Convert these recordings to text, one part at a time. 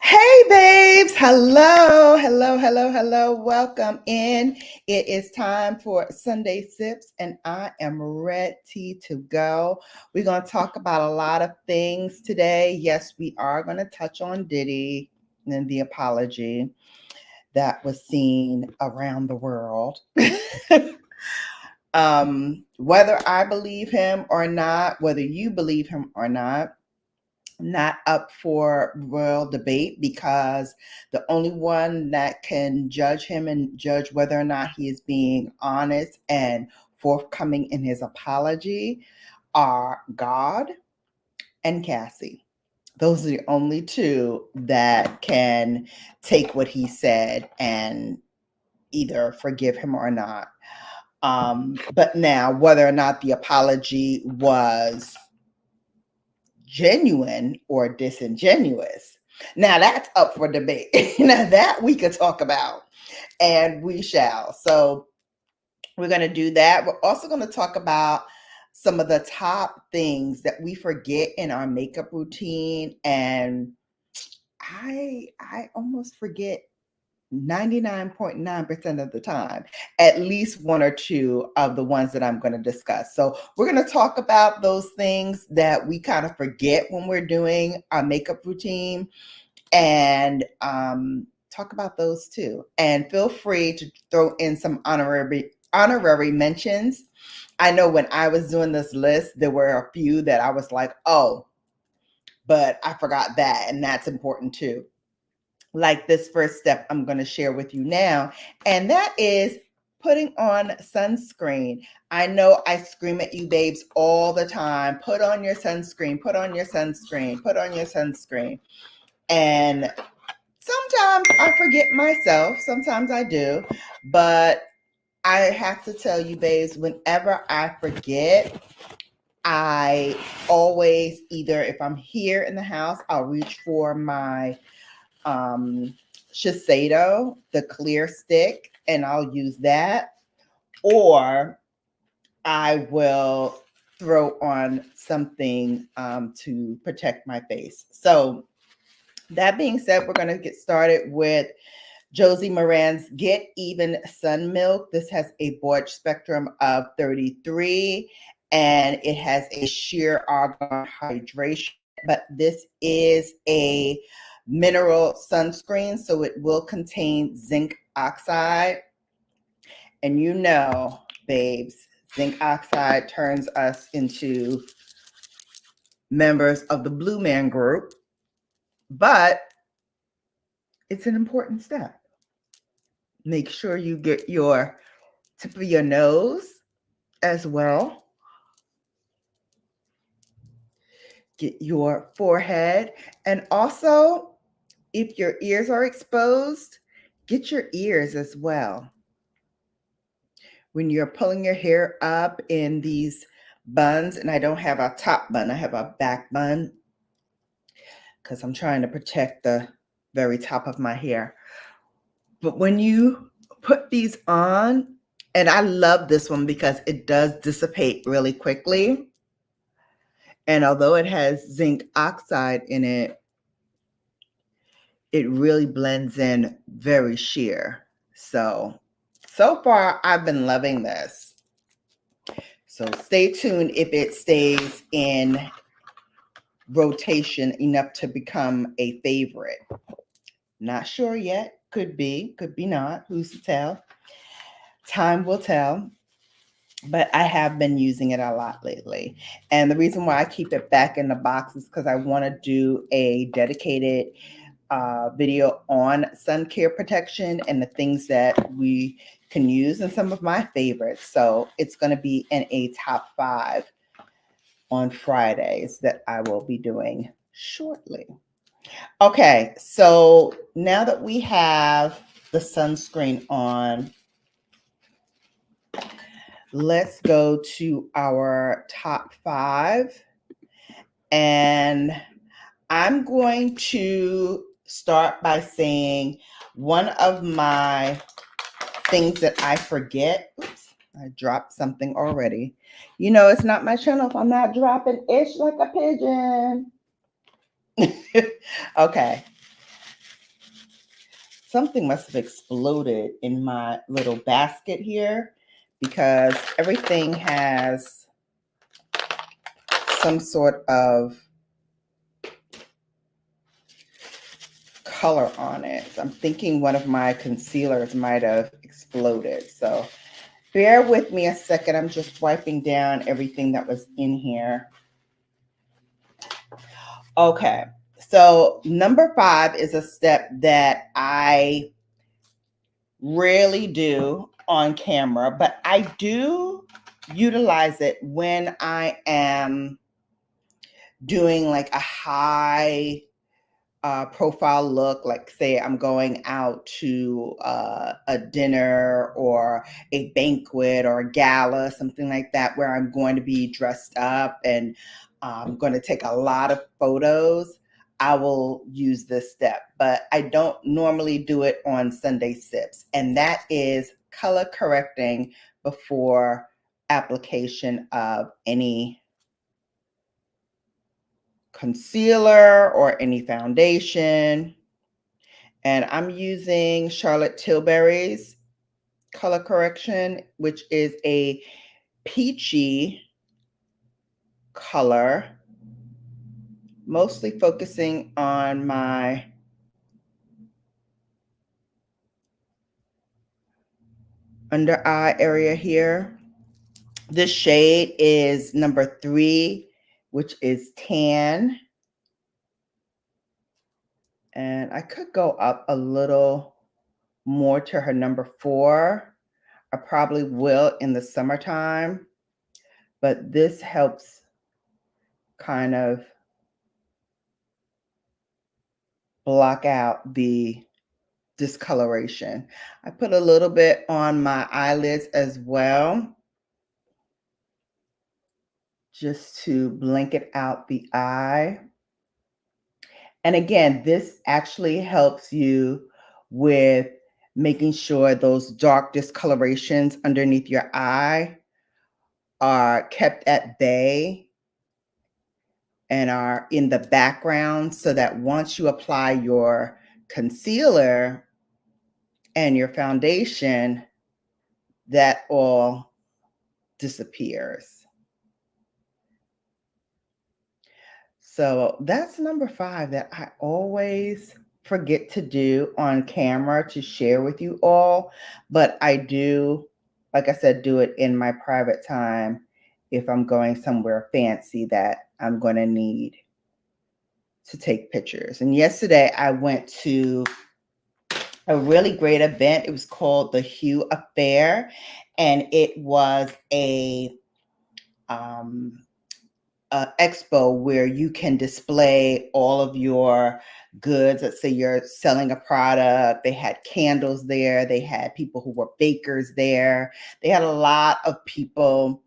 Hey, babes. Hello, hello, hello, hello. Welcome in. It is time for Sunday Sips, and I am ready to go. We're going to talk about a lot of things today. Yes, we are going to touch on Diddy and the apology that was seen around the world. Whether I believe him or not, whether you believe him or not up for royal debate because the only one that can judge him and judge whether or not he is being honest and forthcoming in his apology are God and Cassie. Those are the only two that can take what he said and either forgive him or not. But now, whether or not the apology was genuine or disingenuous. Now that's up for debate. Now that we could talk about, and we shall. So we're going to do that. We're also going to talk about some of the top things that we forget in our makeup routine, and I almost forget 99.9% of the time, at least one or two of the ones that I'm going to discuss. So we're going to talk about those things that we kind of forget when we're doing our makeup routine and talk about those too. And feel free to throw in some honorary mentions. I know when I was doing this list, there were a few that I was like, oh, but I forgot that. And that's important too, like this first step I'm going to share with you now, and that is putting on sunscreen. I know I scream at you, babes, all the time. Put on your sunscreen, put on your sunscreen, put on your sunscreen. And sometimes I forget myself, sometimes I do, but I have to tell you, babes, whenever I forget, I always either, if I'm here in the house, I'll reach for my Shiseido, the clear stick, and I'll use that. Or I will throw on something to protect my face. So that being said, we're going to get started with Josie Moran's Get Even Sun Milk. This has a broad spectrum of 33, and it has a sheer argan hydration. But this is a mineral sunscreen, so it will contain zinc oxide. And you know, babes, zinc oxide turns us into members of the Blue Man Group, but it's an important step. Make sure you get your tip of your nose as well. Get your forehead. And also, if your ears are exposed, get your ears as well. When you're pulling your hair up in these buns, and I don't have a top bun, I have a back bun because I'm trying to protect the very top of my hair. But when you put these on, and I love this one because it does dissipate really quickly. And although it has zinc oxide in it, it really blends in very sheer. So far, I've been loving this. So stay tuned if it stays in rotation enough to become a favorite. Not sure yet. Could be not. Who's to tell? Time will tell. But I have been using it a lot lately. And the reason why I keep it back in the box is because I want to do a dedicated video on sun care protection and the things that we can use and some of my favorites. So it's going to be in a top 5 on Fridays that I will be doing shortly. Okay, so now that we have the sunscreen on, let's go to our top 5. And I'm going to start by saying one of my things that I forget. Oops, I dropped something already. You know, it's not my channel if I'm not dropping ish like a pigeon. Okay. something must have exploded in my little basket here because everything has some sort of color on it. So I'm thinking one of my concealers might have exploded. So bear with me a second. I'm just wiping down everything that was in here. Okay. So number 5 is a step that I rarely do on camera, but I do utilize it when I am doing like a high profile look, like say I'm going out to a dinner or a banquet or a gala, something like that, where I'm going to be dressed up and I'm going to take a lot of photos. I will use this step, but I don't normally do it on Sunday sips, and that is color correcting before application of any concealer or any foundation. And I'm using Charlotte Tilbury's color correction, which is a peachy color, mostly focusing on my under eye area here. This shade is number 3, which is tan. And I could go up a little more to her number 4. I probably will in the summertime, but this helps kind of block out the discoloration. I put a little bit on my eyelids as well, just to blanket out the eye. And again, this actually helps you with making sure those dark discolorations underneath your eye are kept at bay and are in the background, so that once you apply your concealer and your foundation, that all disappears. So that's number 5 that I always forget to do on camera to share with you all. But I do, like I said, do it in my private time if I'm going somewhere fancy that I'm going to need to take pictures. And yesterday I went to a really great event. It was called the Hue Affair, and it was a expo where you can display all of your goods. Let's say you're selling a product. They had candles there. They had people who were bakers there. They had a lot of people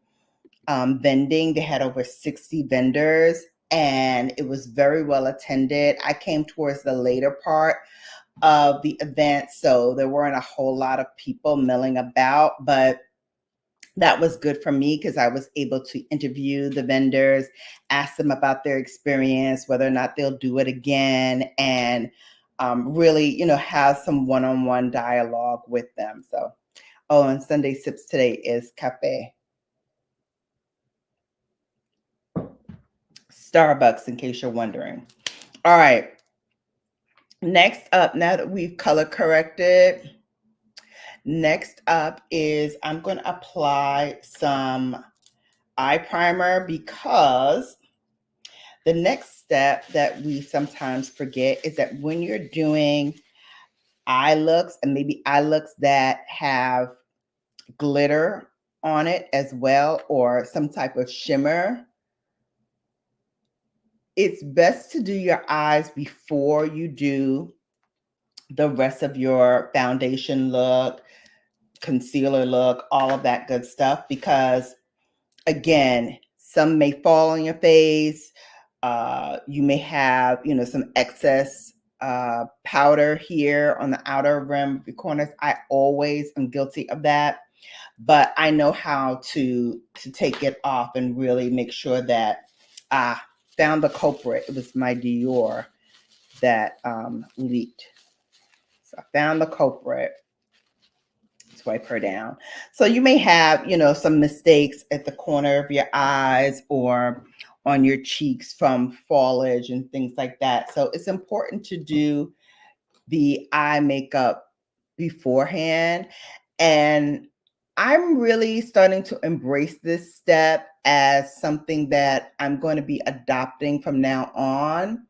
vending. They had over 60 vendors, and it was very well attended. I came towards the later part of the event, so there weren't a whole lot of people milling about, but that was good for me because I was able to interview the vendors, ask them about their experience, whether or not they'll do it again, and really, have some one-on-one dialogue with them. So, and Sunday Sips today is cafe. Starbucks, in case you're wondering. All right. Next up, now that we've color corrected, next up is I'm going to apply some eye primer, because the next step that we sometimes forget is that when you're doing eye looks, and maybe eye looks that have glitter on it as well, or some type of shimmer, it's best to do your eyes before you do the rest of your foundation look, concealer look, all of that good stuff, because again, some may fall on your face. You may have, some excess powder here on the outer rim of your corners. I always am guilty of that, but I know how to take it off and really make sure that I found the culprit. It was my Dior that leaked. So I found the culprit. Swipe her down. So you may have, some mistakes at the corner of your eyes or on your cheeks from foliage and things like that. So it's important to do the eye makeup beforehand. And I'm really starting to embrace this step as something that I'm going to be adopting from now on.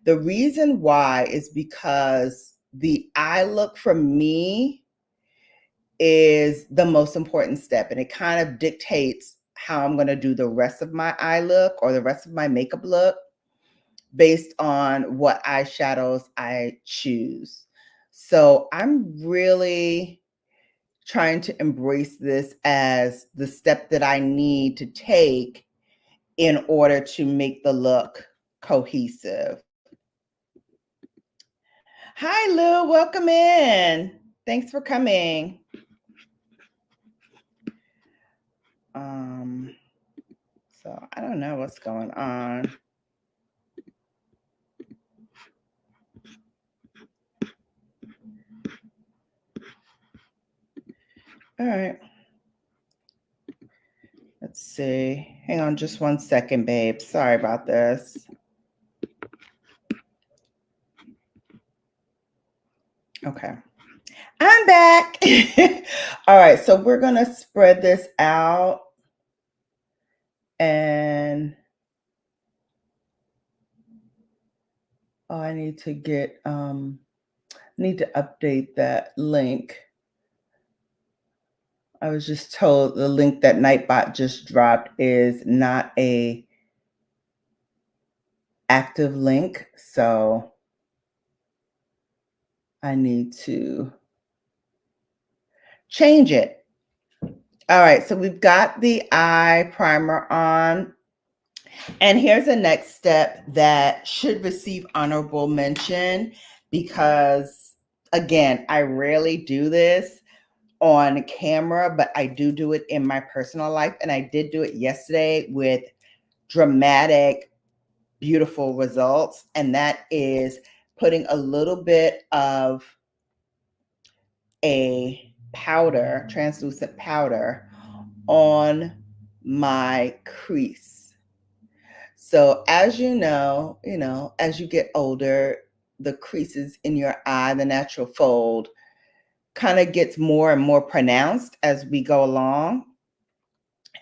The reason why is because the eye look for me is the most important step, and it kind of dictates how I'm going to do the rest of my eye look or the rest of my makeup look based on what eyeshadows I choose. So I'm really trying to embrace this as the step that I need to take in order to make the look cohesive. Hi, Lou. Welcome in. Thanks for coming. So I don't know what's going on. All right. Let's see. Hang on just 1 second, babe. Sorry about this. Okay. I'm back. All right. So we're going to spread this out. And I need to need to update that link. I was just told the link that Nightbot just dropped is not a active link. So I need to change it. All right, so we've got the eye primer on. And here's the next step that should receive honorable mention because, again, I rarely do this on camera, but I do it in my personal life. And I did do it yesterday with dramatic, beautiful results. And that is putting a little bit of a powder, translucent powder, on my crease. So as you know, as you get older, the creases in your eye, the natural fold, kind of gets more and more pronounced as we go along.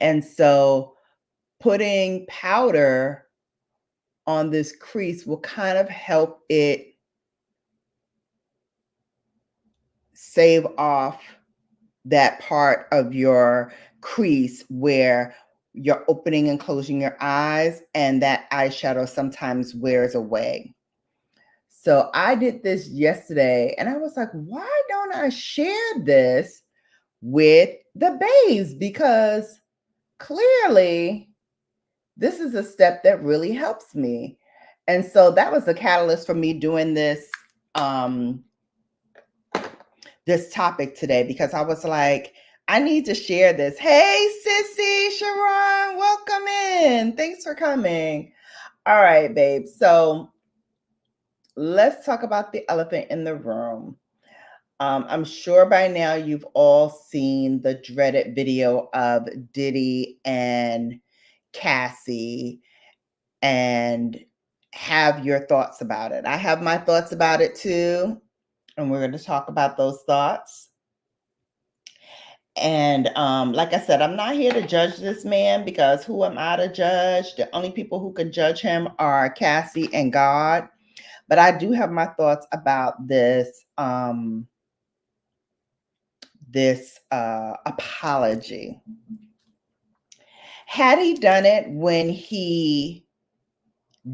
And so putting powder on this crease will kind of help it save off that part of your crease where you're opening and closing your eyes, and that eyeshadow sometimes wears away. So I did this yesterday and I was like, why don't I share this with the babes? Because clearly this is a step that really helps me. And so that was the catalyst for me doing this this topic today, because I was like, I need to share this. Hey, Sissy, Sharon, welcome in. Thanks for coming. All right, babe. So let's talk about the elephant in the room. I'm sure by now you've all seen the dreaded video of Diddy and Cassie and have your thoughts about it. I have my thoughts about it too, and we're going to talk about those thoughts. And like I said, I'm not here to judge this man because who am I to judge? The only people who can judge him are Cassie and God. But I do have my thoughts about this apology. Had he done it when he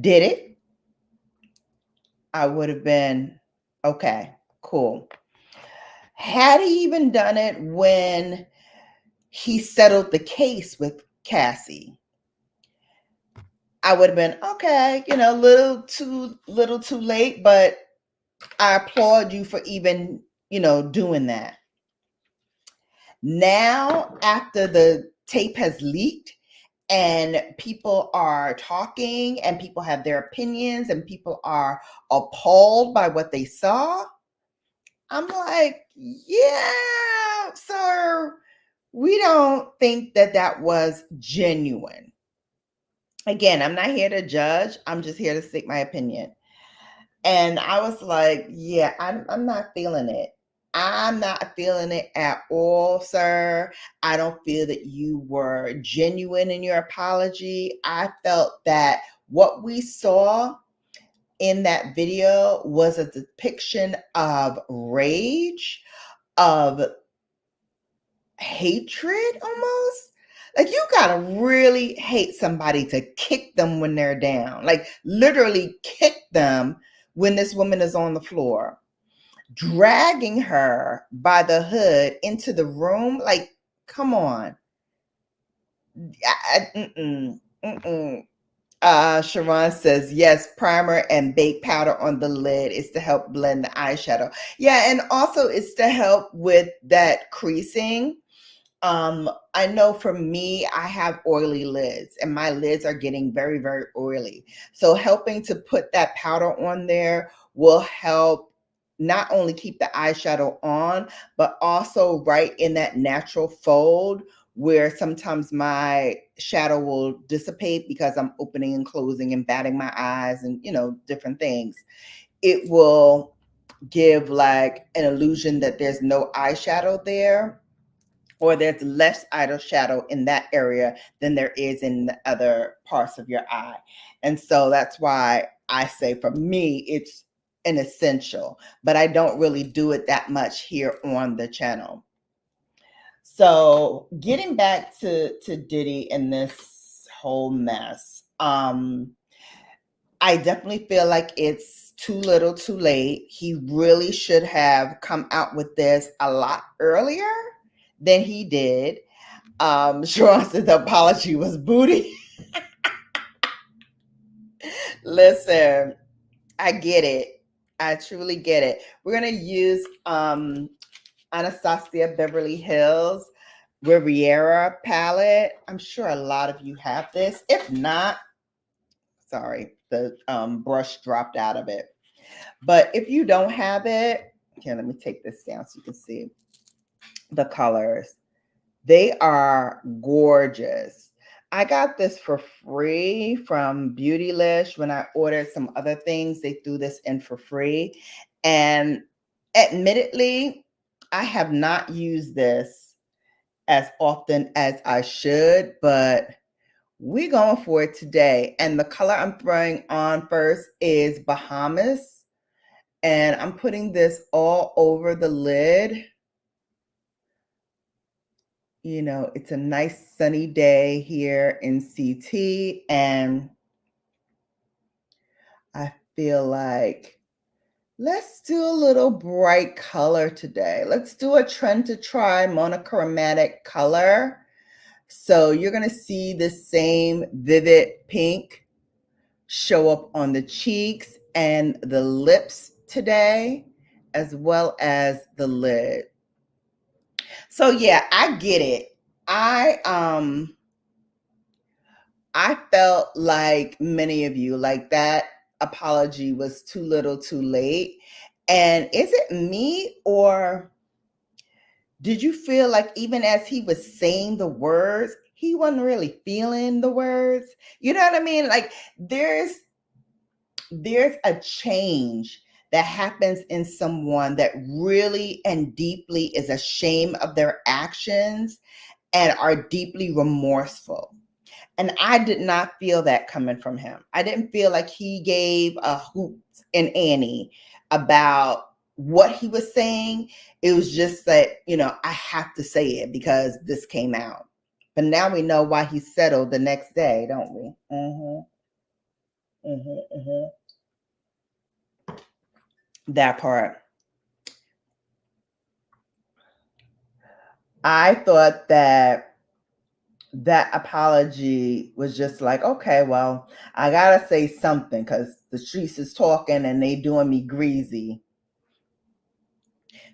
did it, I would have been okay, cool. Had he even done it when he settled the case with Cassie, I would have been okay, little too late, but I applaud you for even, doing that. Now, after the tape has leaked and people are talking and people have their opinions and people are appalled by what they saw, I'm like, yeah, sir, we don't think that that was genuine. Again, I'm not here to judge. I'm just here to state my opinion. And I was like, yeah, I'm not feeling it. I'm not feeling it at all, sir. I don't feel that you were genuine in your apology. I felt that what we saw in that video was a depiction of rage, of hatred almost. Like, you gotta really hate somebody to kick them when they're down. Like, literally kick them when this woman is on the floor, dragging her by the hood into the room. Like, come on. Sharon says, yes, primer and bake powder on the lid is to help blend the eyeshadow. Yeah, and also it's to help with that creasing. I know for me, I have oily lids and my lids are getting very, very oily. So helping to put that powder on there will help not only keep the eyeshadow on, but also right in that natural fold where sometimes my shadow will dissipate because I'm opening and closing and batting my eyes and, different things. It will give like an illusion that there's no eyeshadow there, or there's less eyeshadow in that area than there is in the other parts of your eye. And so that's why I say for me, it's an essential, but I don't really do it that much here on the channel. So getting back to Diddy and this whole mess, I definitely feel like it's too little too late. He really should have come out with this a lot earlier than he did. Sharon said the apology was booty. Listen, I get it. I truly get it. We're going to use Anastasia Beverly Hills Rivera palette. I'm sure a lot of you have this. If not, sorry, the brush dropped out of it. But if you don't have it, here, let me take this down so you can see the colors. They are gorgeous. I got this for free from Beautylish. When I ordered some other things, they threw this in for free. And admittedly, I have not used this as often as I should, but we're going for it today. And the color I'm throwing on first is Bahamas. And I'm putting this all over the lid. It's a nice sunny day here in CT, and I feel like let's do a little bright color today. Let's do a trend to try monochromatic color. So you're going to see the same vivid pink show up on the cheeks and the lips today, as well as the lid. So yeah, I get it. I felt like many of you, like that apology was too little too late. And is it me, or did you feel like even as he was saying the words, he wasn't really feeling the words? You know what I mean? Like there's a change that happens in someone that really and deeply is ashamed of their actions and are deeply remorseful. And I did not feel that coming from him. I didn't feel like he gave a hoot and Annie about what he was saying. It was just that, I have to say it because this came out. But now we know why he settled the next day, don't we? That part. I thought that apology was just like, okay, well, I gotta say something because the streets is talking and they doing me greasy.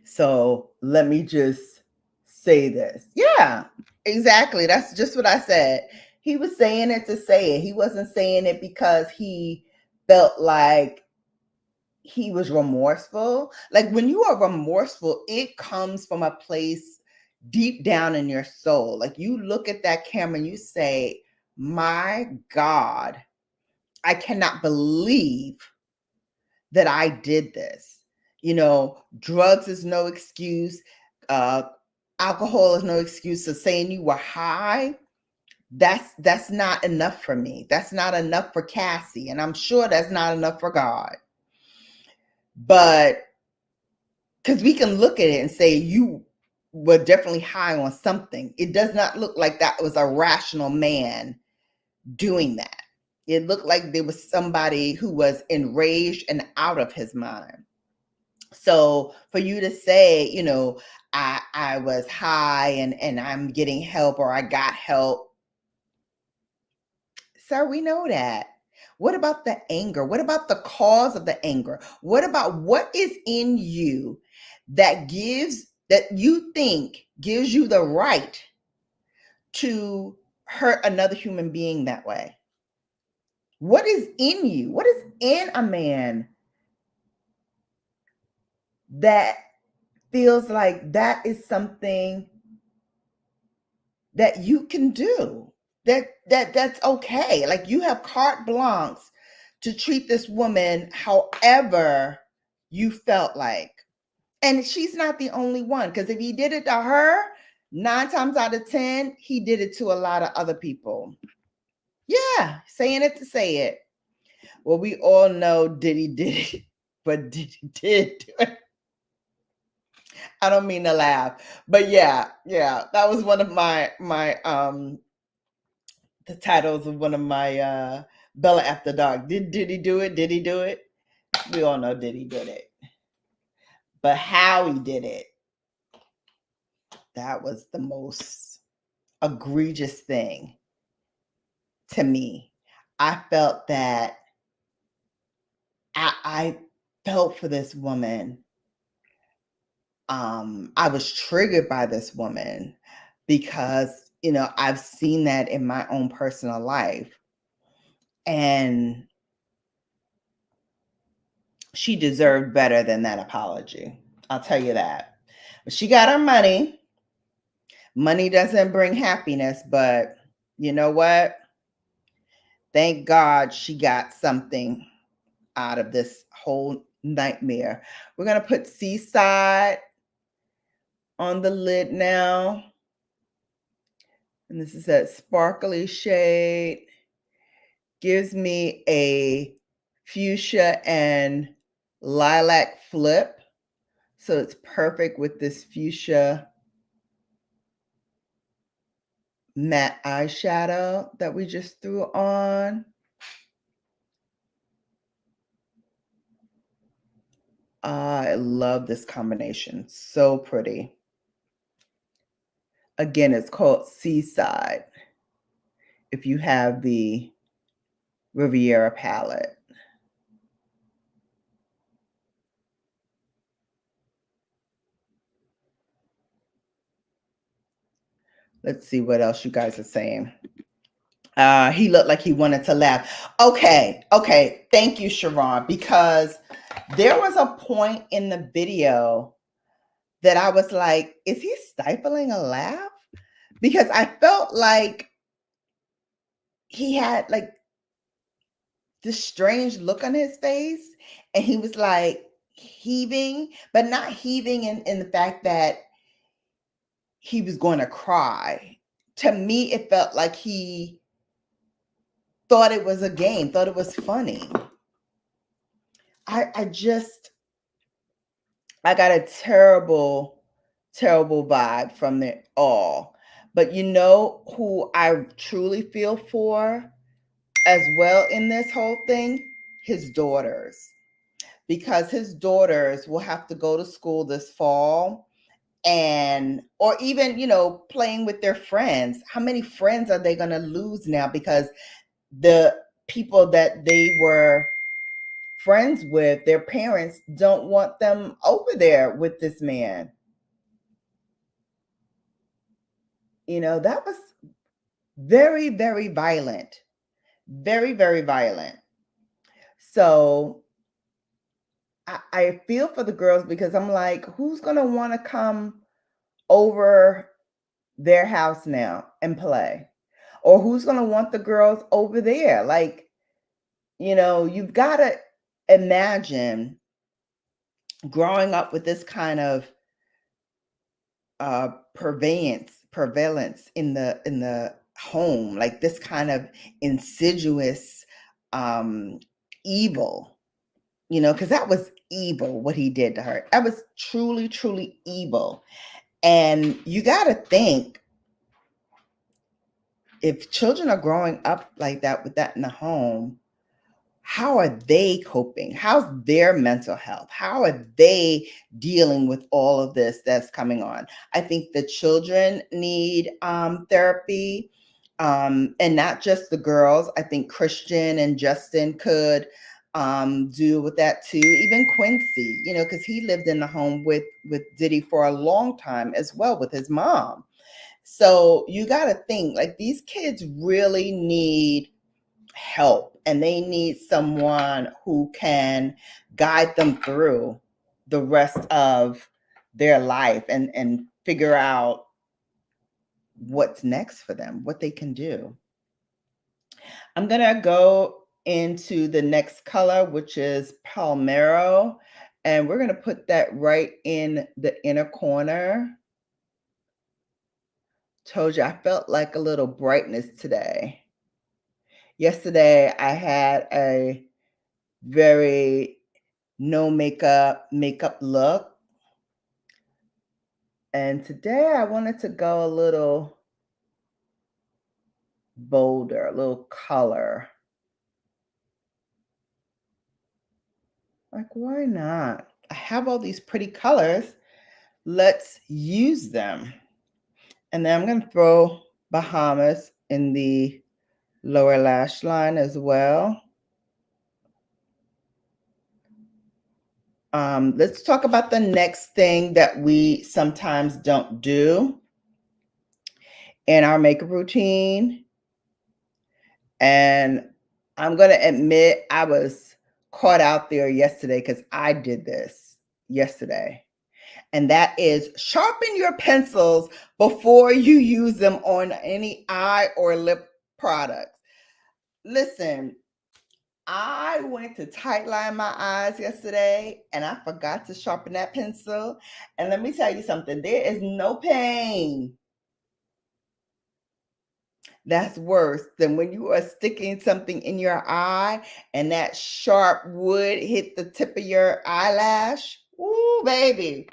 So let me just say this. Yeah, exactly. That's just what I said. He was saying it to say it. He wasn't saying it because he felt like he was remorseful. Like when you are remorseful, it comes from a place deep down in your soul. Like you look at that camera and you say, my God, I cannot believe that I did this. Drugs is no excuse. Uh, alcohol is no excuse. So saying you were high, that's not enough for me. That's not enough for Cassie. And I'm sure that's not enough for God. But because we can look at it and say you were definitely high on something. It does not look like that was a rational man doing that. It looked like there was somebody who was enraged and out of his mind. So for you to say, I was high and I'm getting help or I got help, sir, we know that. What about the anger? What about the cause of the anger? What about what is in you that you think gives you the right to hurt another human being that way? What is in you? What is in a man that feels like that is something that you can do? That's okay. Like you have carte blanche to treat this woman however you felt like. And she's not the only one, because if he did it to her, 9 times out of 10, he did it to a lot of other people. Yeah, saying it to say it. Well, we all know Diddy did it, but Diddy did do it. I don't mean to laugh, but yeah, that was one of my the titles of one of my Bella After Dark. Did he do it? Did he do it? We all know Diddy did it. But how he did it, that was the most egregious thing to me. I felt that I felt for this woman. I was triggered by this woman because, I've seen that in my own personal life. And she deserved better than that apology. I'll tell you that. But she got her money. Money doesn't bring happiness, but you know what? Thank God she got something out of this whole nightmare. We're going to put Seaside on the lid now. And this is that sparkly shade. Gives me a fuchsia and lilac flip. So it's perfect with this fuchsia matte eyeshadow that we just threw on. I love this combination. So pretty. Again, it's called Seaside. If you have the Rivera palette. Let's see what else you guys are saying. He looked like he wanted to laugh. Okay. Thank you, Sharon, because there was a point in the video that I was like, is he stifling a laugh? Because I felt like he had like this strange look on his face and he was like heaving, but not heaving in the fact that he was going to cry. To me, it felt like he thought it was a game, thought it was funny. I got a terrible vibe from it all. But you know who I truly feel for as well in this whole thing? His daughters. Because his daughters will have to go to school this fall or even, playing with their friends. How many friends are they going to lose now? Because the people that they were friends with, their parents don't want them over there with this man. That was very, very violent. Very, very violent. So I feel for the girls because I'm like, who's gonna want to come over their house now and play? Or who's gonna want the girls over there? Like, you've got to imagine growing up with this kind of prevalence in the home, like this kind of insidious evil, because that was evil what he did to her. That was truly, truly evil. And you got to think, if children are growing up like that with that in the home, how are they coping? How's their mental health? How are they dealing with all of this that's coming on? I think the children need therapy, and not just the girls. I think Christian and Justin could do with that too. Even Quincy, because he lived in the home with Diddy for a long time as well with his mom. So you got to think, like, these kids really need help, and they need someone who can guide them through the rest of their life and figure out what's next for them, what they can do. I'm gonna go into the next color, which is Palmero, and we're gonna put that right in the inner corner. Told you I felt like a little brightness today. Yesterday I had a very no makeup look, and today I wanted to go a little bolder, a little color. Like, why not? I have all these pretty colors. Let's use them. And then I'm going to throw Bahamas in the lower lash line as well. Let's talk about the next thing that we sometimes don't do in our makeup routine. And I'm going to admit I was caught out there yesterday because I did this yesterday. And that is sharpen your pencils before you use them on any eye or lip products. Listen, I went to tightline my eyes yesterday and I forgot to sharpen that pencil. And let me tell you something, there is no pain that's worse than when you are sticking something in your eye and that sharp wood hit the tip of your eyelash. Ooh, baby.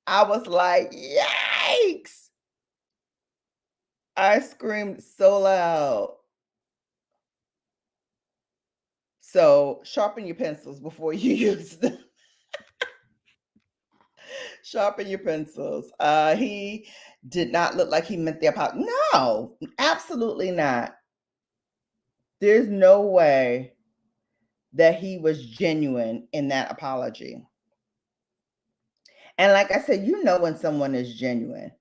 I was like, yikes. I screamed so loud. So sharpen your pencils before you use them. Sharpen your pencils. He did not look like he meant the apology. No, absolutely not. There's no way that he was genuine in that apology. And like I said, when someone is genuine,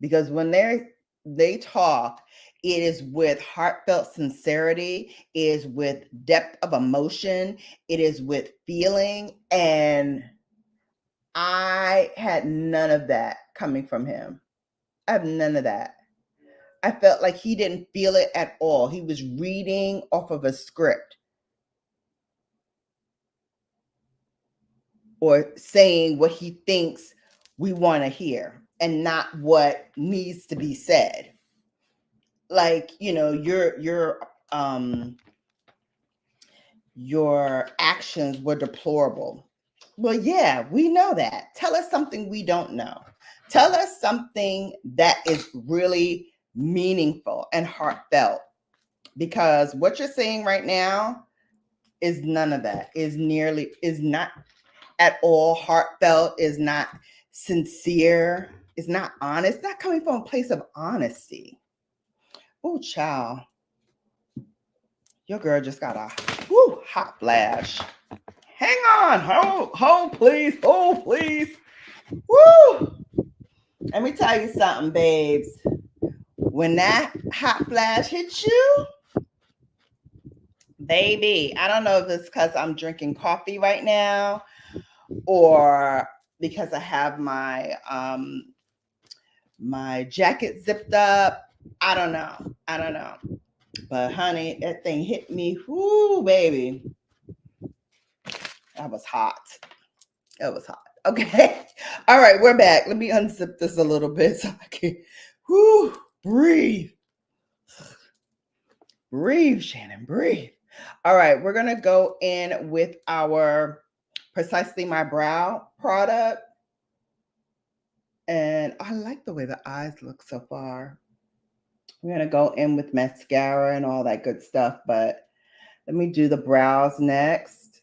because when they talk, it is with heartfelt sincerity, it is with depth of emotion, it is with feeling. And I had none of that coming from him. I have none of that. I felt like he didn't feel it at all. He was reading off of a script or saying what he thinks we want to hear and not what needs to be said. Like, your actions were deplorable. Well, yeah, we know that. Tell us something we don't know. Tell us something that is really meaningful and heartfelt, because what you're saying right now is none of that, is not at all heartfelt, is not sincere, is not honest, not coming from a place of honesty. Oh, child. Your girl just got a hot flash. Hang on. Hold, please. Hold, please. Woo! Let me tell you something, babes. When that hot flash hits you, Baby, I don't know if it's because I'm drinking coffee right now or because I have my jacket zipped up. I don't know. I don't know. But honey, that thing hit me. Whoo, baby. That was hot. It was hot. Okay. All right, we're back. Let me unzip this a little bit so I can breathe. Breathe, Shannon, breathe. All right, we're gonna go in with our Precisely My Brow product. And I like the way the eyes look so far. We're gonna go in with mascara and all that good stuff, but let me do the brows next.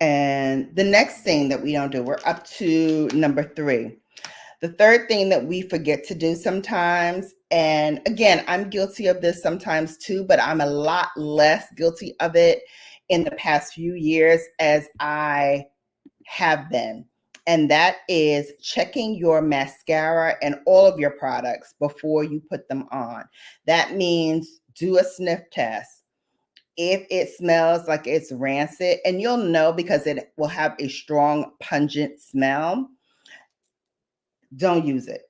And the next thing that we don't do, we're up to number 3. The third thing that we forget to do sometimes, and again, I'm guilty of this sometimes too, but I'm a lot less guilty of it in the past few years as I have been. And that is checking your mascara and all of your products before you put them on. That means do a sniff test. If it smells like it's rancid, and you'll know because it will have a strong, pungent smell, don't use it.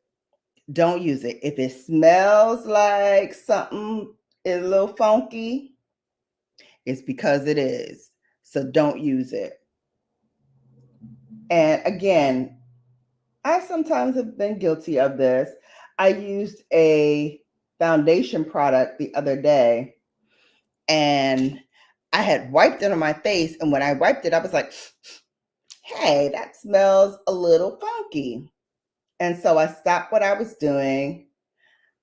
Don't use it. If it smells like something is a little funky, it's because it is. So don't use it. And again, I sometimes have been guilty of this. I used a foundation product the other day and I had wiped it on my face. And when I wiped it, I was like, hey, that smells a little funky. And so I stopped what I was doing.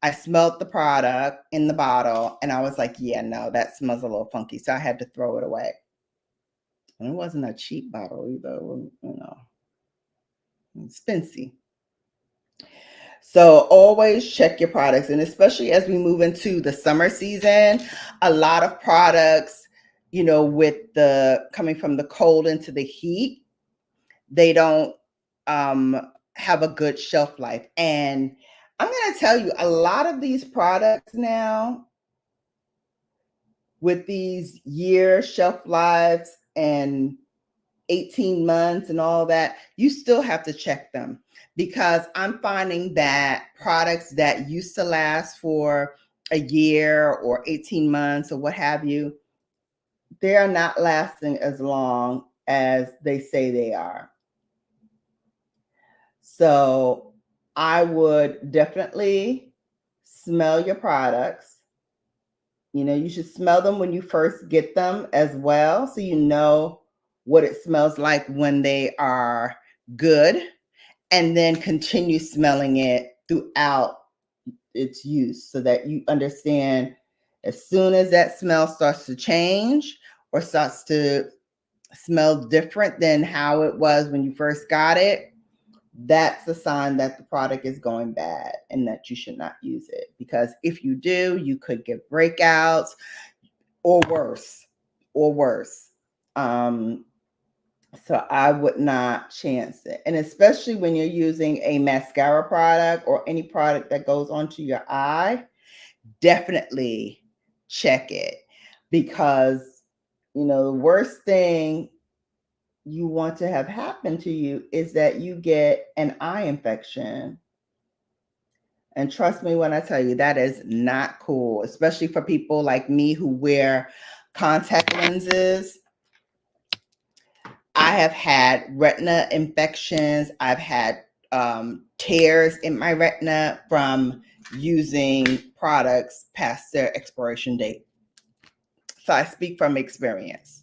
I smelled the product in the bottle and I was like, yeah, no, that smells a little funky. So I had to throw it away. And it wasn't a cheap bottle either, expensive. So always check your products. And especially as we move into the summer season, a lot of products, with the coming from the cold into the heat, they don't have a good shelf life. And I'm going to tell you, a lot of these products now with these year shelf lives and 18 months and all that, you still have to check them because I'm finding that products that used to last for a year or 18 months or what have you, they are not lasting as long as they say they are. So I would definitely smell your products. You should smell them when you first get them as well, so you know what it smells like when they are good, and then continue smelling it throughout its use so that you understand as soon as that smell starts to change or starts to smell different than how it was when you first got it, that's a sign that the product is going bad and that you should not use it. Because if you do, you could get breakouts or worse, So I would not chance it. And especially when you're using a mascara product or any product that goes onto your eye, definitely check it. Because, the worst thing you want to have happen to you is that you get an eye infection. And trust me when I tell you, that is not cool, especially for people like me who wear contact lenses. I have had retina infections. I've had tears in my retina from using products past their expiration date. So I speak from experience.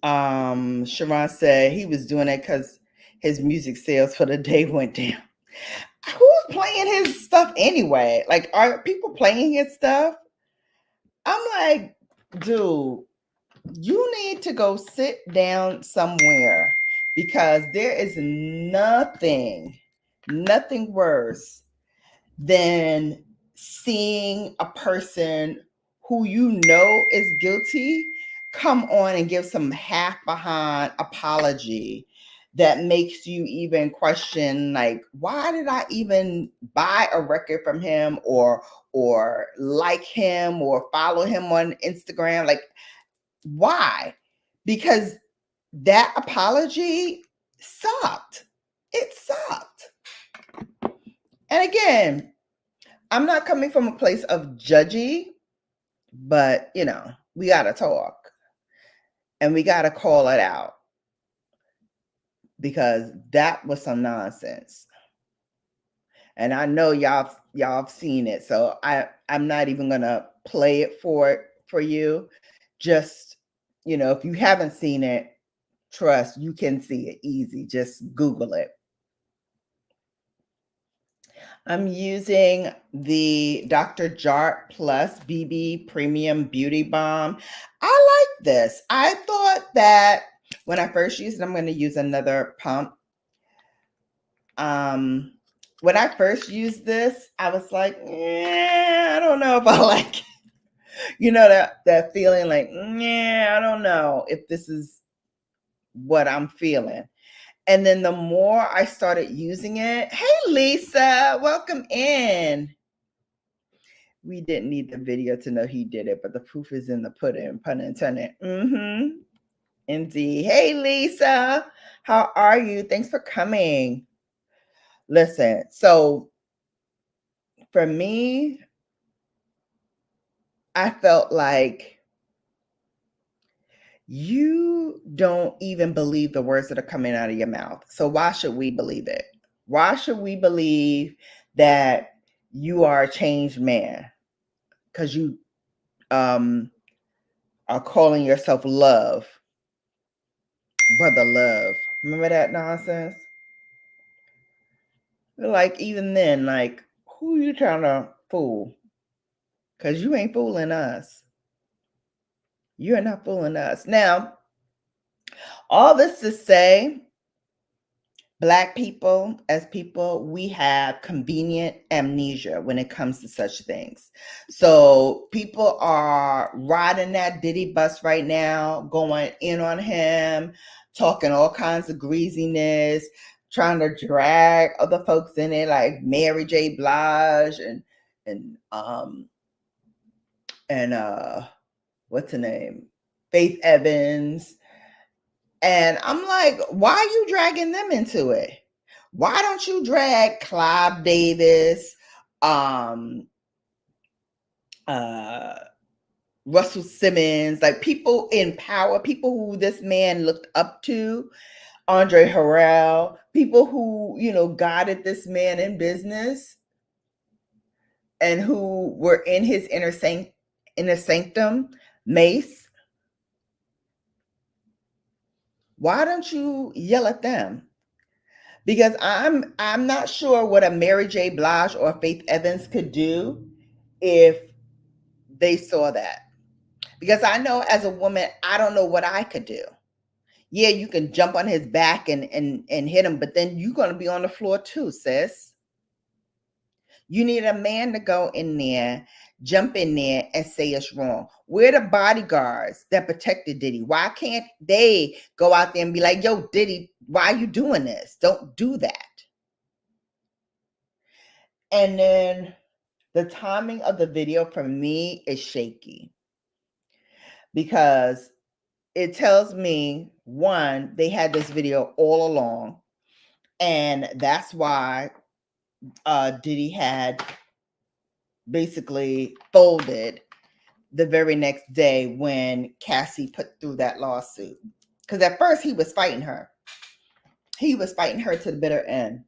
Sharon said he was doing it because his music sales for the day went down. Who's playing his stuff anyway? Like, are people playing his stuff? I'm like, dude, you need to go sit down somewhere because there is nothing worse than seeing a person who you know is guilty come on and give some half behind apology that makes you even question, like, why did I even buy a record from him, or like him, or follow him on Instagram? Like, why? Because that apology sucked. It sucked. And again, I'm not coming from a place of judgy, but we got to talk and we got to call it out, because that was some nonsense. And I know y'all have seen it, so I'm not even gonna play it for you. Just, if you haven't seen it, trust, you can see it easy. Just Google it. I'm using the Dr. Jart Plus BB Premium Beauty Balm. I like this. I thought that when I first used it, I'm going to use another pump. When I first used this, I was like, I don't know if I like it. That feeling like, I don't know if this is what I'm feeling. And then the more I started using it, hey, Lisa, welcome in. We didn't need the video to know he did it, but the proof is in the pudding, pun intended. Indeed. Hey, Lisa, how are you? Thanks for coming. Listen, so for me, I felt like you don't even believe the words that are coming out of your mouth. So why should we believe it? Why should we believe that you are a changed man? Because you are calling yourself Love, Brother Love. Remember that nonsense? Like, even then, like, who you trying to fool? Because you ain't fooling us. You're not fooling us. Now, all this to say, Black people, as people, we have convenient amnesia when it comes to such things. So people are riding that Diddy bus right now, going in on him, talking all kinds of greasiness, trying to drag other folks in it, like Mary J. Blige and what's her name? Faith Evans. And I'm like, why are you dragging them into it? Why don't you drag Clive Davis, Russell Simmons, like people in power, people who this man looked up to, Andre Harrell, people who, guided this man in business and who were in his inner sanctum, Mace. Why don't you yell at them? Because I'm not sure what a Mary J. Blige or Faith Evans could do if they saw that. Because I know as a woman, I don't know what I could do. Yeah, you can jump on his back and hit him, but then you're going to be on the floor too, sis. You need a man to go in there, jump in there and say it's wrong. Where the bodyguards that protected Diddy? Why can't they go out there and be like, yo, Diddy, why are you doing this? Don't do that. And then the timing of the video for me is shaky, because it tells me, one, they had this video all along, and that's why Diddy had basically folded the very next day when Cassie put through that lawsuit. Because at first he was fighting her. He was fighting her to the bitter end.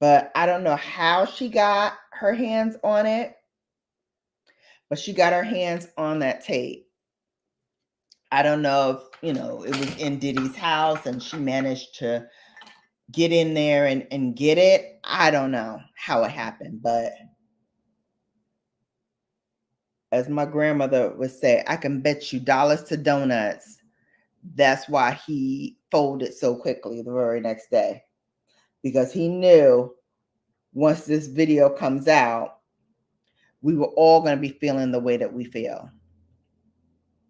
But I don't know how she got her hands on it, but she got her hands on that tape. I don't know if, it was in Diddy's house and she managed to get in there and get it. I don't know how it happened, but as my grandmother would say, I can bet you dollars to donuts that's why he folded so quickly the very next day, because he knew once this video comes out, we were all going to be feeling the way that we feel.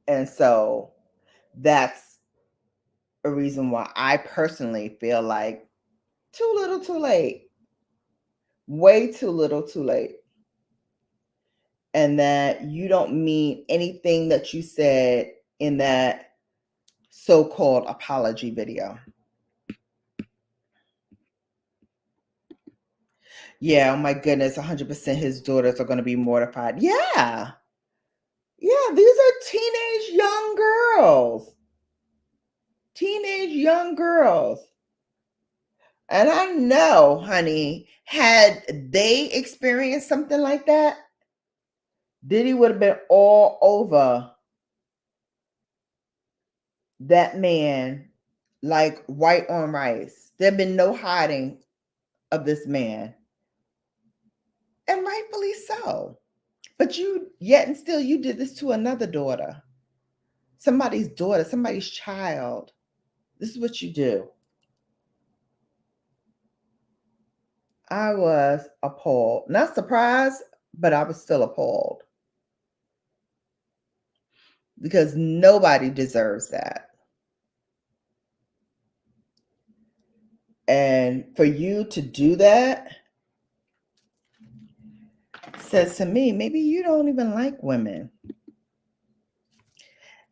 And so that's a reason why I personally feel like too little too late. Way too little too late. And that you don't mean anything that you said in that so-called apology video. Yeah, oh my goodness, 100% his daughters are going to be mortified. Yeah. Yeah, these are teenage young girls. Teenage young girls. And I know, honey, had they experienced something like that, Diddy would have been all over that man like white on rice. There'd been no hiding of this man. And rightfully so. But you, yet and still, you did this to another daughter. Somebody's daughter, somebody's child. This is what you do. I was appalled. Not surprised, but I was still appalled. Because nobody deserves that. And for you to do that says to me, maybe you don't even like women.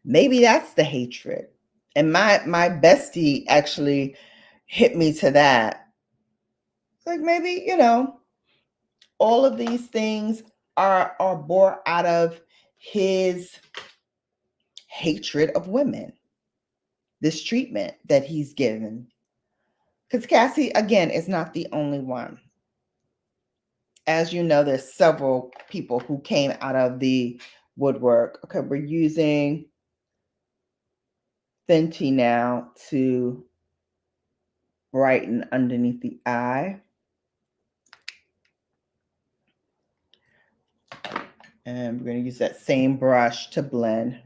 Maybe that's the hatred. And my bestie actually hit me to that. Like maybe, you know, all of these things are born out of his hatred of women. This treatment that he's given. Because Cassie, again, is not the only one. As you know, there's several people who came out of the woodwork. Okay, we're using Fenty now to brighten underneath the eye. And we're going to use that same brush to blend.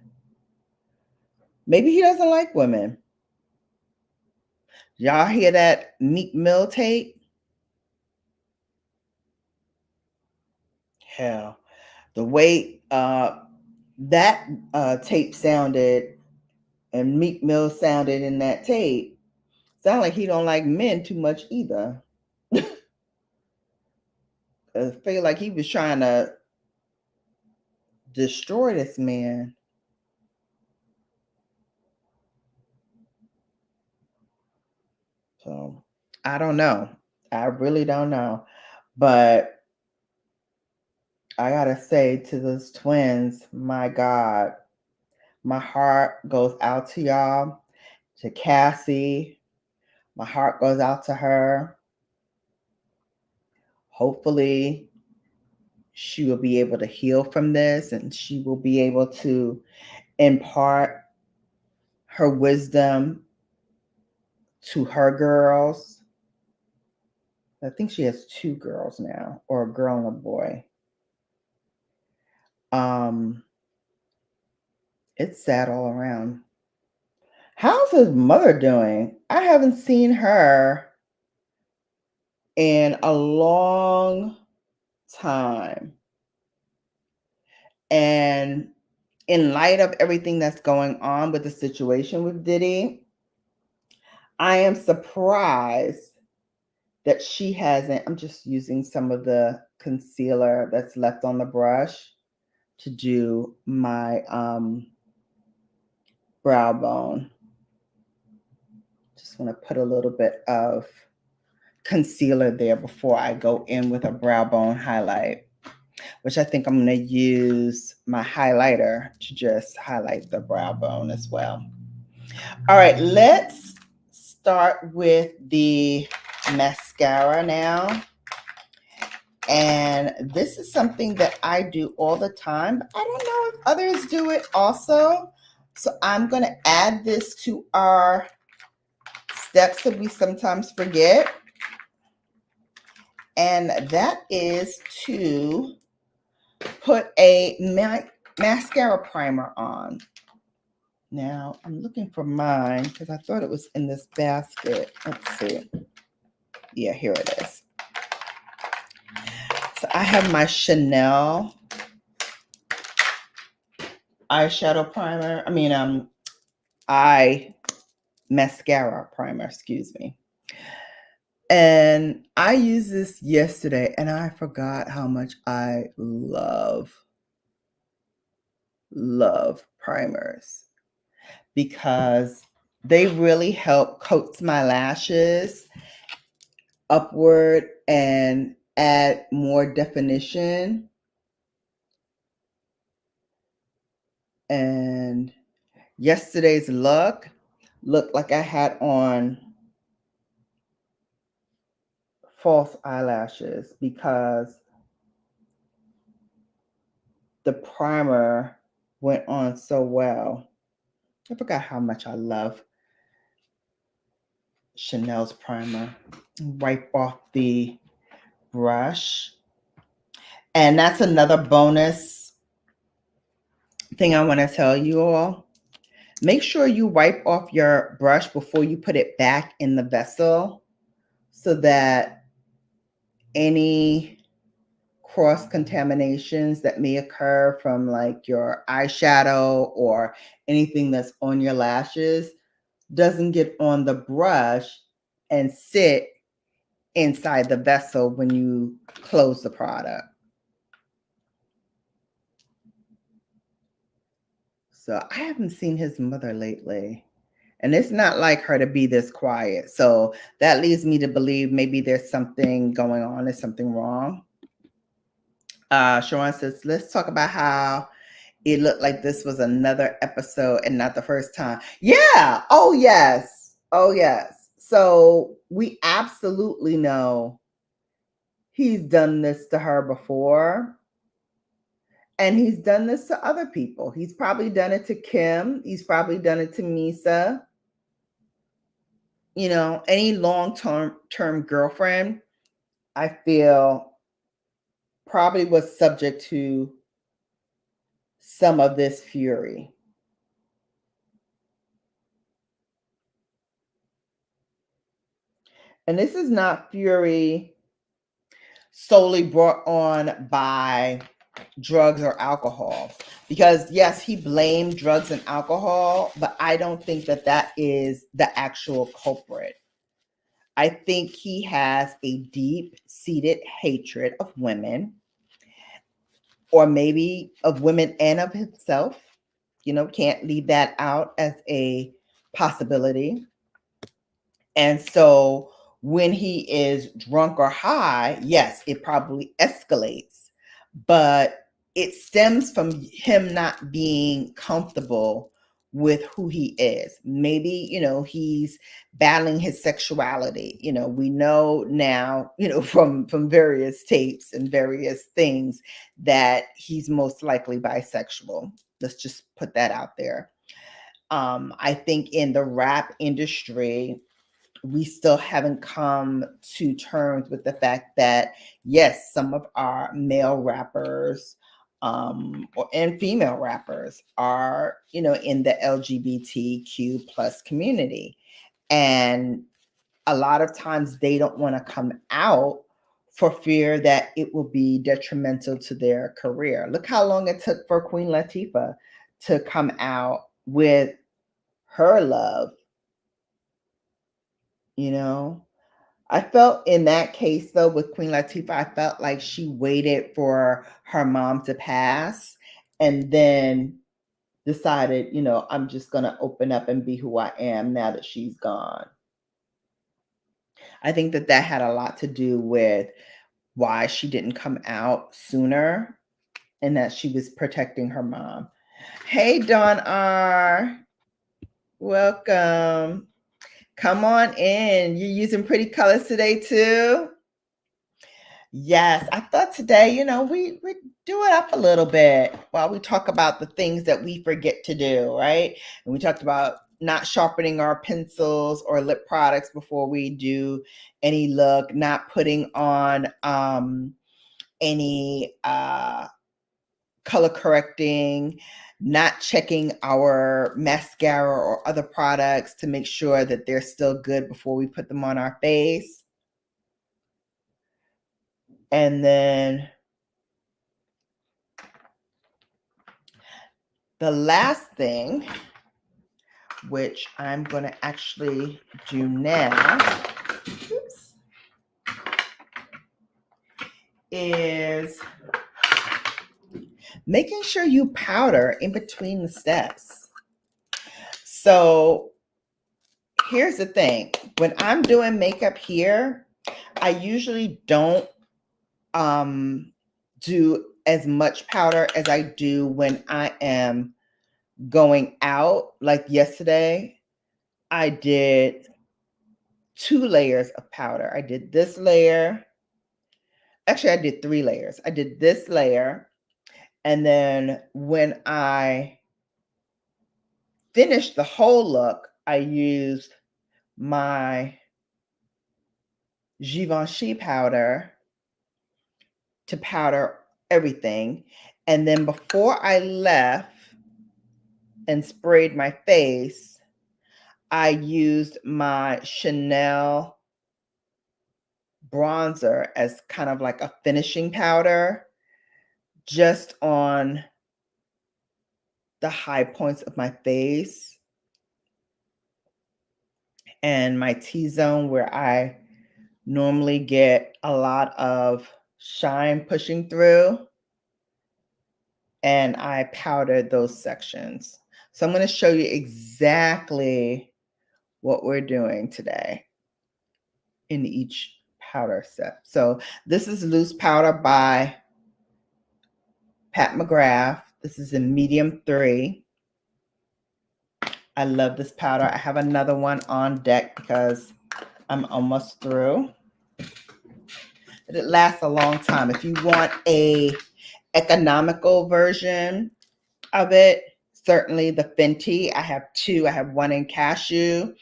Maybe he doesn't like women. Y'all hear that 𝕊𝕦𝕢𝕟 tape? Hell, the way that tape sounded and 𝕊𝕦𝕢𝕟 sounded in that tape, sound like he don't like men too much either. I feel like he was trying to destroy this man. So I don't know. I really don't know. But I gotta say to those twins, my God, my heart goes out to y'all, to Cassie. My heart goes out to her. Hopefully, she will be able to heal from this and she will be able to impart her wisdom to her girls. I think she has 2 girls now, or a girl and a boy. It's sad all around. How's his mother doing? I haven't seen her in a long time. And in light of everything that's going on with the situation with Diddy, I am surprised that she hasn't. I'm just using some of the concealer that's left on the brush to do my brow bone. Just want to put a little bit of concealer there before I go in with a brow bone highlight, which I think I'm going to use my highlighter to just highlight the brow bone as well. All right, let's start with the mascara now. And this is something that I do all the time, but I don't know if others do it also. So I'm going to add this to our steps that we sometimes forget. And that is to put a mascara primer on. Now, I'm looking for mine because I thought it was in this basket. Let's see. Yeah, here it is. So I have my Chanel eyeshadow primer. Eye mascara primer, excuse me. And I used this yesterday and I forgot how much I love primers because they really help coat my lashes upward and add more definition. And yesterday's looked like I had on false eyelashes because the primer went on so well. I forgot how much I love Chanel's primer. Wipe off the brush. And that's another bonus thing I want to tell you all. Make sure you wipe off your brush before you put it back in the vessel so that any cross contaminations that may occur from like your eyeshadow or anything that's on your lashes doesn't get on the brush and sit inside the vessel when you close the product. So I haven't seen his mother lately. And it's not like her to be this quiet. So that leads me to believe maybe there's something going on. There's something wrong. Sharon says, let's talk about how it looked like this was another episode and not the first time. Yeah. Oh, yes. Oh, yes. So we absolutely know he's done this to her before. And he's done this to other people. He's probably done it to Kim. He's probably done it to Misa. You know, any long-term girlfriend, I feel probably was subject to some of this fury. And this is not fury solely brought on by drugs or alcohol. Because yes, he blamed drugs and alcohol, but I don't think that that is the actual culprit. I think he has a deep-seated hatred of women, or maybe of women and of himself. You know, can't leave that out as a possibility. And so when he is drunk or high, yes, it probably escalates, but it stems from him not being comfortable with who he is. Maybe, you know, he's battling his sexuality. You know, we know now, you know, from various tapes and various things that he's most likely bisexual. Let's just put that out there. I think in the rap industry, we still haven't come to terms with the fact that, yes, some of our male rappers and female rappers are, you know, in the LGBTQ plus community. And a lot of times they don't want to come out for fear that it will be detrimental to their career. Look how long it took for Queen Latifah to come out with her love, you know. I felt in that case, though, with Queen Latifah, I felt like she waited for her mom to pass and then decided, you know, I'm just going to open up and be who I am now that she's gone. I think that that had a lot to do with why she didn't come out sooner and that she was protecting her mom. Hey, Dawn R. Welcome. Come on in. You're using pretty colors today, too? Yes, I thought today, you know, we do it up a little bit while we talk about the things that we forget to do, right? And we talked about not sharpening our pencils or lip products before we do any look, not putting on any color correcting, not checking our mascara or other products to make sure that they're still good before we put them on our face. And then the last thing which I'm going to actually do now, oops, is making sure you powder in between the steps. So here's the thing. When I'm doing makeup here, I usually don't do as much powder as I do when I am going out. Like yesterday, I did 2 layers of powder. I did this layer. Actually, I did 3 layers. I did this layer. And then when I finished the whole look, I used my Givenchy powder to powder everything. And then before I left and sprayed my face, I used my Chanel bronzer as kind of like a finishing powder just on the high points of my face and my T-zone where I normally get a lot of shine pushing through, and I powdered those sections. So I'm going to show you exactly what we're doing today in each powder set. So this is loose powder by Pat McGrath. This is in medium 3. I love this powder. I have another one on deck because I'm almost through. But it lasts a long time. If you want a economical version of it, certainly the Fenty. I have 2. I have one in cashew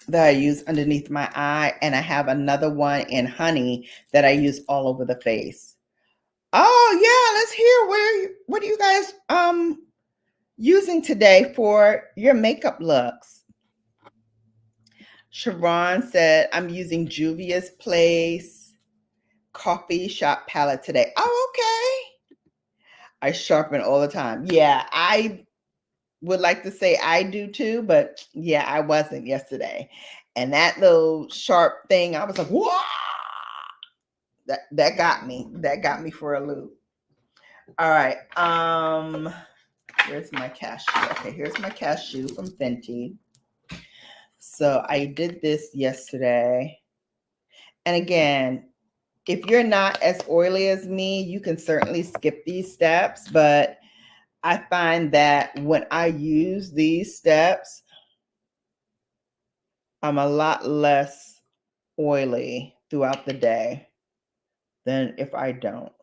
that I use underneath my eye, and I have another one in honey that I use all over the face. Oh yeah, let's hear what are you guys using today for your makeup looks? Sharon said, I'm using Juvia's Place Coffee Shop palette today. Oh, okay. I sharpen all the time. Yeah, I would like to say I do too, but yeah, I wasn't yesterday. And that little sharp thing, I was like, whoa! That got me. That got me for a loop. All right. Here's my cashew. Okay, here's my cashew from Fenty. So I did this yesterday. And again, if you're not as oily as me, you can certainly skip these steps. But I find that when I use these steps, I'm a lot less oily throughout the day than if I don't.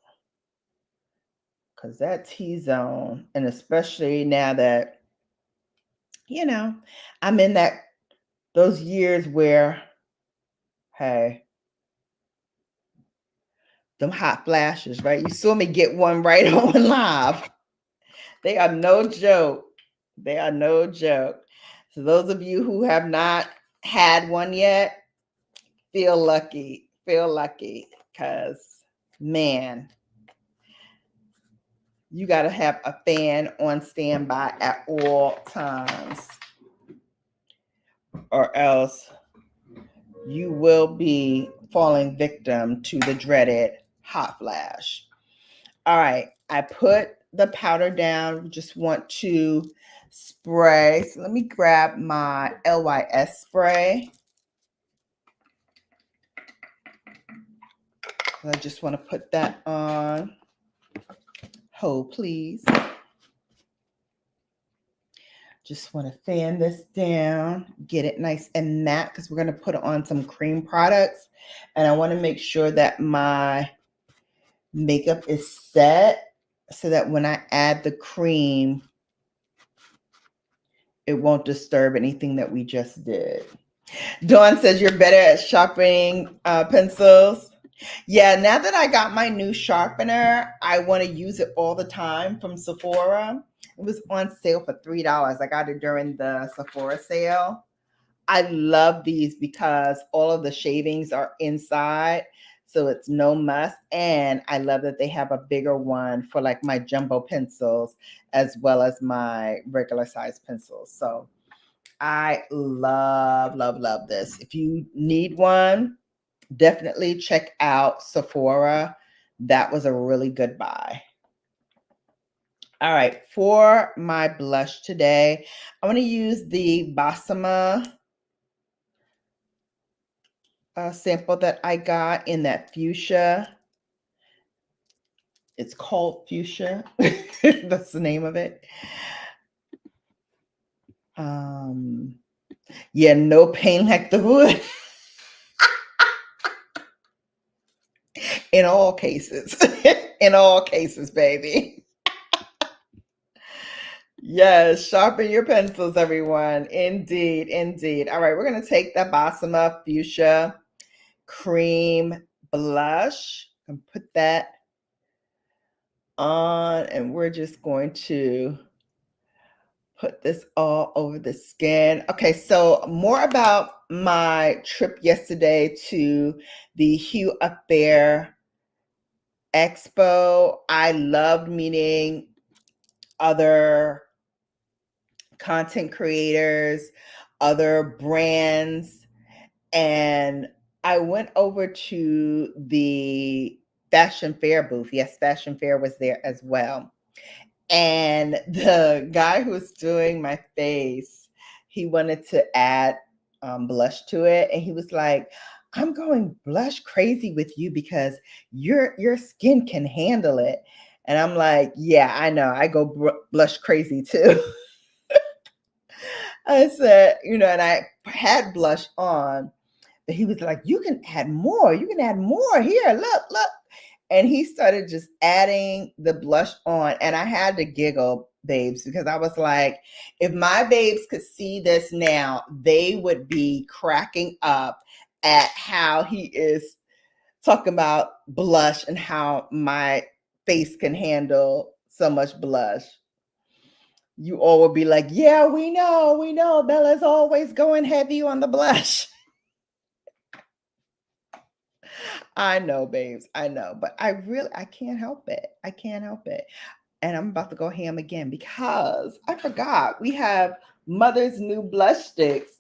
Because that T-zone, and especially now that, you know, I'm in those years where, hey, them hot flashes, right? You saw me get one right on live. They are no joke. They are no joke. So those of you who have not had one yet, feel lucky. Feel lucky because, man, you got to have a fan on standby at all times, or else you will be falling victim to the dreaded hot flash. All right, I put the powder down. Just want to spray. So let me grab my LYS spray. I just want to put that on. Hold, please. Just want to fan this down, get it nice and matte because we're going to put on some cream products. And I want to make sure that my makeup is set so that when I add the cream, it won't disturb anything that we just did. Dawn says you're better at sharpening pencils. Yeah, now that I got my new sharpener, I want to use it all the time from Sephora. It was on sale for $3. I got it during the Sephora sale. I love these because all of the shavings are inside, so it's no muss. And I love that they have a bigger one for like my jumbo pencils as well as my regular size pencils. So I love, love, love this. If you need one, definitely check out Sephora. That was a really good buy. All right, for my blush today, I'm going to use the Basma sample that I got in that fuchsia. It's called fuchsia. That's the name of it. Yeah, no pain like the wood. In all cases. In all cases, baby. Yes, sharpen your pencils, everyone. Indeed, indeed. All right, we're going to take the Basma Fuchsia Cream Blush and put that on, and we're just going to put this all over the skin. Okay, so more about my trip yesterday to the Hue Up There Expo. I loved meeting other content creators, other brands, and I went over to the Fashion Fair booth. Yes, Fashion Fair was there as well. And the guy who was doing my face, he wanted to add blush to it, and he was like, "I'm going blush crazy with you because your skin can handle it." And I'm like, "Yeah, I know. I go blush crazy too." I said, and I had blush on, but he was like, "You can add more. You can add more. Here, look, look." And he started just adding the blush on. And I had to giggle, babes, because I was like, if my babes could see this now, they would be cracking up at how he is talking about blush and how my face can handle so much blush. You all would be like, "Yeah, we know. Bella's always going heavy on the blush." I know, babes. I know. But I can't help it. I can't help it. And I'm about to go ham again because I forgot we have Mother's new blush sticks.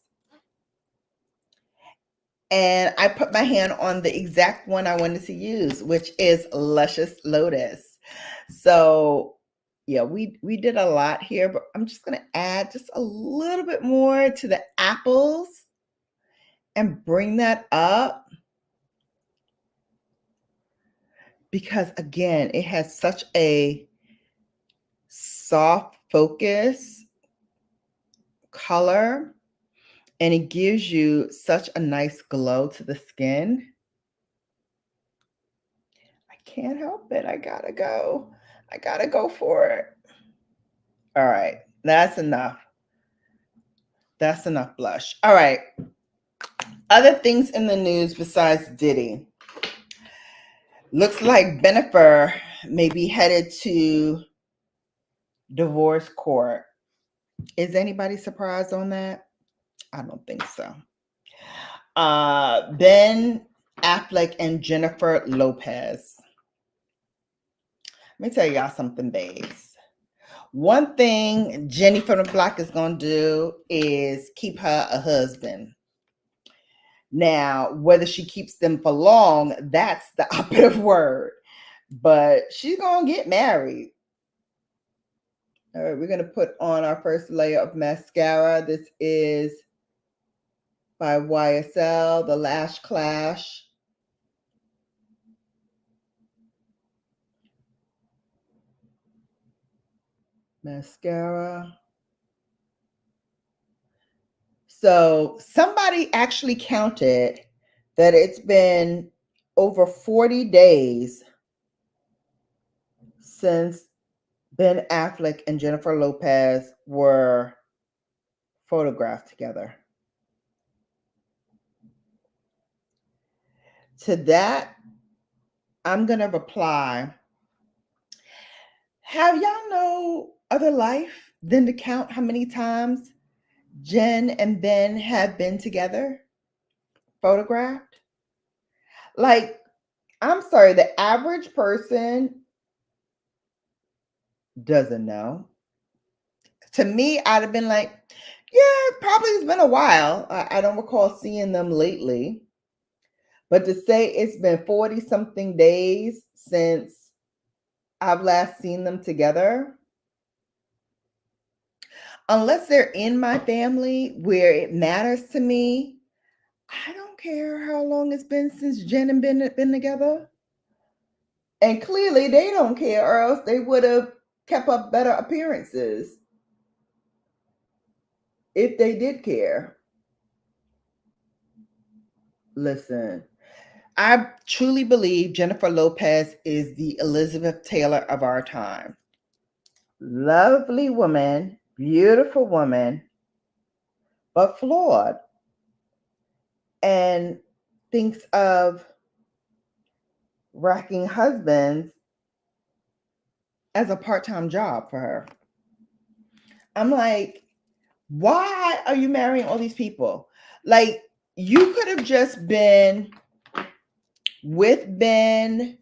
And I put my hand on the exact one I wanted to use, which is Luscious Lotus. So yeah, we did a lot here, but I'm just going to add just a little bit more to the apples and bring that up. Because again, it has such a soft focus color, and it gives you such a nice glow to the skin. I can't help it. I gotta go for it. All right, that's enough. That's enough blush. All right, other things in the news besides Diddy. Looks like Bennifer may be headed to divorce court. Is anybody surprised on that? I don't think so. Ben Affleck and Jennifer Lopez. Let me tell y'all something, babes. One thing Jenny from the block is going to do is keep her a husband. Now, whether she keeps them for long, that's the operative word. But she's going to get married. All right, we're going to put on our first layer of mascara. This is by YSL, the Lash Clash. Mascara. So somebody actually counted that it's been over 40 days since Ben Affleck and Jennifer Lopez were photographed together. To that, I'm going to reply, have y'all no other life than to count how many times Jen and Ben have been together, photographed? Like, I'm sorry, the average person doesn't know. To me, I'd have been like, Yeah, probably it's been a while. I don't recall seeing them lately. But to say it's been 40 something days since I've last seen them together, unless they're in my family where it matters to me, I don't care how long it's been since Jen and Ben have been together. And clearly they don't care, or else they would have kept up better appearances if they did care. Listen, I truly believe Jennifer Lopez is the Elizabeth Taylor of our time. Lovely woman, beautiful woman, but flawed, and thinks of racking husbands as a part-time job for her. I'm like, why are you marrying all these people? Like, you could have just been with Ben,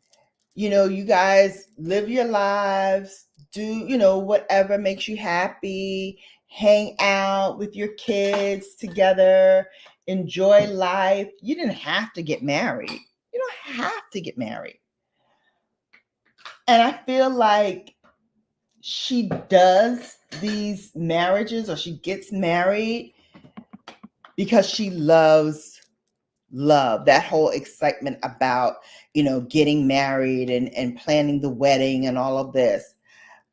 you guys live your lives, do, whatever makes you happy, hang out with your kids together, enjoy life. You didn't have to get married. You don't have to get married. And I feel like she does these marriages, or she gets married because she loves love, that whole excitement about, getting married and planning the wedding and all of this.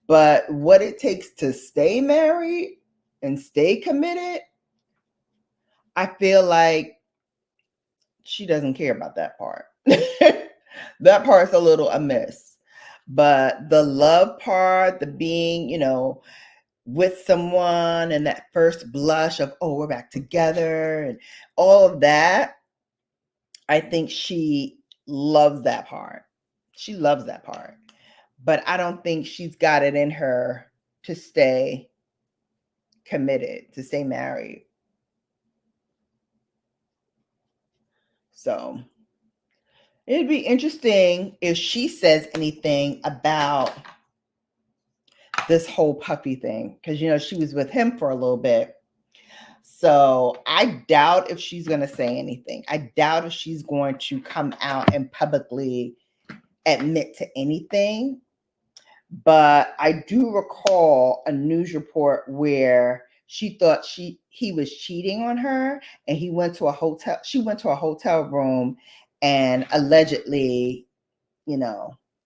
But what it takes to stay married and stay committed, I feel like she doesn't care about that part. That part's a little amiss. But the love part, the being, with someone, and that first blush of, oh, we're back together, and all of that, I think she loves that part. She loves that part. But I don't think she's got it in her to stay committed, to stay married. So it'd be interesting if she says anything about this whole puppy thing, because she was with him for a little bit. So I doubt if she's going to say anything. I doubt if she's going to come out and publicly admit to anything. But I do recall a news report where she thought he was cheating on her, and she went to a hotel room and allegedly,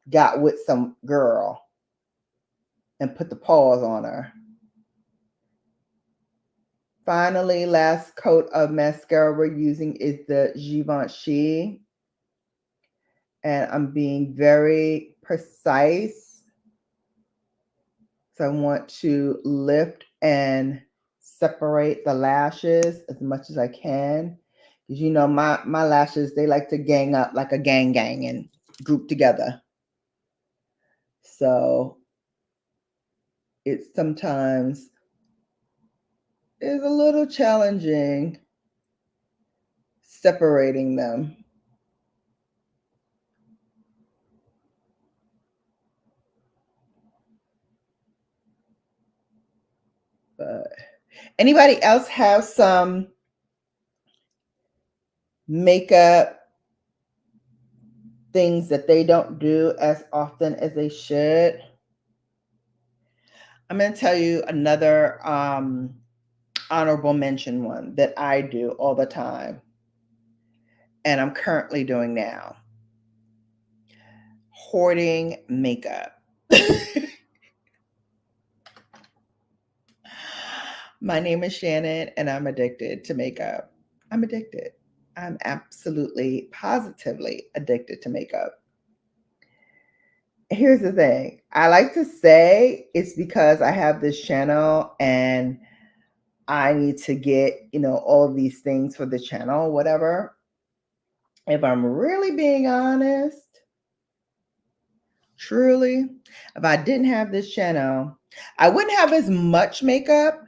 got with some girl and put the paws on her. Finally, last coat of mascara we're using is the Givenchy. And I'm being very precise. So I want to lift and separate the lashes as much as I can. Because my lashes, they like to gang up like a gang and group together. So it sometimes is a little challenging separating them. But anybody else have some makeup things that they don't do as often as they should? I'm going to tell you another honorable mention one that I do all the time, and I'm currently doing now. Hoarding makeup. My name is Shannon, and I'm addicted to makeup. I'm addicted. I'm absolutely, positively addicted to makeup. Here's the thing. I like to say it's because I have this channel and I need to get, all of these things for the channel, whatever. If I'm really being honest, truly, if I didn't have this channel, I wouldn't have as much makeup,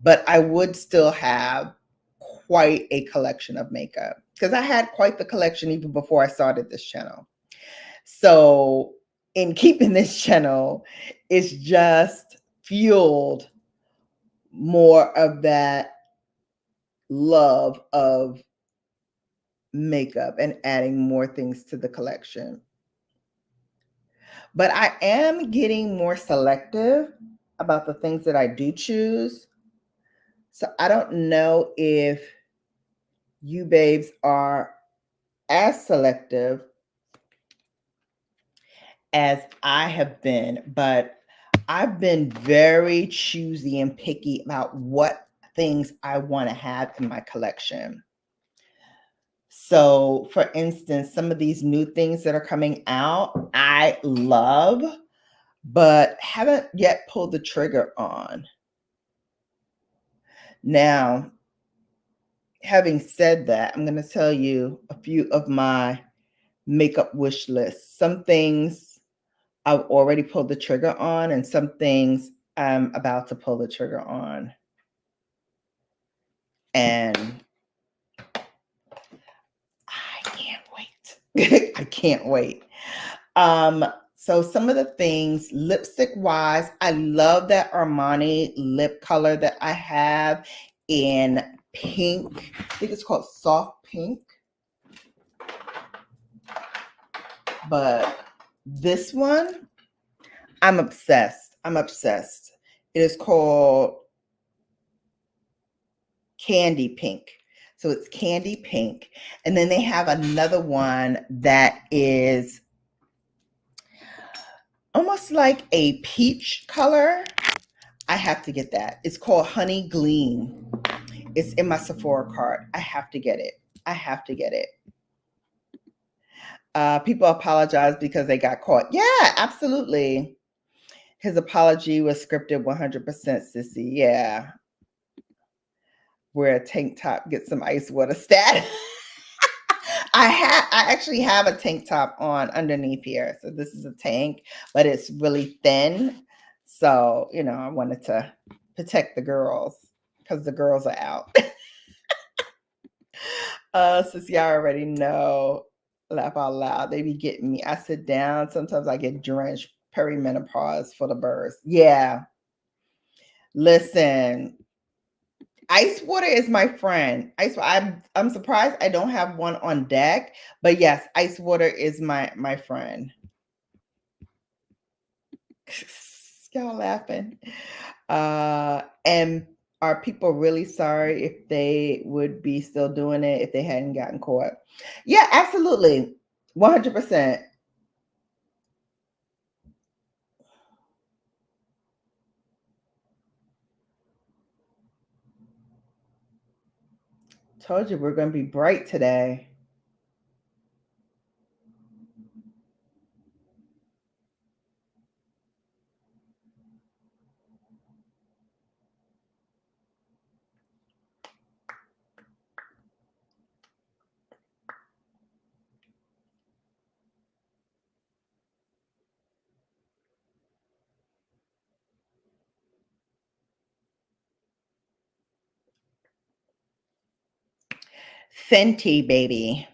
but I would still have quite a collection of makeup, because I had quite the collection even before I started this channel. So in keeping this channel, it's just fueled more of that love of makeup and adding more things to the collection. But I am getting more selective about the things that I do choose. So I don't know if you babes are as selective as I have been, but I've been very choosy and picky about what things I want to have in my collection. So, for instance, some of these new things that are coming out, I love, but haven't yet pulled the trigger on. Now, having said that, I'm going to tell you a few of my makeup wish lists. Some things I've already pulled the trigger on, and some things I'm about to pull the trigger on. And I can't wait. I can't wait. So some of the things, lipstick wise, I love that Armani lip color that I have in pink. I think it's called soft pink. But this one, I'm obsessed. I'm obsessed. It is called Candy Pink. So it's candy pink. And then they have another one that is almost like a peach color. I have to get that. It's called Honey Gleam. It's in my Sephora cart. I have to get it. I have to get it. People apologize because they got caught. Yeah, absolutely. His apology was scripted 100%, sissy. Yeah. Wear a tank top, get some ice water status. I actually have a tank top on underneath here. So this is a tank, but it's really thin. So, I wanted to protect the girls because the girls are out. Since y'all already know, laugh out loud. They be getting me. I sit down. Sometimes I get drenched. Perimenopause for the birds. Yeah. Listen, ice water is my friend. I'm surprised I don't have one on deck, but yes, ice water is my friend. Y'all laughing. And are people really sorry if they would be still doing it if they hadn't gotten caught? Yeah, absolutely. 100%. Told you we're going to be bright today. Fenty, baby.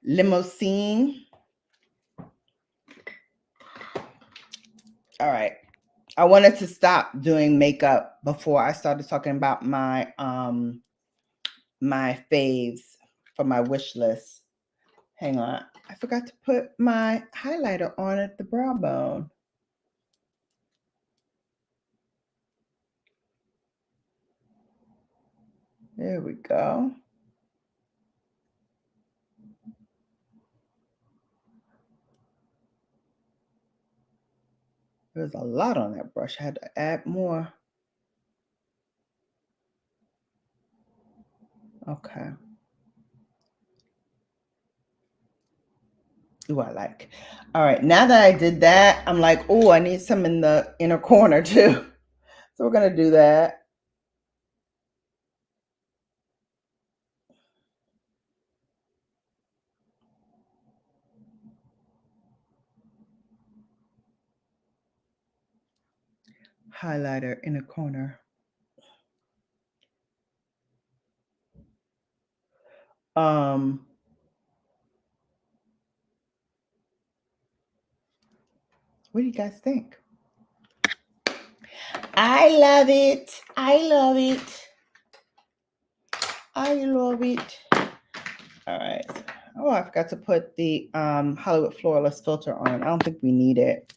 Limo Scene. All right. I wanted to stop doing makeup before I started talking about my faves for my wish list. Hang on. I forgot to put my highlighter on at the brow bone. There we go. There's a lot on that brush. I had to add more. Okay. Ooh, I like. All right. Now that I did that, I'm like, oh, I need some in the inner corner too. So we're going to do that. Highlighter in the corner. Um, what do you guys think? I love it. I love it. I love it. All right. Oh, I forgot to put the Hollywood Flawless filter on. I don't think we need it.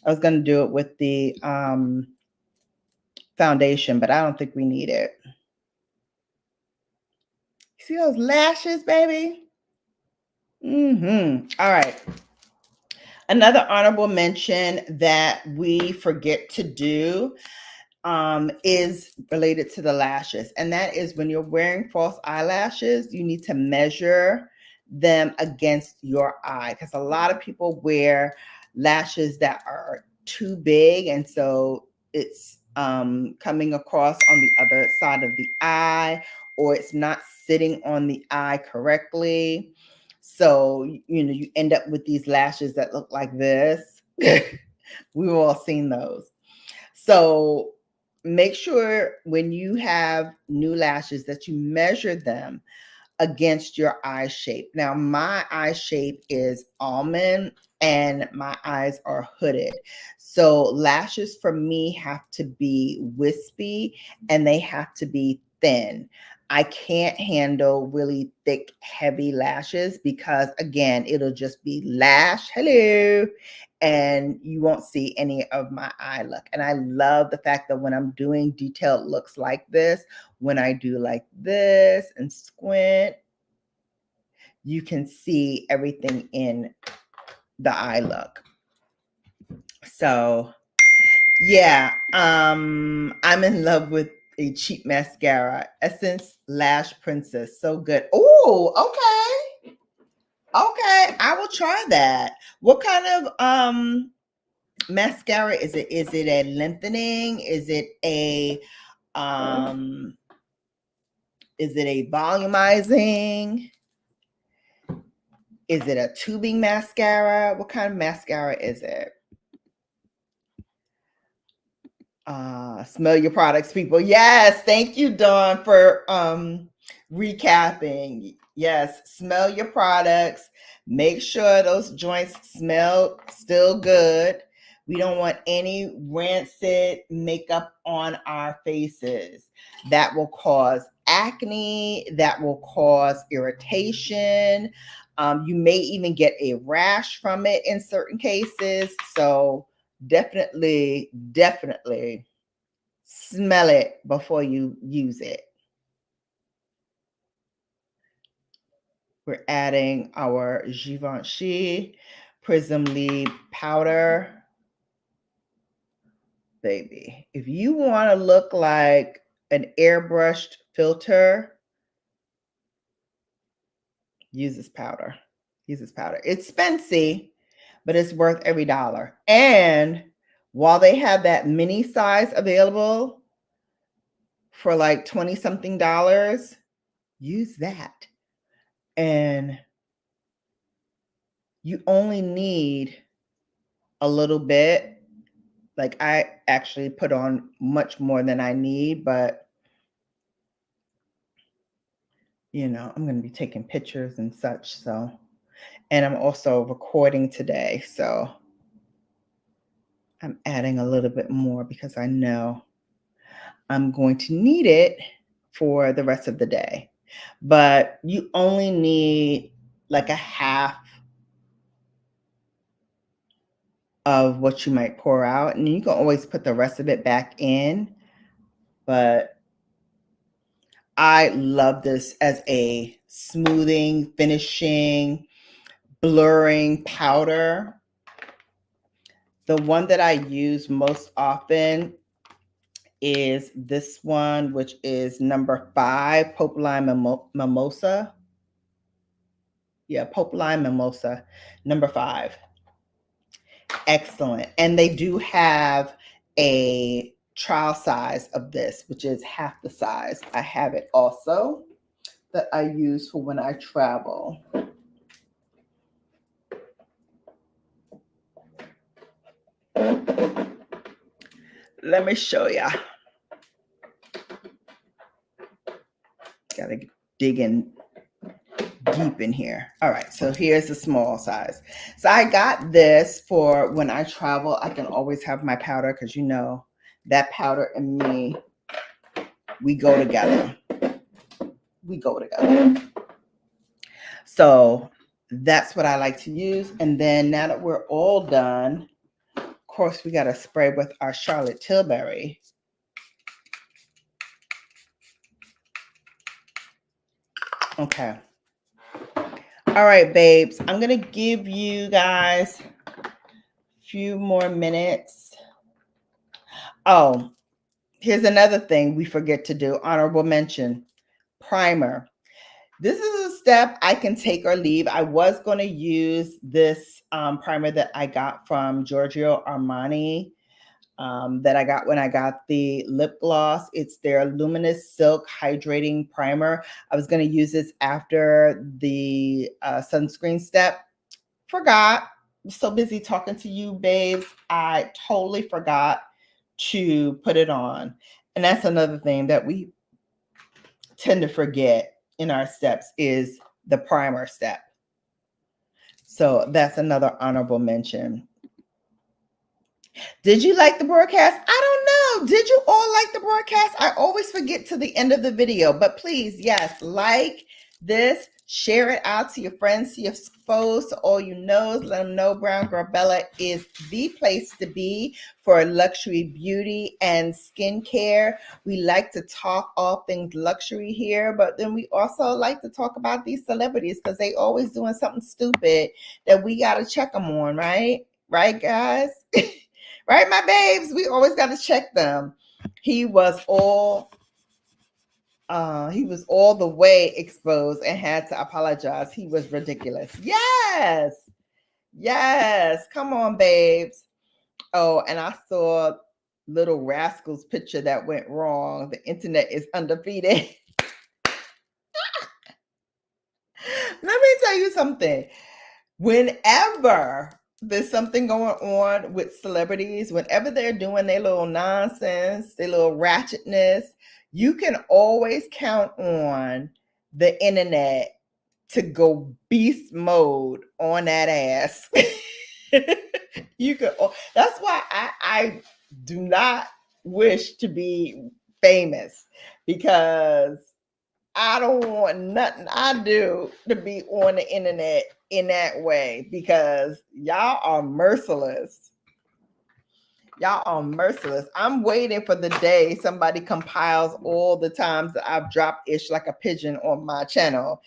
I was going to do it with the foundation, but I don't think we need it. See those lashes, baby? All right. Another honorable mention that we forget to do is related to the lashes. And that is when you're wearing false eyelashes, you need to measure them against your eye. Because a lot of people wear lashes that are too big. And so it's coming across on the other side of the eye, or it's not sitting on the eye correctly. So, you know, you end up with these lashes that look like this. We've all seen those. So make sure when you have new lashes that you measure them against your eye shape. Now, my eye shape is almond and my eyes are hooded. So lashes for me have to be wispy and they have to be thin. I can't handle really thick, heavy lashes because, again, it'll just be lash, hello, and you won't see any of my eye look. And I love the fact that when I'm doing detailed looks like this, when I do like this and squint, you can see everything in the eye look. So yeah, I'm in love with a cheap mascara, Essence Lash Princess. So good. Oh, okay. Okay, I will try that. What kind of mascara is it? Is it a lengthening? Um is it a volumizing? Is it a tubing mascara? What kind of mascara is it? Smell your products, people. Yes, thank you, Dawn, for recapping. Yes, smell your products. Make sure those joints smell still good. We don't want any rancid makeup on our faces. That will cause acne, that will cause irritation. You may even get a rash from it in certain cases. So definitely smell it before you use it. We're adding our Givenchy Prism Lead powder. Baby, if you want to look like an airbrushed filter, use this powder. Use this powder. It's expensive, but it's worth every dollar. And while they have that mini size available for like 20 something dollars, use that. And you only need a little bit. Like I actually put on much more than I need, but you know, I'm going to be taking pictures and such. So, and I'm also recording today. So I'm adding a little bit more because I know I'm going to need it for the rest of the day. But you only need like a half of what you might pour out, and you can always put the rest of it back in. But I love this as a smoothing, finishing, blurring powder. The one that I use most often is this one, which is number 5, Pope Lime Mimosa. Yeah, Pope Lime Mimosa, number 5. Excellent. And they do have a trial size of this, which is half the size. I have it also that I use for when I travel. Let me show ya. Gotta dig in deep in here. All right, so here's the small size. So I got this for when I travel. I can always have my powder because you know That powder and me, we go together. We go together. So that's what I like to use. And then now that we're all done, of course, we got to spray with our Charlotte Tilbury. Okay. All right, babes. I'm going to give you guys a few more minutes. Oh, here's another thing we forget to do. Honorable mention. Primer. This is a step I can take or leave. I was going to use this primer that I got from Giorgio Armani that I got when I got the lip gloss. It's their Luminous Silk Hydrating Primer. I was going to use this after the sunscreen step. Forgot. I'm so busy talking to you, babes. I totally forgot to put it on. And that's another thing that we tend to forget in our steps is the primer step. So that's another honorable mention. Did you like the broadcast? I don't know. Did you all like the broadcast? I always forget to the end of the video, but please, yes, like this, share it out to your friends, to your foes, to all you knows. Let them know Brown Girl Bella is the place to be for luxury beauty and skincare. We like to talk all things luxury here, but then we also like to talk about these celebrities because they always doing something stupid that we got to check them on, right? Right, guys? Right, my babes? We always got to check them. He was all the way exposed and had to apologize. He was ridiculous. Yes. Yes. Come on, babes. Oh, and I saw Little Rascal's picture that went wrong. The internet is undefeated. Let me tell you something. Whenever there's something going on with celebrities, whenever they're doing their little nonsense, their little ratchetness, you can always count on the internet to go beast mode on that ass. You could. That's why I do not wish to be famous, because I don't want nothing I do to be on the internet in that way, because y'all are merciless. Y'all are merciless. I'm waiting for the day somebody compiles all the times that I've dropped ish like a pigeon on my channel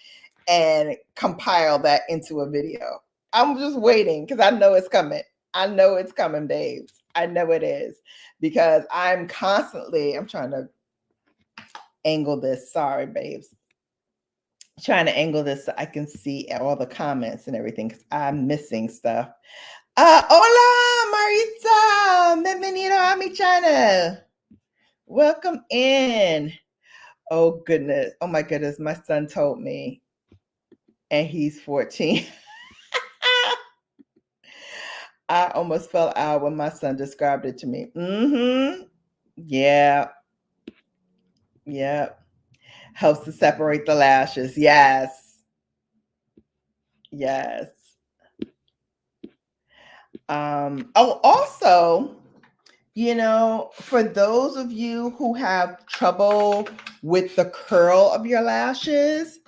and compile that into a video. I'm just waiting because I know it's coming. I know it's coming, babes. I know it is, because I'm trying to angle this. Sorry, babes. Trying to angle this so I can see all the comments and everything because I'm missing stuff. Hola, Marita. Bienvenido a mi channel. Welcome in. Oh, goodness. Oh, my goodness. My son told me, and he's 14. I almost fell out when my son described it to me. Yeah. Yeah. Helps to separate the lashes. Yes. Yes. Also, for those of you who have trouble with the curl of your lashes,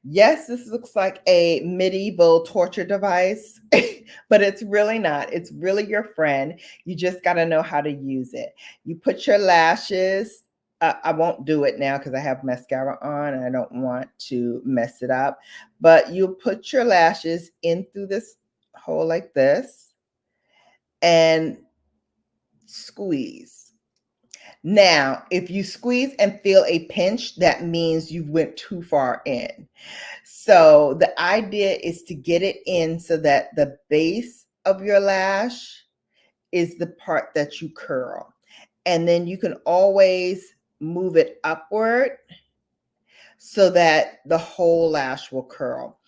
yes, this looks like a medieval torture device, but it's really not. It's really your friend. You just got to know how to use it. You put your lashes, I won't do it now because I have mascara on and I don't want to mess it up, but you put your lashes in through this hole like this and squeeze. Now, if you squeeze and feel a pinch, that means you went too far in. So the idea is to get it in so that the base of your lash is the part that you curl. And then you can always move it upward so that the whole lash will curl.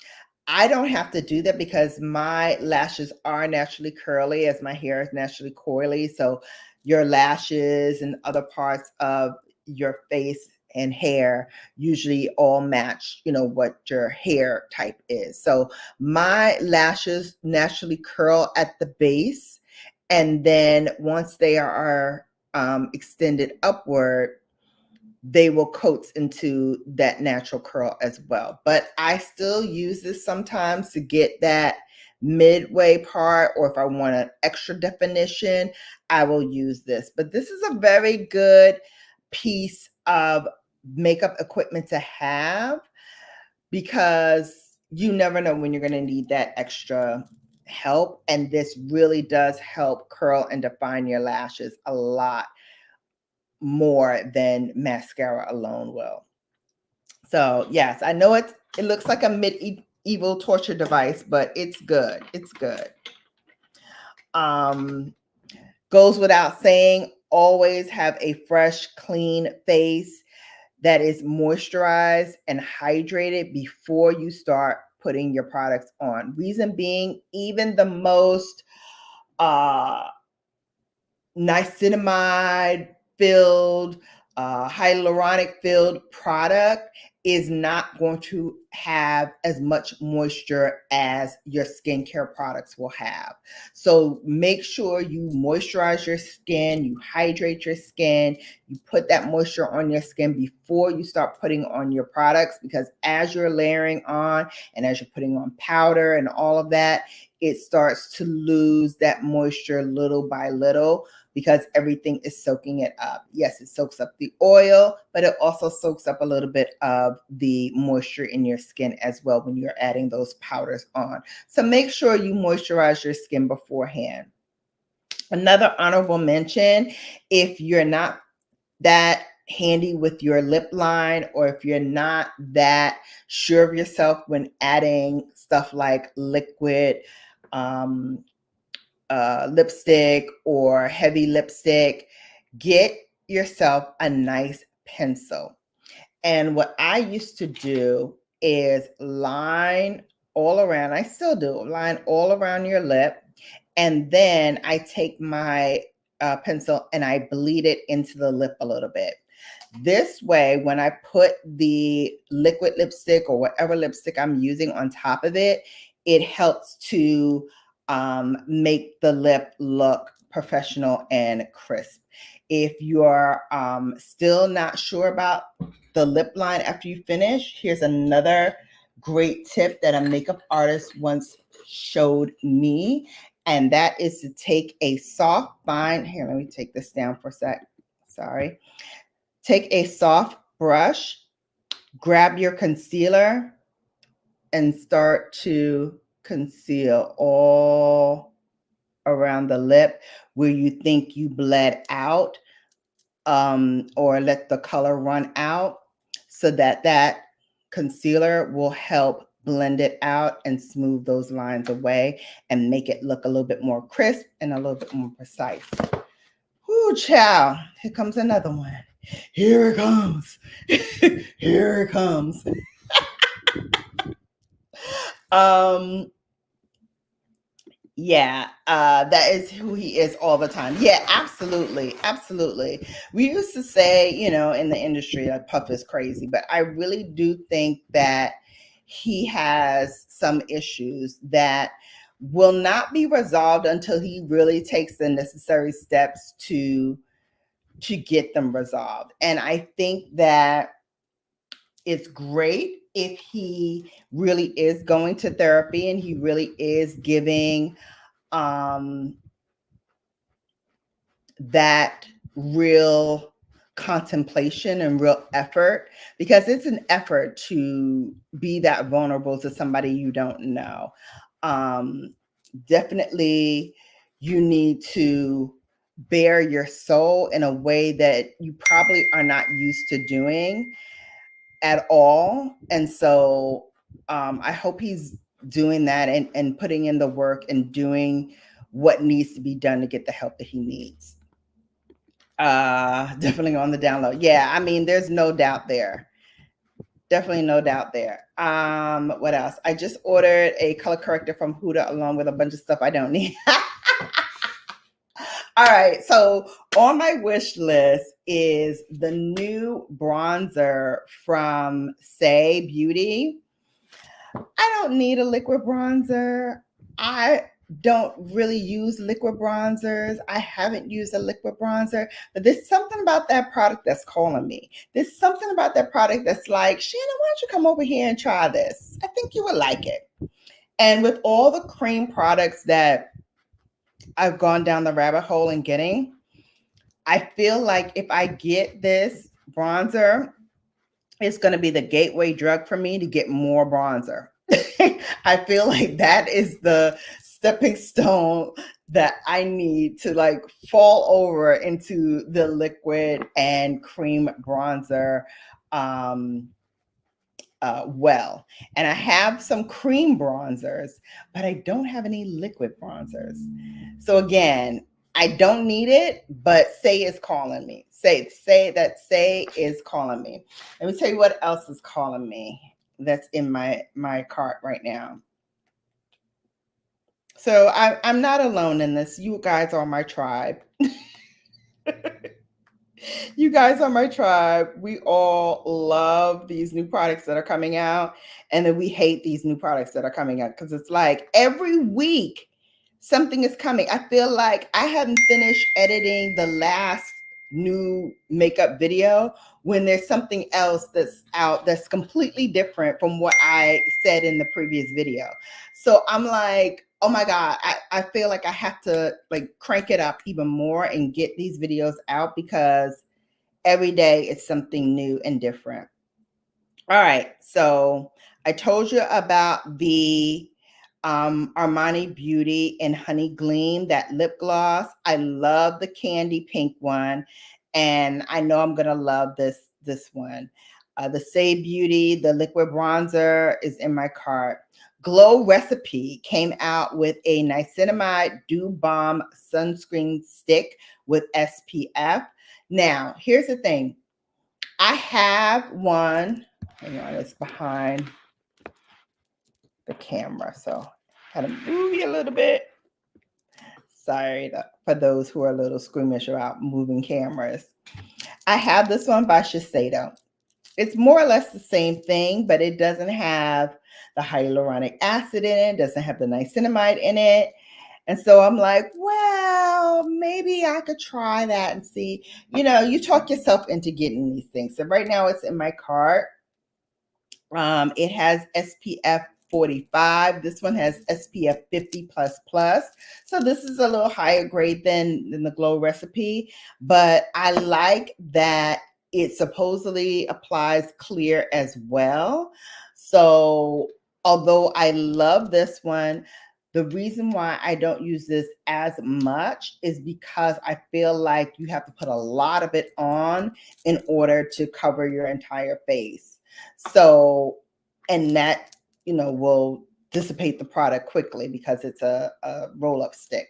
I don't have to do that because my lashes are naturally curly, as my hair is naturally coily. So your lashes and other parts of your face and hair usually all match, what your hair type is. So my lashes naturally curl at the base, And then once they are extended upward, they will coat into that natural curl as well. But I still use this sometimes to get that midway part, or if I want an extra definition, I will use this. But this is a very good piece of makeup equipment to have, because you never know when you're going to need that extra help. And this really does help curl and define your lashes a lot more than mascara alone will. So yes, I know it looks like a medieval torture device, but it's good. It's good. Goes without saying, always have a fresh, clean face that is moisturized and hydrated before you start putting your products on. Reason being, even the most niacinamide filled, hyaluronic filled product is not going to have as much moisture as your skincare products will have. So make sure you moisturize your skin, you hydrate your skin, you put that moisture on your skin before you start putting on your products, because as you're layering on and as you're putting on powder and all of that, it starts to lose that moisture little by little, because everything is soaking it up. Yes, it soaks up the oil, but it also soaks up a little bit of the moisture in your skin as well when you're adding those powders on. So make sure you moisturize your skin beforehand. Another honorable mention, if you're not that handy with your lip line, or if you're not that sure of yourself when adding stuff like liquid lipstick or heavy lipstick, get yourself a nice pencil. And what I used to do is line all around, I still do, line all around your lip. And then I take my pencil and I bleed it into the lip a little bit. This way, when I put the liquid lipstick or whatever lipstick I'm using on top of it, it helps to make the lip look professional and crisp. If you're still not sure about the lip line after you finish, here's another great tip that a makeup artist once showed me, and that is to take a soft, fine, here, let me take this down for a sec, sorry. Take a soft brush, grab your concealer, and start to conceal all around the lip where you think you bled out, or let the color run out, so that that concealer will help blend it out and smooth those lines away and make it look a little bit more crisp and a little bit more precise. Ooh, child, here comes another one. Here it comes. Here it comes. Yeah, that is who he is all the time. Yeah, absolutely. Absolutely. We used to say, you know, in the industry, like Puff is crazy, but I really do think that he has some issues that will not be resolved until he really takes the necessary steps to get them resolved. And I think that it's great if he really is going to therapy and he really is giving that real contemplation and real effort, because it's an effort to be that vulnerable to somebody you don't know. Definitely you need to bare your soul in a way that you probably are not used to doing at all. And so I hope he's doing that and putting in the work and doing what needs to be done to get the help that he needs. Definitely on the download. Yeah, I mean, there's no doubt there. Definitely no doubt there. What else? I just ordered a color corrector from Huda along with a bunch of stuff I don't need. All right, so on my wish list is the new bronzer from Fenty Beauty. I don't need a liquid bronzer. I don't really use liquid bronzers. I haven't used a liquid bronzer, but there's something about that product that's calling me. There's something about that product that's like, Shannon, why don't you come over here and try this? I think you would like it. And with all the cream products that I've gone down the rabbit hole in getting, I feel like if I get this bronzer, it's going to be the gateway drug for me to get more bronzer. I feel like that is the stepping stone that I need to like fall over into the liquid and cream bronzer well. And I have some cream bronzers, but I don't have any liquid bronzers. So again, I don't need it, but Say is calling me. Say is calling me. Let me tell you what else is calling me that's in my cart right now. So I'm not alone in this. You guys are my tribe. You guys are my tribe. We all love these new products that are coming out, and then we hate these new products that are coming out because it's like every week something is coming. I feel like I haven't finished editing the last new makeup video when there's something else that's out that's completely different from what I said in the previous video. So I'm like, oh my God, I feel like I have to like crank it up even more and get these videos out because every day it's something new and different. All right, so I told you about the Armani Beauty and Honey Gleam, that lip gloss. I love the candy pink one, and I know I'm gonna love this one. The Say Beauty, the liquid bronzer is in my cart. Glow Recipe came out with a niacinamide dew balm sunscreen stick with SPF. Now, here's the thing. I have one. Hang on, it's behind the camera, so I gotta move you a little bit. Sorry for those who are a little squeamish about moving cameras. I have this one by Shiseido. It's more or less the same thing, but it doesn't have the hyaluronic acid in it, doesn't have the niacinamide in it. And so I'm like, well, maybe I could try that and see. You know, you talk yourself into getting these things. So right now it's in my cart. It has SPF 45. This one has SPF 50 plus plus. So this is a little higher grade than the Glow Recipe, but I like that it supposedly applies clear as well. So although I love this one, the reason why I don't use this as much is because I feel like you have to put a lot of it on in order to cover your entire face. So, and that, you know, will dissipate the product quickly because it's a roll-up stick.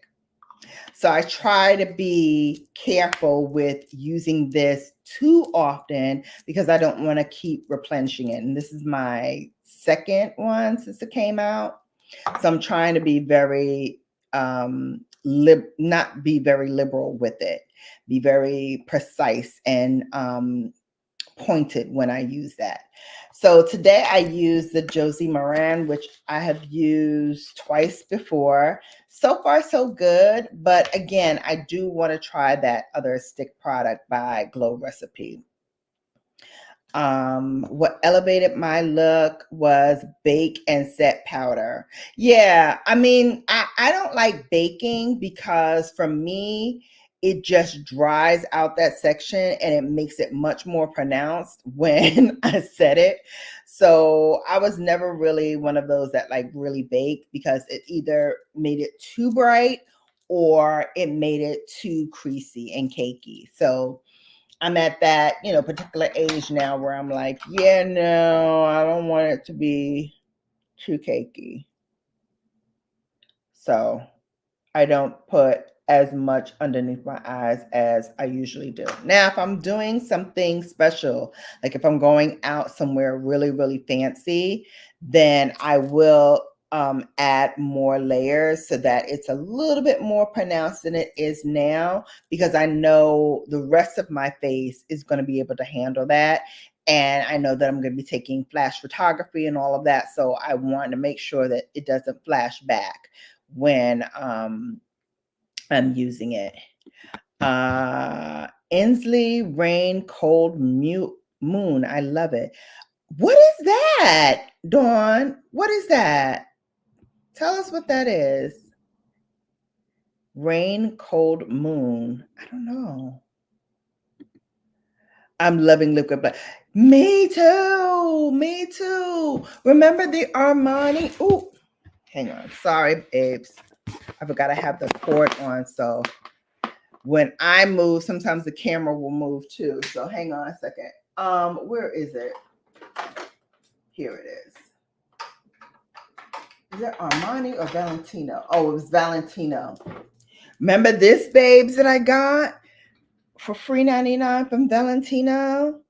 So I try to be careful with using this too often because I don't want to keep replenishing it. And this is my second one since it came out. So I'm trying to be very, not be very liberal with it, be very precise and pointed when I use that. So today I use the Josie Maran, which I have used twice before. So far, so good. But again, I do want to try that other stick product by Glow Recipe. What elevated my look was bake and set powder. Yeah, I mean, I don't like baking because for me, it just dries out that section and it makes it much more pronounced when I set it. So I was never really one of those that like really bake because it either made it too bright or it made it too creasy and cakey. So I'm at that, you know, particular age now where I'm like, yeah, no, I don't want it to be too cakey. So I don't put as much underneath my eyes as I usually do. Now, if I'm doing something special, like if I'm going out somewhere really, really fancy, then I will add more layers so that it's a little bit more pronounced than it is now, because I know the rest of my face is going to be able to handle that. And I know that I'm going to be taking flash photography and all of that. So I want to make sure that it doesn't flash back when I'm using it. Inslee Rain Cold Moon. I love it. What is that, Dawn? What is that? Tell us what that is. Rain Cold Moon. I don't know. I'm loving liquid black. Me too. Me too. Remember the Armani? Ooh, hang on. Sorry, babes. I forgot I have the cord on. So when I move, sometimes the camera will move too. So hang on a second. Where is it? Here it is. Is it Armani or Valentino? Oh, it was Valentino. Remember this, babes, that I got for free 99 from Valentino?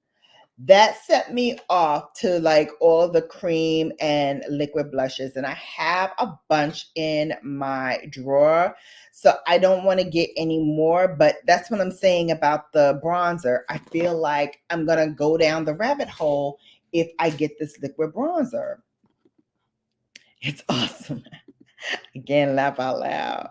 That set me off to like all the cream and liquid blushes. And I have a bunch in my drawer. So I don't want to get any more, but that's what I'm saying about the bronzer. I feel like I'm going to go down the rabbit hole if I get this liquid bronzer. It's awesome. Again, laugh out loud.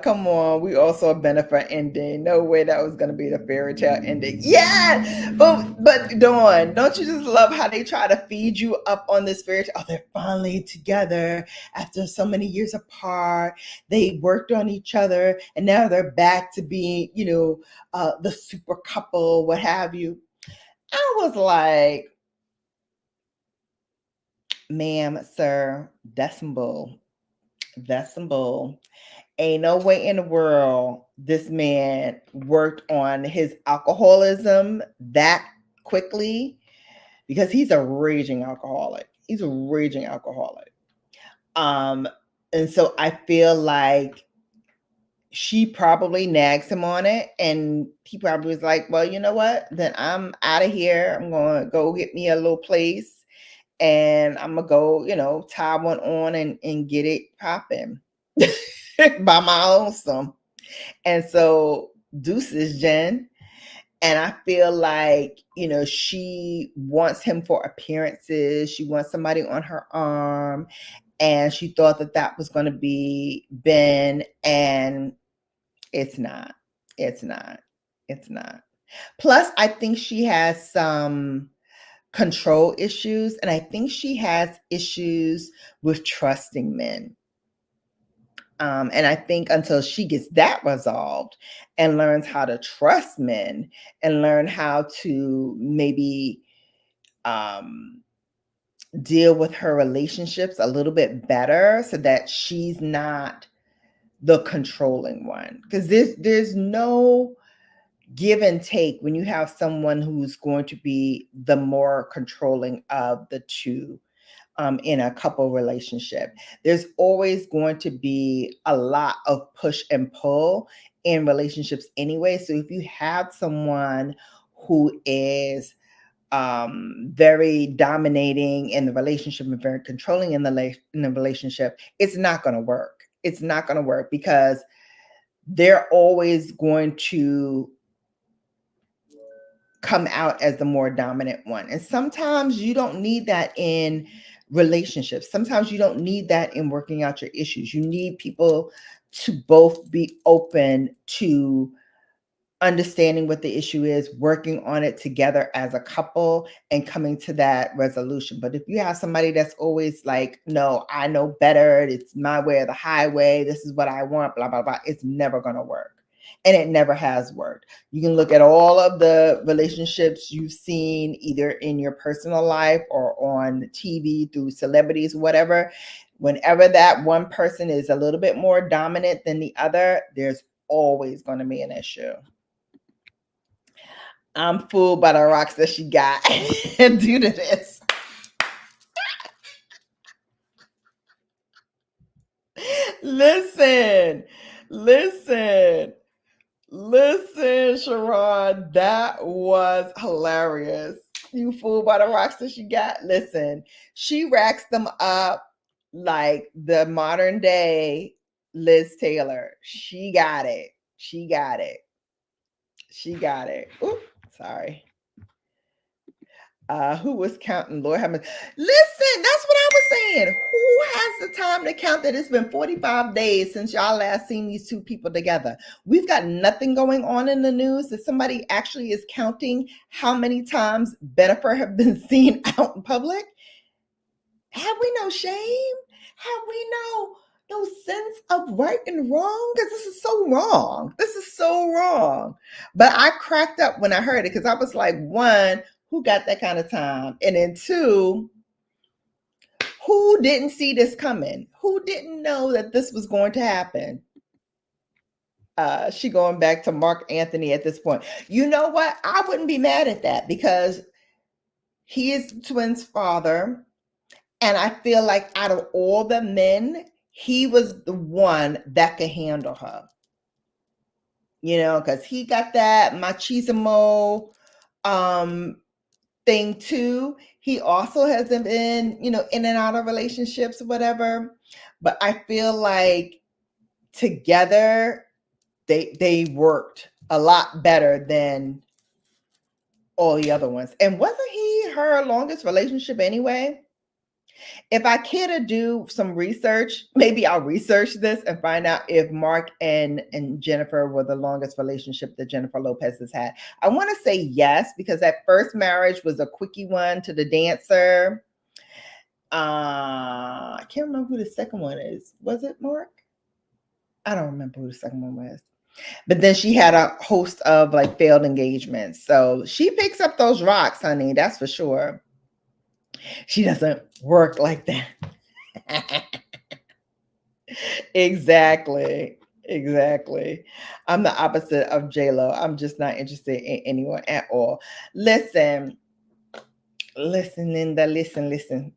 Come on. We also a benefit ending. No way that was gonna be the fairy tale ending. Yeah, but Dawn, don't you just love how they try to feed you up on this fairy tale? Oh, they're finally together after so many years apart. They worked on each other, and now they're back to being, the super couple, what have you. I was like, ma'am, sir, that's some bull. That's some bull. Ain't no way in the world this man worked on his alcoholism that quickly, because he's a raging alcoholic. He's a raging alcoholic. And so I feel like she probably nags him on it, and he probably was like, well, you know what? Then I'm out of here. I'm going to go get me a little place, and I'm going to go, tie one on and get it popping by my own self. And so deuces, Jen. And I feel like, she wants him for appearances. She wants somebody on her arm. And she thought that that was going to be Ben. And it's not. It's not. It's not. Plus, I think she has some control issues. And I think she has issues with trusting men. And I think until she gets that resolved and learns how to trust men and learn how to maybe deal with her relationships a little bit better so that she's not the controlling one. Because there's no give and take when you have someone who's going to be the more controlling of the two. In a couple relationship, there's always going to be a lot of push and pull in relationships anyway. So if you have someone who is very dominating in the relationship and very controlling in the relationship, it's not going to work. It's not going to work because they're always going to come out as the more dominant one. And sometimes you don't need that in relationships. Sometimes you don't need that in working out your issues. You need people to both be open to understanding what the issue is, working on it together as a couple, and coming to that resolution. But if you have somebody that's always like, no, I know better, it's my way or the highway, this is what I want, blah, blah, blah, it's never going to work. And it never has worked. You can look at all of the relationships you've seen either in your personal life or on TV through celebrities, whatever. Whenever that one person is a little bit more dominant than the other, there's always going to be an issue. I'm fooled by the rocks that she got due to this. Listen, listen, Sharon, that was hilarious. You fooled by the rocks that she got. Listen, she racks them up like the modern day Liz Taylor. She got it. She got it. She got it. Ooh, sorry. Who was counting? Lord have mercy. Listen, that's what I was saying. Who has the time to count that it's been 45 days since y'all last seen these two people together? We've got nothing going on in the news. If somebody actually is counting how many times Bennifer have been seen out in public, have we no shame? Have we no sense of right and wrong? Because this is so wrong. This is so wrong. But I cracked up when I heard it because I was like, one, who got that kind of time? And then two, who didn't see this coming? Who didn't know that this was going to happen? She going back to Mark Anthony at this point. You know what? I wouldn't be mad at that because he is the twins' father. And I feel like out of all the men, he was the one that could handle her. You know, because he got that machismo thing too. He also hasn't been, in and out of relationships or whatever. But I feel like together they worked a lot better than all the other ones. And wasn't he her longest relationship anyway? If I care to do some research, maybe I'll research this and find out if Mark and Jennifer were the longest relationship that Jennifer Lopez has had. I want to say yes, because that first marriage was a quickie one to the dancer. I can't remember who the second one is. Was it Mark? I don't remember who the second one was. But then she had a host of like failed engagements. So she picks up those rocks, honey. That's for sure. She doesn't work like that. Exactly. I'm the opposite of J-Lo. I'm just not interested in anyone at all. Listen, Linda, listen.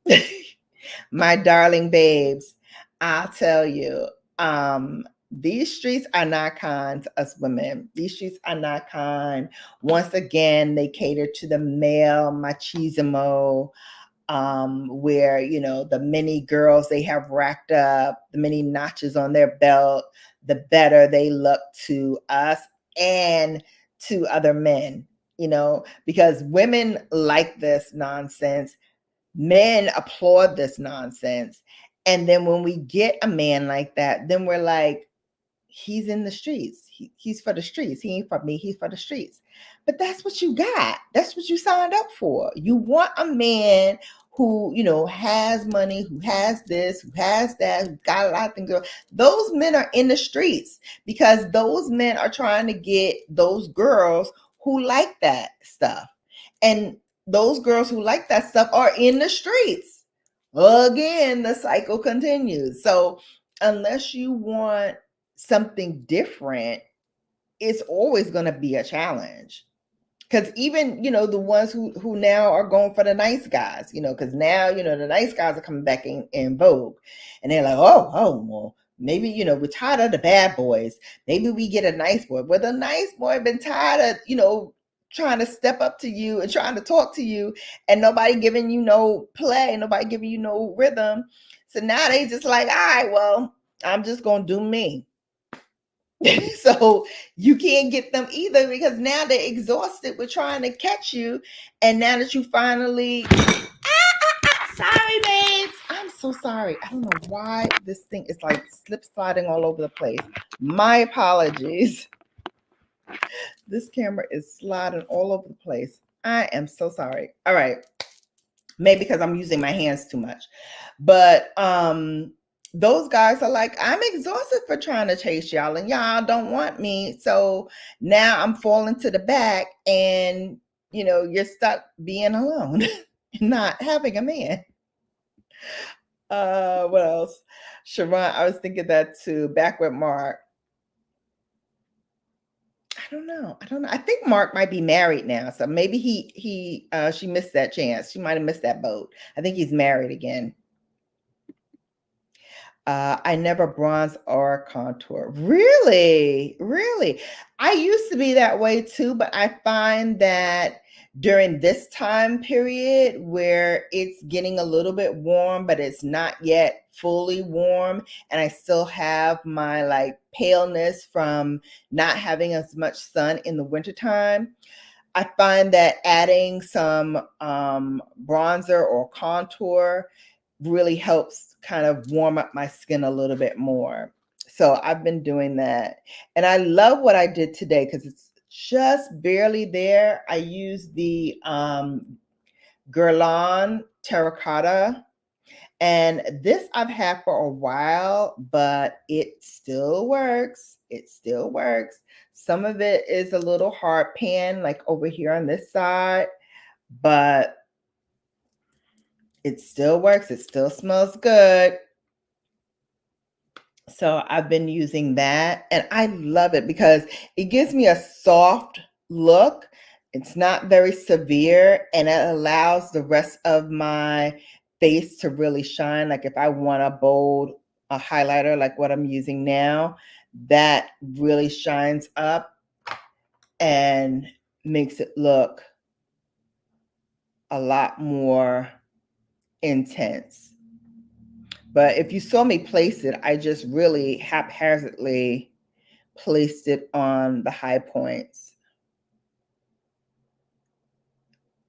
My darling babes, I'll tell you, these streets are not kind to us women. These streets are not kind. Once again, they cater to the male machismo, where the many girls they have racked up, the many notches on their belt, the better they look to us and to other men, because women like this nonsense. Men applaud this nonsense. And then when we get a man like that, then we're like, he's in the streets. He's for the streets. He ain't for me. He's for the streets. But that's what you got. That's what you signed up for. You want a man who, has money, who has this, who has that, who got a lot of things. Those men are in the streets because those men are trying to get those girls who like that stuff. And those girls who like that stuff are in the streets. Again, the cycle continues. So unless you want something different, it's always going to be a challenge. Because even, the ones who now are going for the nice guys, because now, the nice guys are coming back in vogue. And they're like, well, maybe, we're tired of the bad boys. Maybe we get a nice boy. Well, the nice boy been tired of, trying to step up to you and trying to talk to you, and nobody giving you no play, nobody giving you no rhythm. So now they just like, all right, well, I'm just going to do me. So you can't get them either because now they're exhausted with trying to catch you. And now that you finally, sorry, babes. I'm so sorry. I don't know why this thing is like slip sliding all over the place. My apologies. This camera is sliding all over the place. I am so sorry. All right. Maybe because I'm using my hands too much. But those guys are like, I'm exhausted for trying to chase y'all and y'all don't want me. So now I'm falling to the back and, you're stuck being alone and not having a man. What else? Sharon, I was thinking that too. Back with Mark. I don't know. I think Mark might be married now. So maybe she missed that chance. She might have missed that boat. I think he's married again. I never bronze or contour. Really? I used to be that way too, but I find that during this time period where it's getting a little bit warm, but it's not yet fully warm, and I still have my like paleness from not having as much sun in the wintertime, I find that adding some bronzer or contour really helps kind of warm up my skin a little bit more. So I've been doing that. And I love what I did today because it's just barely there. I used the Guerlain Terracotta. And this I've had for a while, but it still works. It still works. Some of it is a little hard pan, like over here on this side, but it still works. It still smells good. So I've been using that and I love it because it gives me a soft look. It's not very severe and it allows the rest of my face to really shine. Like if I want a highlighter like what I'm using now, that really shines up and makes it look a lot more intense. But if you saw me place it, I just really haphazardly placed it on the high points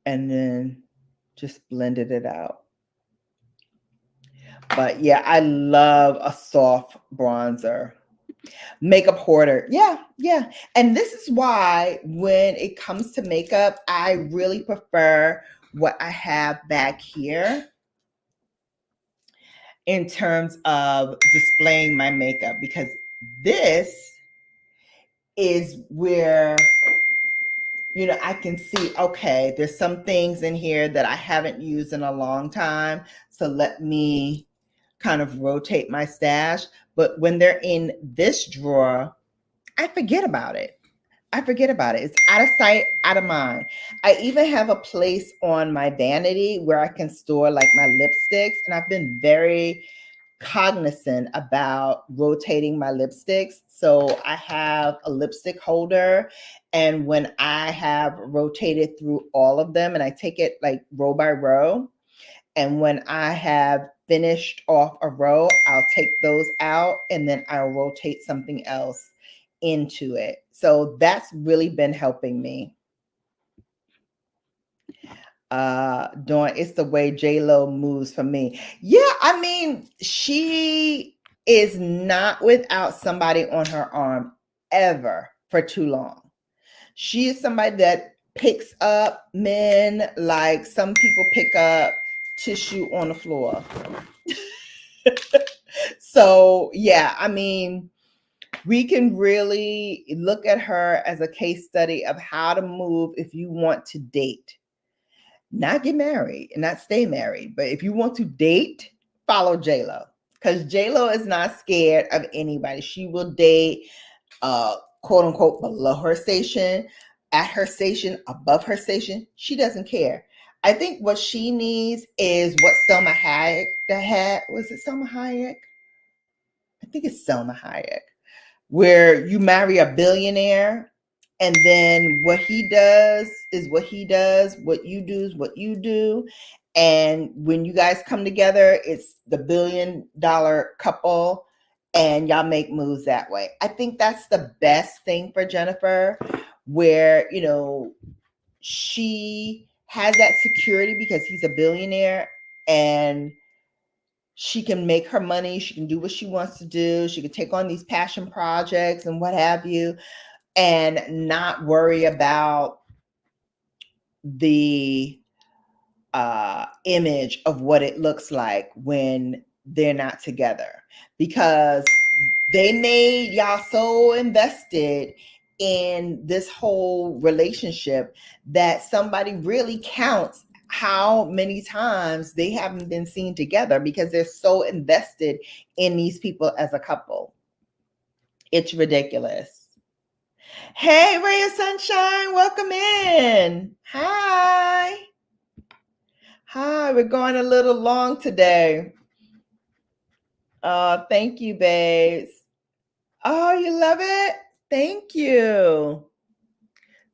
and then just blended it out. But yeah, I love a soft bronzer. Makeup hoarder. Yeah. And this is why when it comes to makeup, I really prefer what I have back here in terms of displaying my makeup, because this is where, you know, I can see, okay, there's some things in here that I haven't used in a long time. So let me kind of rotate my stash. But when they're in this drawer, I forget about it. It's out of sight, out of mind. I even have a place on my vanity where I can store like my lipsticks. And I've been very cognizant about rotating my lipsticks. So I have a lipstick holder. And when I have rotated through all of them, and I take it like row by row, and when I have finished off a row, I'll take those out and then I'll rotate something else into it. So that's really been helping me. Doing it's the way J-Lo moves for me. Yeah, I mean, she is not without somebody on her arm ever for too long. She is somebody that picks up men like some people pick up tissue on the floor. So yeah, I mean, we can really look at her as a case study of how to move if you want to date. Not get married and not stay married, but if you want to date, follow J-Lo. Because J-Lo is not scared of anybody. She will date quote unquote below her station, at her station, above her station. She doesn't care. I think what she needs is what Selma Hayek had. Was it Selma Hayek? I think it's Selma Hayek, where you marry a billionaire and then what he does is what he does, what you do is what you do. And when you guys come together, it's the $1 billion couple and y'all make moves that way. I think that's the best thing for Jennifer, where, you know, she has that security because he's a billionaire and she can make her money. She can do what she wants to do. She can take on these passion projects and what have you, and not worry about the image of what it looks like when they're not together, because they made y'all so invested in this whole relationship that somebody really counts how many times they haven't been seen together because they're so invested in these people as a couple. It's ridiculous. Hey, Ray of Sunshine, welcome in. Hi. Hi, we're going a little long today. Thank you, babes. Oh, you love it? Thank you.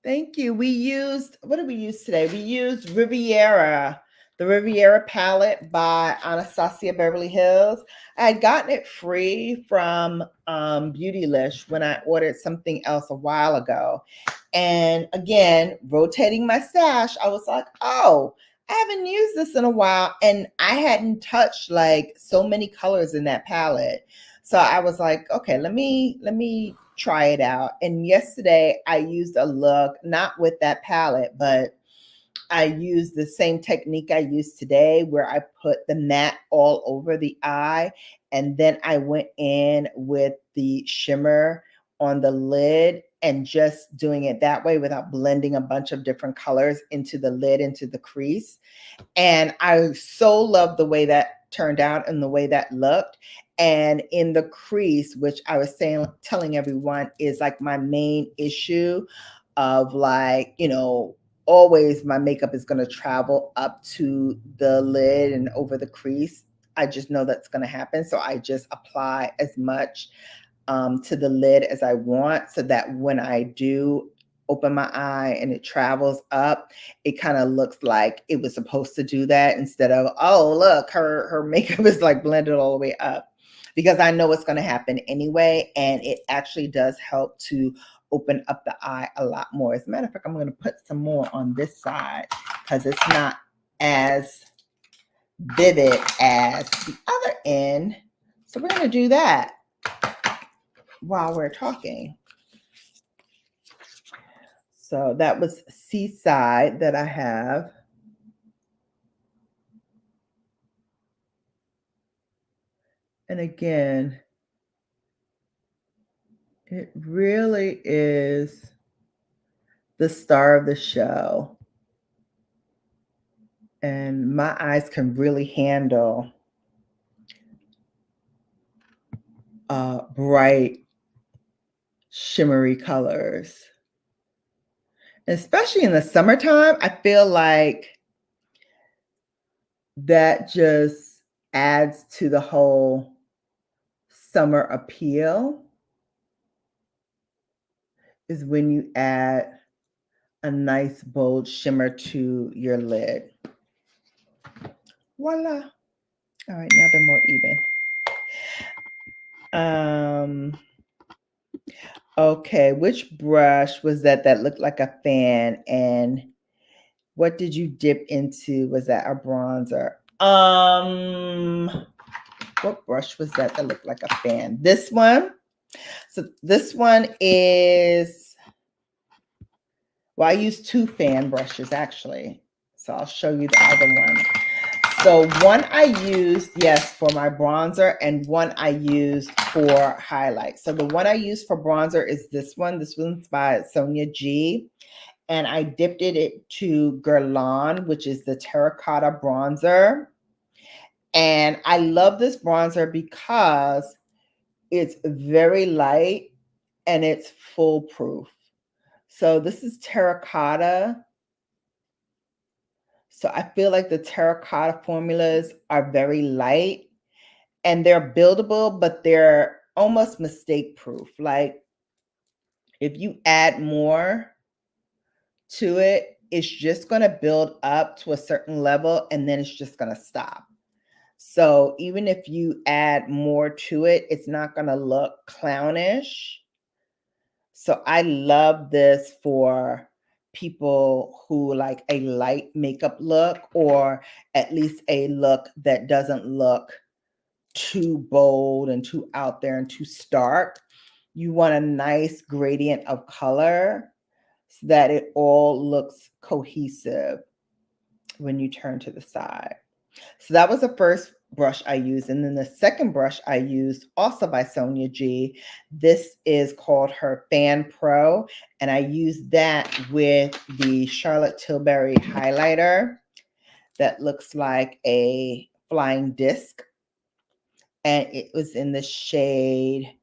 Thank you. We used, what did we use today? We used Riviera, the Riviera palette by Anastasia Beverly Hills. I had gotten it free from Beautylish when I ordered something else a while ago. And again, rotating my stash, I was like, oh, I haven't used this in a while. And I hadn't touched like so many colors in that palette. So I was like, okay, let me try it out. And yesterday I used a look, not with that palette, but I used the same technique I used today where I put the matte all over the eye. And then I went in with the shimmer on the lid and just doing it that way without blending a bunch of different colors into the lid, into the crease. And I so love the way that turned out and the way that looked. And in the crease, which I was telling everyone is like my main issue of like, always my makeup is going to travel up to the lid and over the crease. I just know that's going to happen. So I just apply as much to the lid as I want so that when I do open my eye and it travels up, it kind of looks like it was supposed to do that instead of, oh, look, her makeup is like blended all the way up, because I know it's going to happen anyway. And it actually does help to open up the eye a lot more. As a matter of fact, I'm going to put some more on this side because it's not as vivid as the other end. So we're going to do that while we're talking. So that was Seaside that I have. And again, it really is the star of the show. And my eyes can really handle bright, shimmery colors. Especially in the summertime, I feel like that just adds to the whole summer appeal, is when you add a nice bold shimmer to your lid. Voila. All right, now they're more even. Okay, which brush was that looked like a fan? And what did you dip into? Was that a bronzer? What brush was that looked like a fan? This one. So this one is, well, I used two fan brushes actually. So I'll show you the other one. So one I used, yes, for my bronzer, and one I used for highlight. So the one I used for bronzer is this one. This one's by Sonia G. And I dipped it to Guerlain, which is the terracotta bronzer. And I love this bronzer because it's very light and it's foolproof. So this is terracotta. So I feel like the terracotta formulas are very light and they're buildable, but they're almost mistake proof. Like if you add more to it, it's just going to build up to a certain level and then it's just going to stop. So even if you add more to it, it's not going to look clownish. So I love this for people who like a light makeup look, or at least a look that doesn't look too bold and too out there and too stark. You want a nice gradient of color so that it all looks cohesive when you turn to the side. So that was the first brush I used. And then the second brush I used, also by Sonia G. This is called her Fan Pro. And I used that with the Charlotte Tilbury highlighter that looks like a flying disc. And it was in the shade,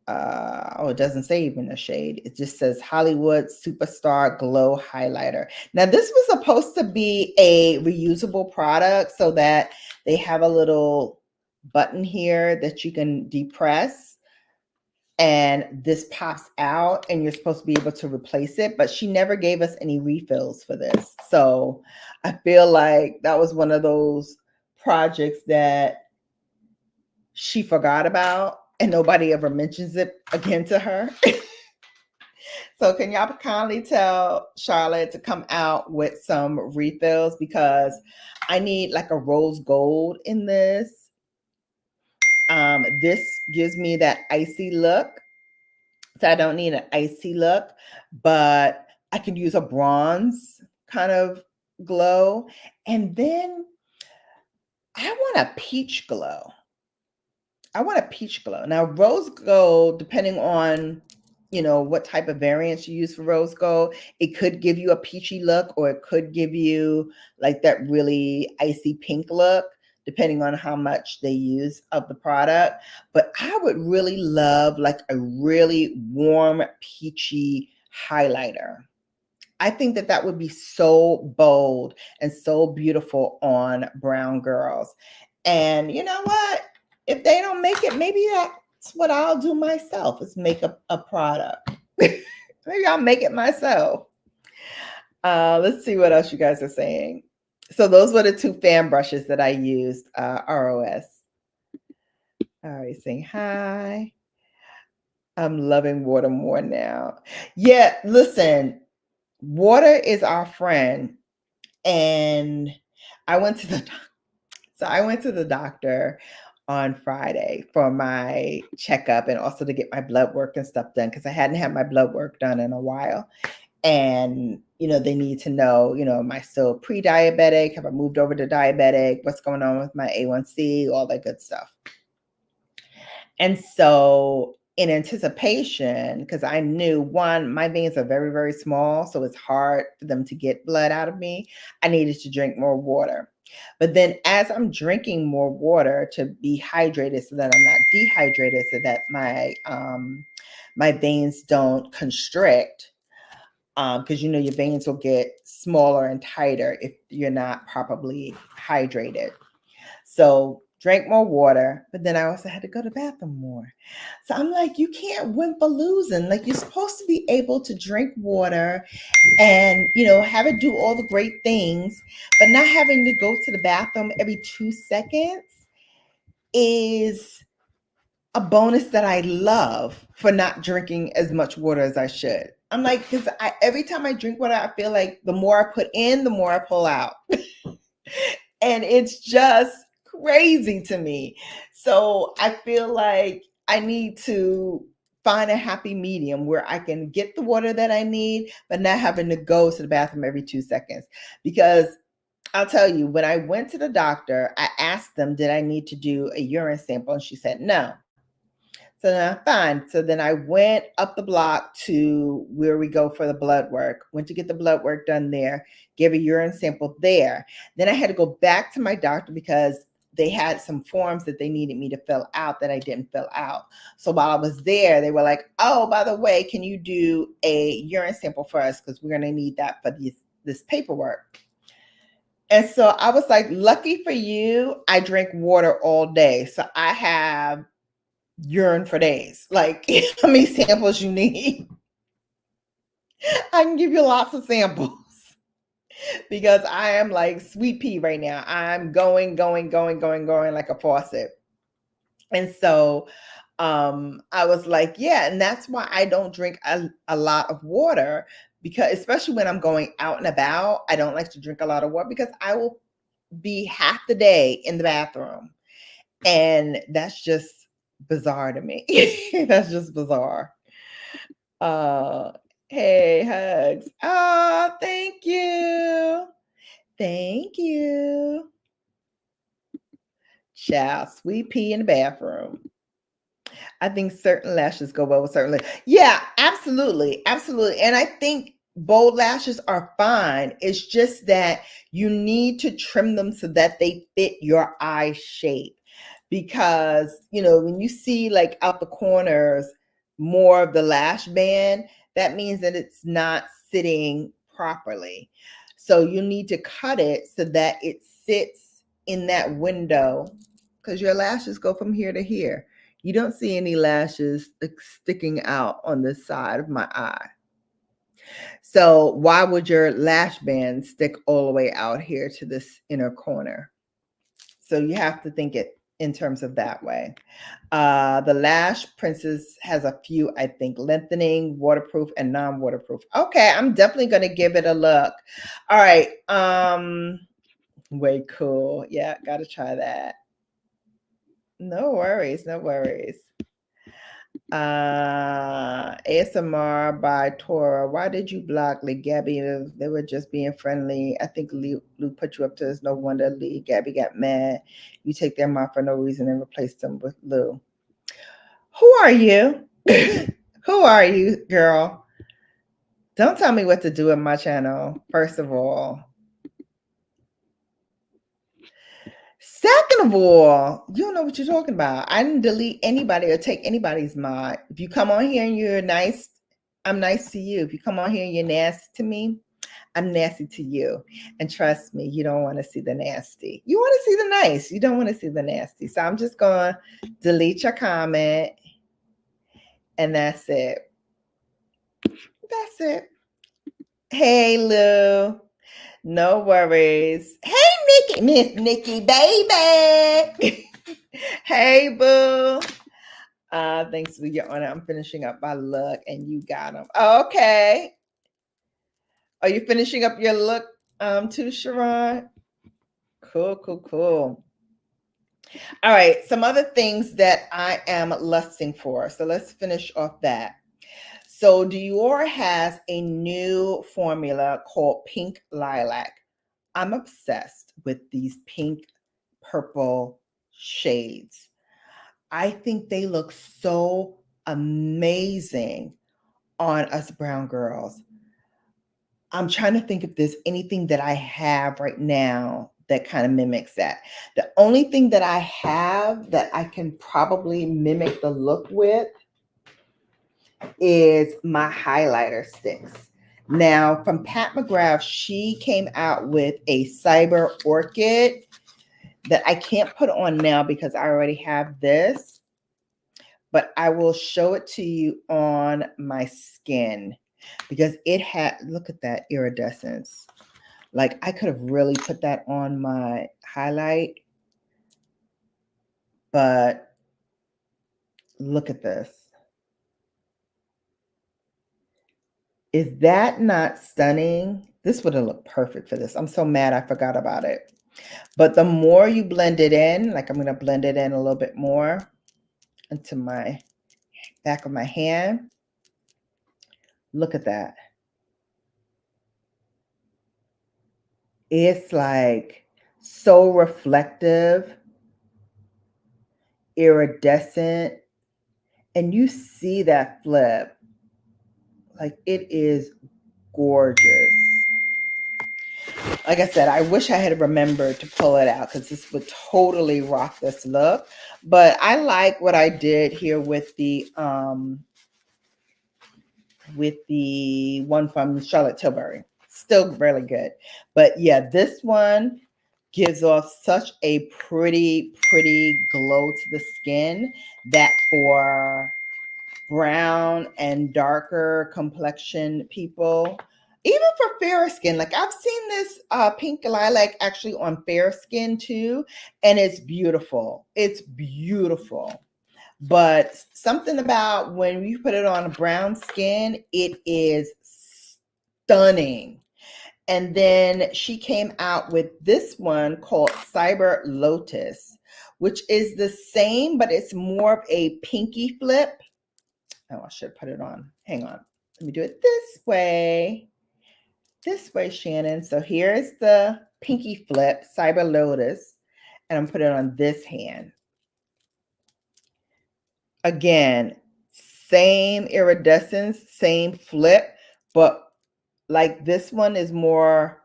it doesn't say even a shade. It just says Hollywood Superstar Glow Highlighter. Now, this was supposed to be a reusable product so that they have a little button here that you can depress and this pops out and you're supposed to be able to replace it, but she never gave us any refills for this. So I feel like that was one of those projects that she forgot about and nobody ever mentions it again to her. So can y'all kindly tell Charlotte to come out with some refills because I need like a rose gold in this. This gives me that icy look. So I don't need an icy look, but I could use a bronze kind of glow. And then I want a peach glow. I want a peach glow. Now, rose gold, depending on, what type of variants you use for rose gold, it could give you a peachy look or it could give you like that really icy pink look, depending on how much they use of the product. But I would really love like a really warm, peachy highlighter. I think that that would be so bold and so beautiful on brown girls. And you know what? If they don't make it, maybe that's what I'll do myself is make a product. Maybe I'll make it myself. Let's see what else you guys are saying. So those were the two fan brushes that I used, ROS. All right, saying hi. I'm loving water more now. Yeah, listen, water is our friend. And I went to the doctor on Friday for my checkup and also to get my blood work and stuff done because I hadn't had my blood work done in a while. And they need to know, am I still pre-diabetic? Have I moved over to diabetic? What's going on with my A1C? All that good stuff. And so in anticipation, because I knew one, my veins are very, very small, so it's hard for them to get blood out of me. I needed to drink more water. But then as I'm drinking more water to be hydrated so that I'm not dehydrated, so that my veins don't constrict, because your veins will get smaller and tighter if you're not properly hydrated. So drank more water, but then I also had to go to the bathroom more. So I'm like, you can't win for losing. Like you're supposed to be able to drink water and have it do all the great things, but not having to go to the bathroom every 2 seconds is a bonus that I love for not drinking as much water as I should. I'm like, because every time I drink water, I feel like the more I put in, the more I pull out. And it's just crazy to me. So I feel like I need to find a happy medium where I can get the water that I need, but not having to go to the bathroom every 2 seconds. Because I'll tell you, when I went to the doctor, I asked them, did I need to do a urine sample? And she said, no. So then fine. So then I went up the block to where we go for the blood work, went to get the blood work done there, gave a urine sample there. Then I had to go back to my doctor because they had some forms that they needed me to fill out that I didn't fill out. So while I was there, they were like, oh, by the way, can you do a urine sample for us? Because we're going to need that for this paperwork. And so I was like, lucky for you, I drink water all day. So I have urine for days. Like, how many samples you need? I can give you lots of samples because I am like sweet pea right now. I'm going like a faucet. And so I was like, yeah, and that's why I don't drink a lot of water, because especially when I'm going out and about, I don't like to drink a lot of water because I will be half the day in the bathroom. And that's just bizarre to me. That's just bizarre. Uh, hey, hugs. Oh, thank you. Thank you. Child, sweet pea in the bathroom. I think certain lashes go well with certain. Yeah, absolutely. Absolutely. And I think bold lashes are fine. It's just that you need to trim them so that they fit your eye shape. Because, when you see like out the corners more of the lash band, that means that it's not sitting properly. So you need to cut it so that it sits in that window, because your lashes go from here to here. You don't see any lashes sticking out on this side of my eye. So why would your lash band stick all the way out here to this inner corner? So you have to think it in terms of that way. The Lash Princess has a few, I think, lengthening, waterproof, and non-waterproof. Okay, I'm definitely gonna give it a look. All right. Way cool. Yeah, gotta try that. No worries, no worries. ASMR by Tora. Why did you block Lee Gabby? They were just being friendly. I think Lou put you up to this. No wonder Lee Gabby got mad. You take their mom for no reason and replace them with Lou. Who are you? Who are you, girl? Don't tell me what to do in my channel, first of all. Second of all, you don't know what you're talking about. I didn't delete anybody or take anybody's mod. If you come on here and you're nice, I'm nice to you. If you come on here and you're nasty to me, I'm nasty to you. And trust me, you don't want to see the nasty. You want to see the nice. You don't want to see the nasty. So I'm just going to delete your comment. And that's it. That's it. Hey, Lou. No worries. Hey, Nikki. Miss Nikki, baby. Hey, boo. Thanks for your honor. I'm finishing up my look and you got them. Okay. Are you finishing up your look too, Sharon? Cool, cool, cool. All right. Some other things that I am lusting for. So let's finish off that. So Dior has a new formula called Pink Lilac. I'm obsessed with these pink purple shades. I think they look so amazing on us brown girls. I'm trying to think if there's anything that I have right now that kind of mimics that. The only thing that I have that I can probably mimic the look with is my highlighter sticks. Now, from Pat McGrath, she came out with a Cyber Orchid that I can't put on now because I already have this, but I will show it to you on my skin because it had, look at that iridescence. Like I could have really put that on my highlight, but look at this. Is that not stunning? This would have looked perfect for this. I'm so mad I forgot about it. But the more you blend it in, like I'm going to blend it in a little bit more into my back of my hand. Look at that. It's like so reflective, iridescent, and you see that flip. Like it is gorgeous. Like I said, I wish I had remembered to pull it out because this would totally rock this look. But I like what I did here with the one from Charlotte Tilbury. Still really good. But yeah, this one gives off such a pretty glow to the skin that for brown and darker complexion people, even for fairer skin, like I've seen this pink lilac actually on fair skin too, and it's beautiful. It's beautiful. But something about when you put it on a brown skin, it is stunning. And then she came out with this one called Cyber Lotus, which is the same, but it's more of a pinky flip. Oh, I should put it on. Hang on. Let me do it this way. This way, Shannon. So here's the pinky flip, Cyber Lotus, and I'm putting it on this hand. Again, same iridescence, same flip, but like this one is more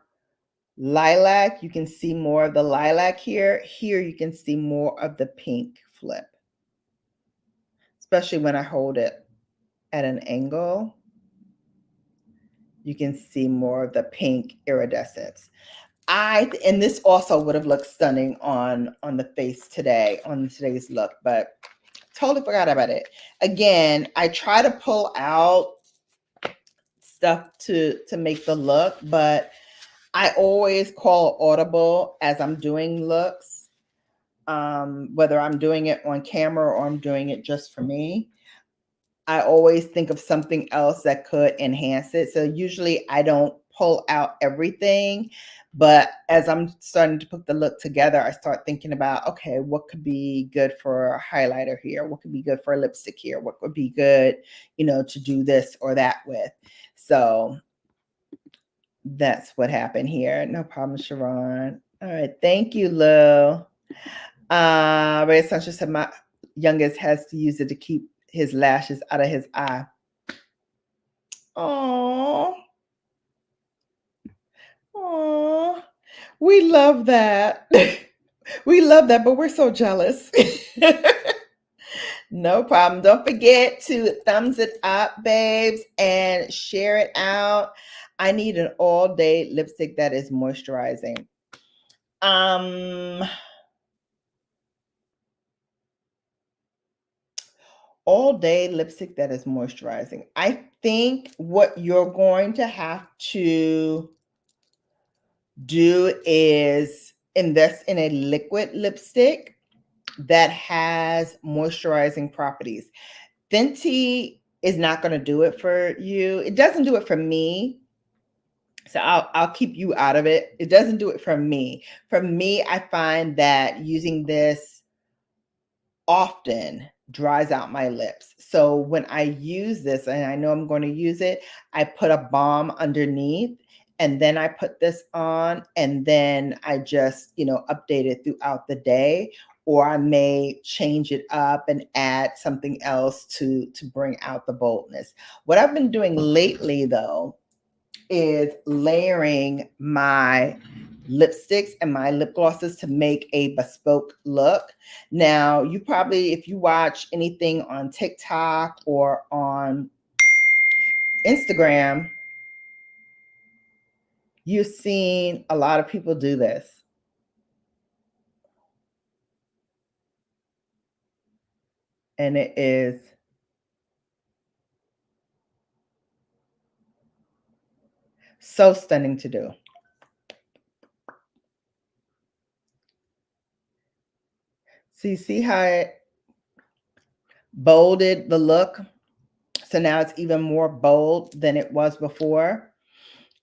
lilac. You can see more of the lilac here. Here you can see more of the pink flip, especially when I hold it at an angle. You can see more of the pink iridescence. And this also would have looked stunning on the face today, on today's look, but totally forgot about it. Again, I try to pull out stuff to make the look, but I always call audible as I'm doing looks. whether I'm doing it on camera or I'm doing it just for me. I always think of something else that could enhance it. So usually I don't pull out everything, but as I'm starting to put the look together, I start thinking about, okay, what could be good for a highlighter here? What could be good for a lipstick here? What would be good, to do this or that with? So that's what happened here. No problem, Sharon. All right. Thank you, Lil. Ray Sancho said my youngest has to use it to keep his lashes out of his eye. Oh, oh, we love that. We love that, but we're so jealous. No problem. Don't forget to thumbs it up, babes, and share it out. I need an all-day lipstick that is moisturizing. All-day lipstick that is moisturizing. I think what you're going to have to do is invest in a liquid lipstick that has moisturizing properties. Fenty is not going to do it for you. It doesn't do it for me. So I'll keep you out of it. It doesn't do it for me. For me, I find that using this often dries out my lips. So when I use this, and I know I'm going to use it, I put a balm underneath, and then I put this on, and then I just, update it throughout the day, or I may change it up and add something else to bring out the boldness. What I've been doing lately, though, is layering my lipsticks and my lip glosses to make a bespoke look. Now, you probably, if you watch anything on TikTok or on Instagram, you've seen a lot of people do this. And it is so stunning to do. So you see how it bolded the look? So now it's even more bold than it was before.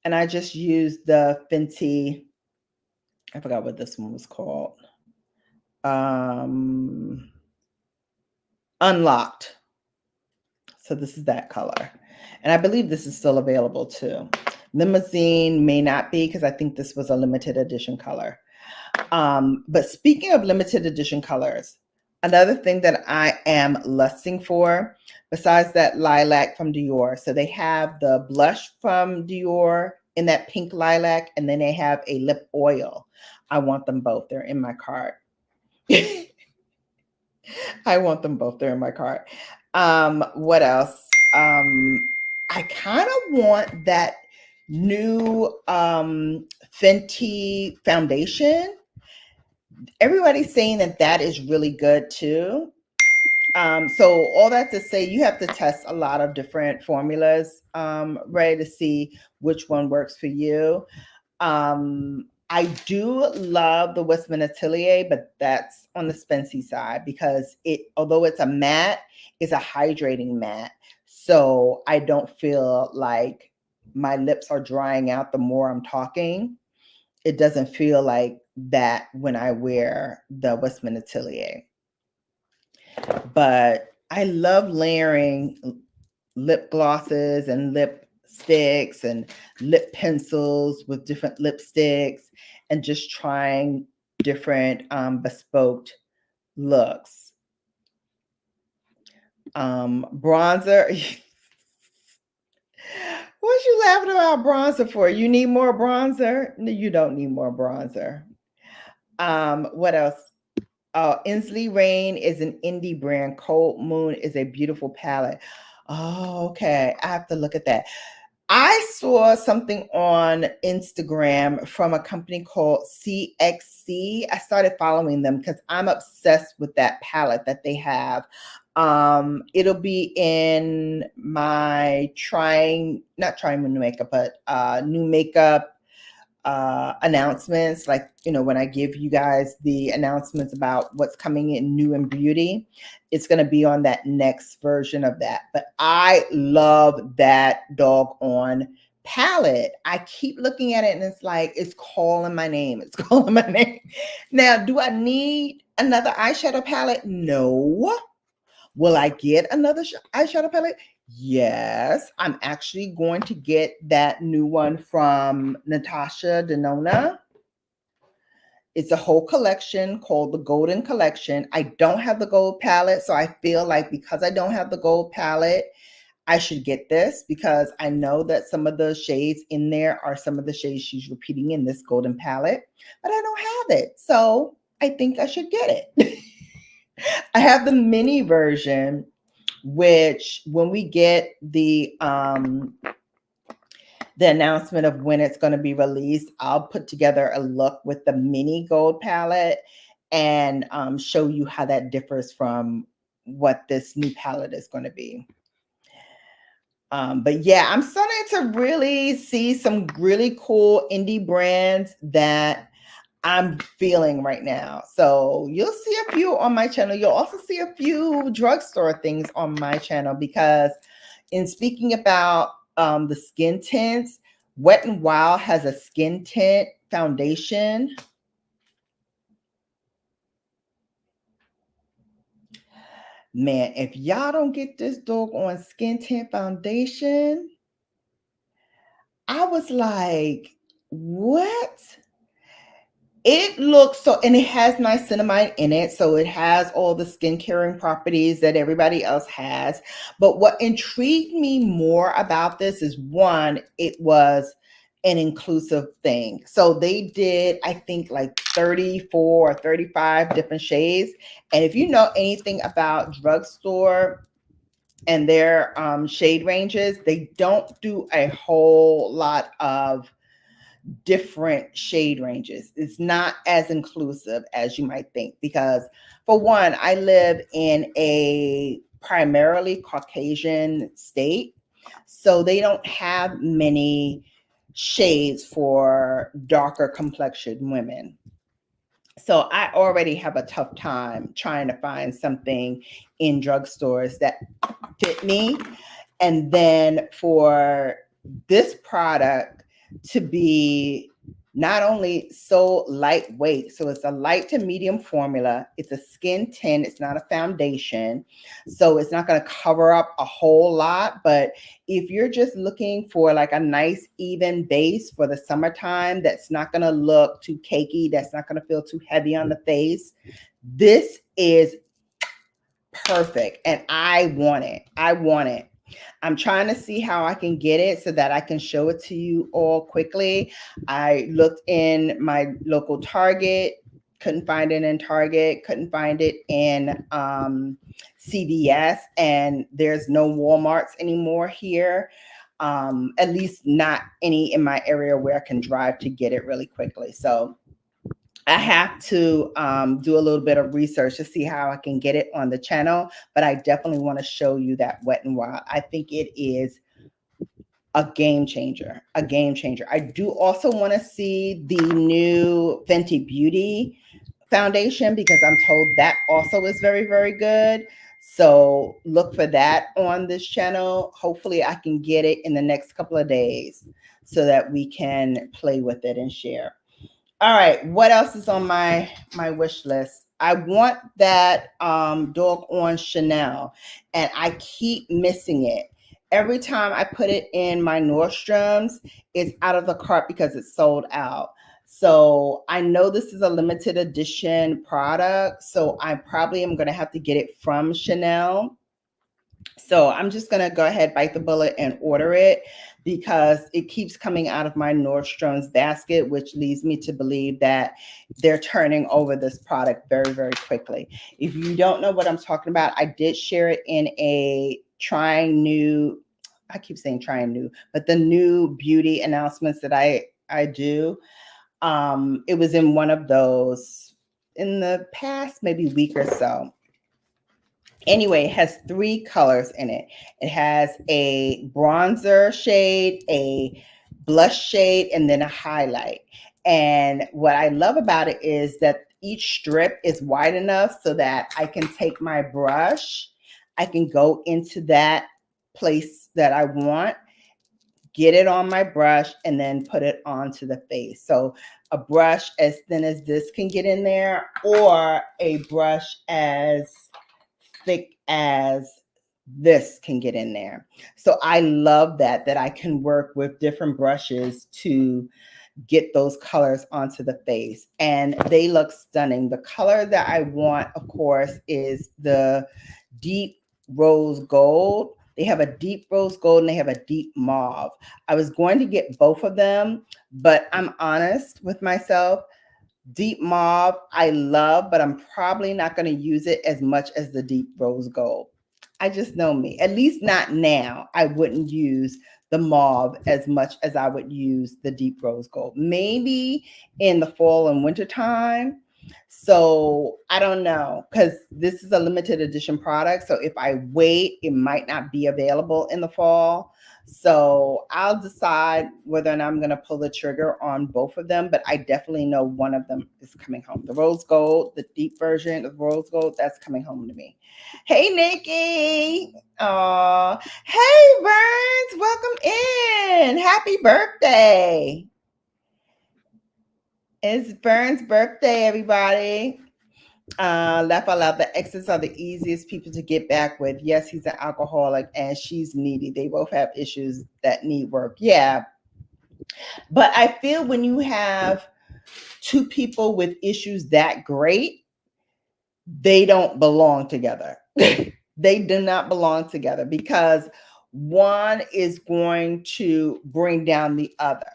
And I just used the Fenty, I forgot what this one was called. Unlocked. So this is that color. And I believe this is still available too. Limo Scene may not be, because I think this was a limited edition color. But speaking of limited edition colors, another thing that I am lusting for, besides that lilac from Dior, so they have the blush from Dior in that pink lilac, and then they have a lip oil. I want them both. They're in my cart. I want them both. They're in my cart. What else? I kind of want that new Fenty foundation. Everybody's saying that that is really good too. So all that to say, you have to test a lot of different formulas, Ray, to see which one works for you. I do love the 𝕊𝕦𝕒𝕟𝕣, but that's on the Spency side, because although it's a matte, it's a hydrating matte. So I don't feel like my lips are drying out the more I'm talking. It doesn't feel like that when I wear the 𝕊𝕦𝕒𝕟𝕣. But I love layering lip glosses and lipsticks and lip pencils with different lipsticks, and just trying different bespoke looks. Bronzer. What you laughing about bronzer for? You need more bronzer? No, you don't need more bronzer. What else? Inslee Rain is an indie brand. Cold Moon is a beautiful palette. Oh, okay. I have to look at that. I saw something on Instagram from a company called CXC. I started following them because I'm obsessed with that palette that they have. It'll be in my not trying new makeup, but new makeup announcements, like, you know, when I give you guys the announcements about what's coming in new in beauty, it's going to be on that next version of that. But I love that doggone palette. I keep looking at it and it's like, it's calling my name. It's calling my name. Now, do I need another eyeshadow palette? No. Will I get another eyeshadow palette? Yes, I'm actually going to get that new one from Anastasia Beverly. It's a whole collection called the Golden Collection. I don't have the gold palette, so I feel like because I don't have the gold palette, I should get this because I know that some of the shades in there are some of the shades she's repeating in this golden palette, but I don't have it. So I think I should get it. I have the mini version, which when we get the announcement of when it's going to be released, I'll put together a look with the mini gold palette and show you how that differs from what this new palette is going to be. But yeah, I'm starting to really see some really cool indie brands that I'm feeling right now. So you'll see a few on my channel. You'll also see a few drugstore things on my channel because in speaking about the skin tints, Wet n Wild has a skin tint foundation. Man, if y'all don't get this doggone skin tint foundation, I was like, what? It looks so, and it has niacinamide in it, so it has all the skin caring properties that everybody else has. But what intrigued me more about this is one, it was an inclusive thing. So they did, I think, like 34 or 35 different shades. And if you know anything about drugstore and their shade ranges, they don't do a whole lot of different shade ranges. It's not as inclusive as you might think because, for one, I live in a primarily Caucasian state, so they don't have many shades for darker complexioned women. So I already have a tough time trying to find something in drugstores that fit me. And then for this product to be not only so lightweight, so it's a light to medium formula, it's a skin tint, it's not a foundation, so it's not going to cover up a whole lot. But if you're just looking for like a nice even base for the summertime that's not going to look too cakey, that's not going to feel too heavy on the face, this is perfect. And I want it. I want it. I'm trying to see how I can get it so that I can show it to you all quickly. I looked in my local Target, couldn't find it in Target, couldn't find it in CVS, and there's no Walmarts anymore here. At least not any in my area where I can drive to get it really quickly. So I have to do a little bit of research to see how I can get it on the channel, but I definitely want to show you that Wet n Wild. I think it is a game changer, a game changer. I do also want to see the new Fenty Beauty foundation because I'm told that also is very, very good. So look for that on this channel. Hopefully I can get it in the next couple of days so that we can play with it and share. All right, what else is on my wish list? I want that dog on Chanel, and I keep missing it. Every time I put it in my Nordstrom's, it's out of the cart because it's sold out. So I know this is a limited edition product, so I probably am going to have to get it from Chanel. So I'm just going to go ahead, bite the bullet and order it because it keeps coming out of my Nordstrom's basket, which leads me to believe that they're turning over this product very, very quickly. If you don't know what I'm talking about, I did share it in a trying new, I keep saying trying new, but the new beauty announcements that I do. It was in one of those in the past maybe week or so. Anyway, it has 3 colors in it. It has a bronzer shade, a blush shade, and then a highlight. And what I love about it is that each strip is wide enough so that I can take my brush, I can go into that place that I want, get it on my brush, and then put it onto the face. So a brush as thin as this can get in there, or a brush as thick as this can get in there. So I love that I can work with different brushes to get those colors onto the face, and they look stunning. The color that I want, of course, is the deep rose gold. They have a deep rose gold and they have a deep mauve. I was going to get both of them, but I'm honest with myself. Deep mauve, I love, but I'm probably not going to use it as much as the deep rose gold. I just know me. At least not now. I wouldn't use the mauve as much as I would use the deep rose gold. Maybe in the fall and winter time. So I don't know, because this is a limited edition product. So if I wait, it might not be available in the fall. So I'll decide whether or not I'm going to pull the trigger on both of them, but I definitely know one of them is coming home. The rose gold, the deep version of rose gold, that's coming home to me. Hey, Nikki. Aw. Hey, Burns. Welcome in. Happy birthday. It's Burns' birthday, everybody. Laugh out loud. The exes are the easiest people to get back with. Yes, he's an alcoholic and she's needy. They both have issues that need work. Yeah. But I feel when you have two people with issues that great, they don't belong together. They do not belong together because one is going to bring down the other.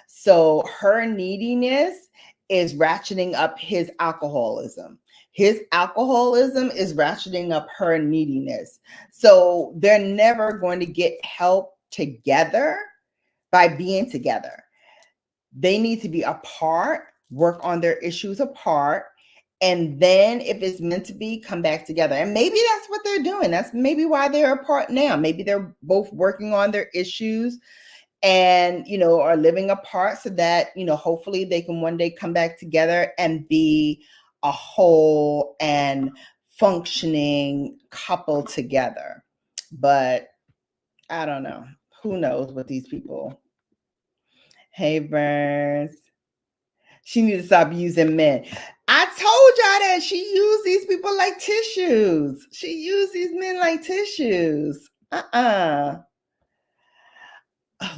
So her neediness is ratcheting up his alcoholism. His alcoholism is ratcheting up her neediness. So they're never going to get help together by being together. They need to be apart, work on their issues apart, and then if it's meant to be, come back together. And maybe that's what they're doing. That's maybe why they're apart now. Maybe they're both working on their issues and, are living apart so that, hopefully they can one day come back together and be a whole and functioning couple together. But I don't know. Who knows what these people. Hey, Burns. She needs to stop using men. I told y'all that she used these people like tissues. She used these men like tissues. Oh,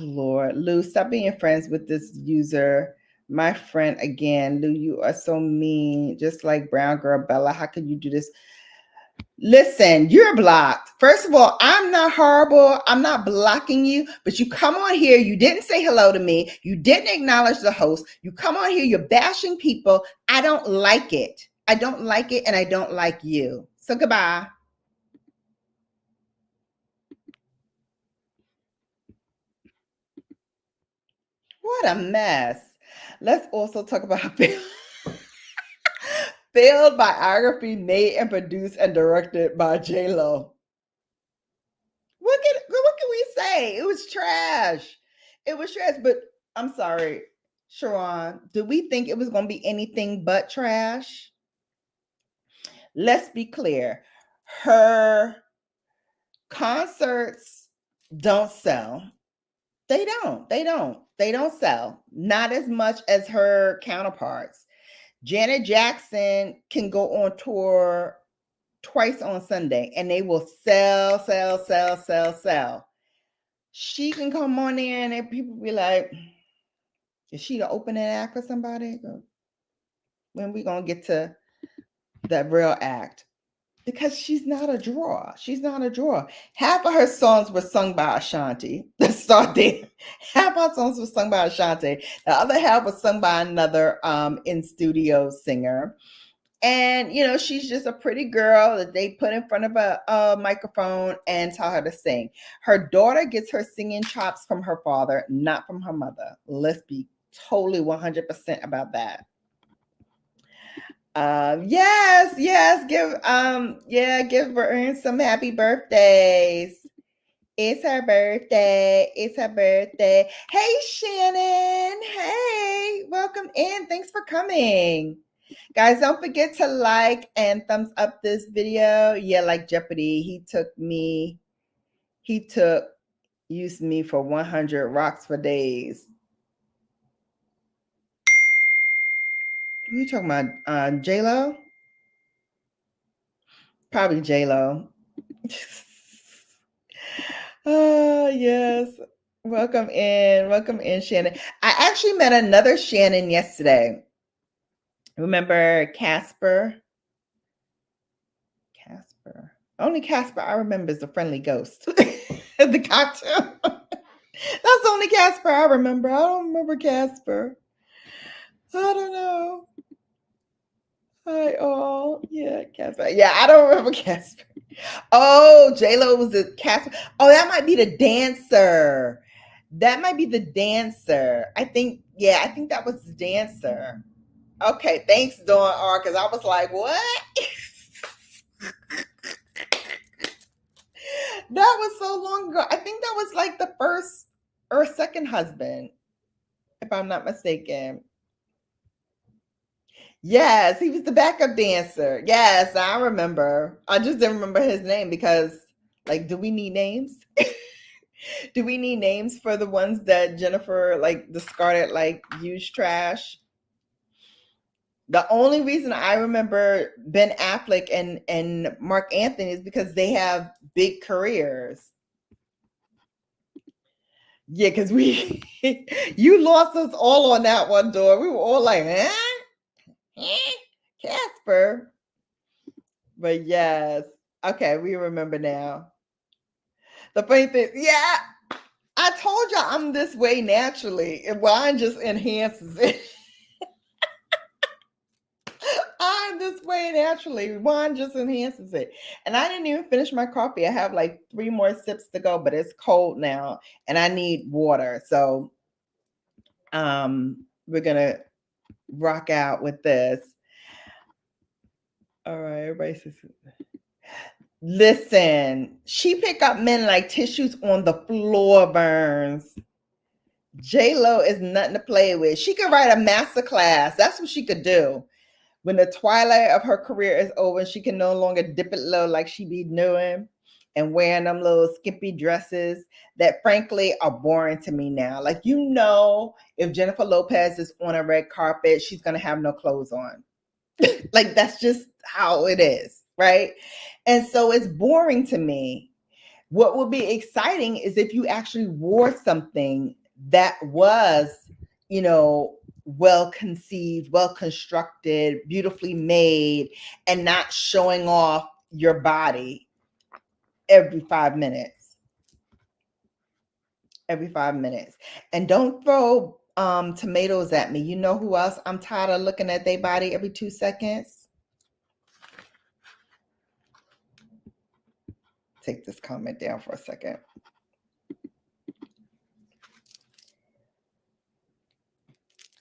Lord. Lou, stop being friends with this user. My friend again. Lou, you are so mean. Just like brown girl Bella. How could you do this? Listen, you're blocked. First of all, I'm not horrible. I'm not blocking you, but you come on here. You didn't say hello to me. You didn't acknowledge the host. You come on here. You're bashing people. I don't like it. I don't like it, and I don't like you. So goodbye. What a mess. Let's also talk about failed biography made and produced and directed by J-Lo. What can we say? It was trash. It was trash, but I'm sorry, Sharon. Did we think it was going to be anything but trash? Let's be clear. Her concerts don't sell. They don't. They don't. They don't sell. Not as much as her counterparts. Janet Jackson can go on tour twice on Sunday and they will sell, sell, sell, sell, sell. She can come on there and then people be like, is she the opening act for somebody? When we gonna get to that real act? Because she's not a draw. She's not a draw. Half of her songs were sung by Ashanti. Let's start there. Half of her songs were sung by Ashanti. The other half was sung by another in-studio singer. And, she's just a pretty girl that they put in front of a microphone and tell her to sing. Her daughter gets her singing chops from her father, not from her mother. Let's be totally 100% about that. Yes, give Vern some happy birthdays. It's her birthday. It's her birthday. Hey, Shannon. Hey, welcome in. Thanks for coming. Guys, don't forget to like and thumbs up this video. Yeah, like Jeopardy. Used me for 100 rocks for days. Who you talking about? J-Lo? Probably J-Lo. Oh, yes. Welcome in. Welcome in, Shannon. I actually met another Shannon yesterday. Remember Casper? Casper. Only Casper I remember is the friendly ghost. The cartoon. That's the only Casper I remember. I don't remember Casper. I don't know. Hi all. Yeah, Casper. Yeah, I don't remember Casper. Oh, J-Lo was the Casper. Oh, that might be the dancer. That might be the dancer. I think that was the dancer. Okay, thanks, Dawn R, because I was like, what? That was so long ago. I think that was like the first or second husband, if I'm not mistaken. Yes, he was the backup dancer. Yes, I remember. I just didn't remember his name because, like, do we need names? Do we need names for the ones that Jennifer like discarded like huge trash? The only reason I remember Ben Affleck and Mark Anthony is because they have big careers. Yeah, because you lost us all on that one, Door. We were all like, Casper. But yes, okay, we remember now. The funny thing, yeah, I told you I'm this way naturally, and wine just enhances it. I'm this way naturally. Wine just enhances it. And I didn't even finish my coffee. I have like 3 more sips to go, but it's cold now and I need water. So we're gonna rock out with this. All right, everybody says, listen, she pick up men like tissues on the floor, Burns. J-Lo is nothing to play with. She could write a master class. That's what she could do. When the twilight of her career is over, she can no longer dip it low like she be doing and wearing them little skimpy dresses that frankly are boring to me now. Like, if Jennifer Lopez is on a red carpet, she's going to have no clothes on. Like, that's just how it is, right? And so it's boring to me. What would be exciting is if you actually wore something that was, well conceived, well constructed, beautifully made, and not showing off your body every 5 minutes. Every 5 minutes. And don't throw tomatoes at me. You know who else I'm tired of looking at their body every 2 seconds? Take this comment down for a second.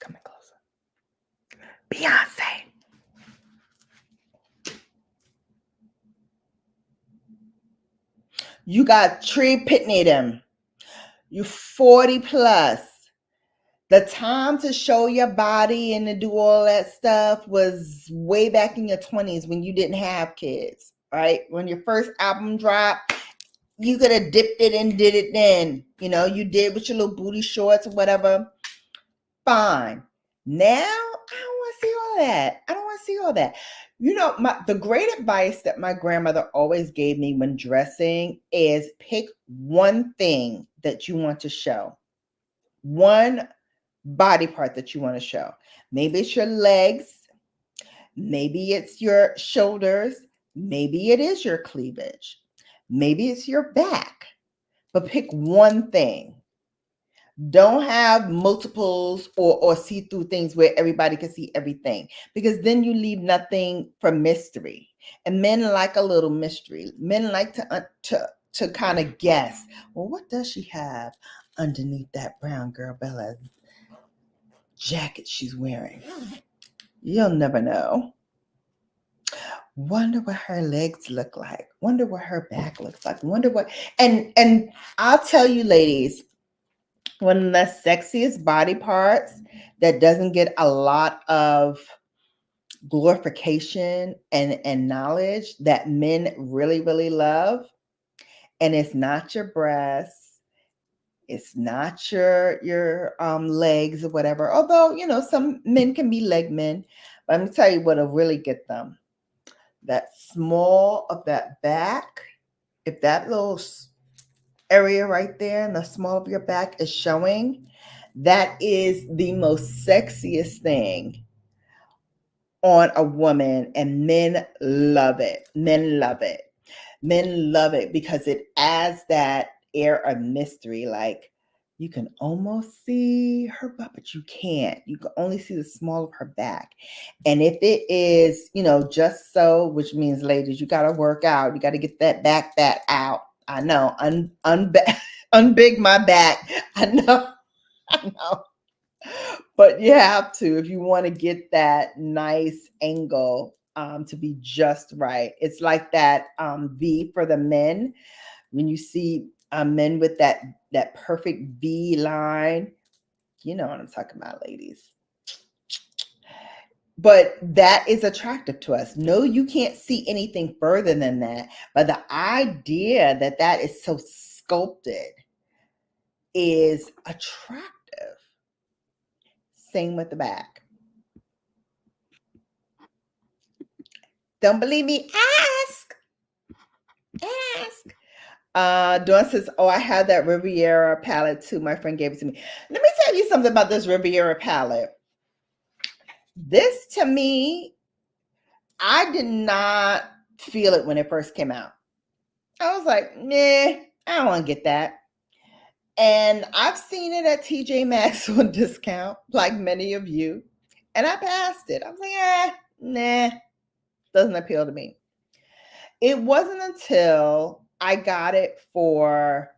Coming closer. Beyonce. You got Tree Pitney them. You 40 plus. The time to show your body and to do all that stuff was way back in your 20s when you didn't have kids, right? When your first album dropped, you could have dipped it and did it then. You did with your little booty shorts or whatever. Fine. Now, I don't want to see all that. I don't want to see all that. The great advice that my grandmother always gave me when dressing is pick one thing that you want to show. One body part that you want to show. Maybe it's your legs. Maybe it's your shoulders. Maybe it is your cleavage. Maybe it's your back. But pick one thing. Don't have multiples or see-through things where everybody can see everything, because then you leave nothing for mystery. And men like a little mystery. Men like to kind of guess. Well, what does she have underneath that brown girl Bella's jacket she's wearing? You'll never know. Wonder what her legs look like. Wonder what her back looks like. Wonder what and I'll tell you ladies, one of the sexiest body parts that doesn't get a lot of glorification and knowledge that men really really love, and it's not your breasts, it's not your legs or whatever, although you know some men can be leg men, but I'm gonna tell you what'll really get them, that small of that back. If that little area right there and the small of your back is showing, that is the most sexiest thing on a woman, and men love it. Men love it. Men love it because it adds that air of mystery. Like you can almost see her butt, but you can't. You can only see the small of her back. And if it is, you know, just so, which means, ladies, you got to work out. You got to get that back fat out. I know. Unbig my back. I know. I know. But you have to if you want to get that nice angle to be just right. It's like that V for the men. When you see men with that perfect V line, you know what I'm talking about, ladies. But that is attractive to us. No, you can't see anything further than that. But the idea that that is so sculpted is attractive. Same with the back. Don't believe me? Ask. Ask. Dawn says, "Oh, I had that Riviera palette too. My friend gave it to me." Let me tell you something about this Riviera palette. This to me, I did not feel it when it first came out. I was like, nah, I don't want to get that. And I've seen it at TJ Maxx on discount, like many of you. And I passed it. I was like, nah, doesn't appeal to me. It wasn't until I got it for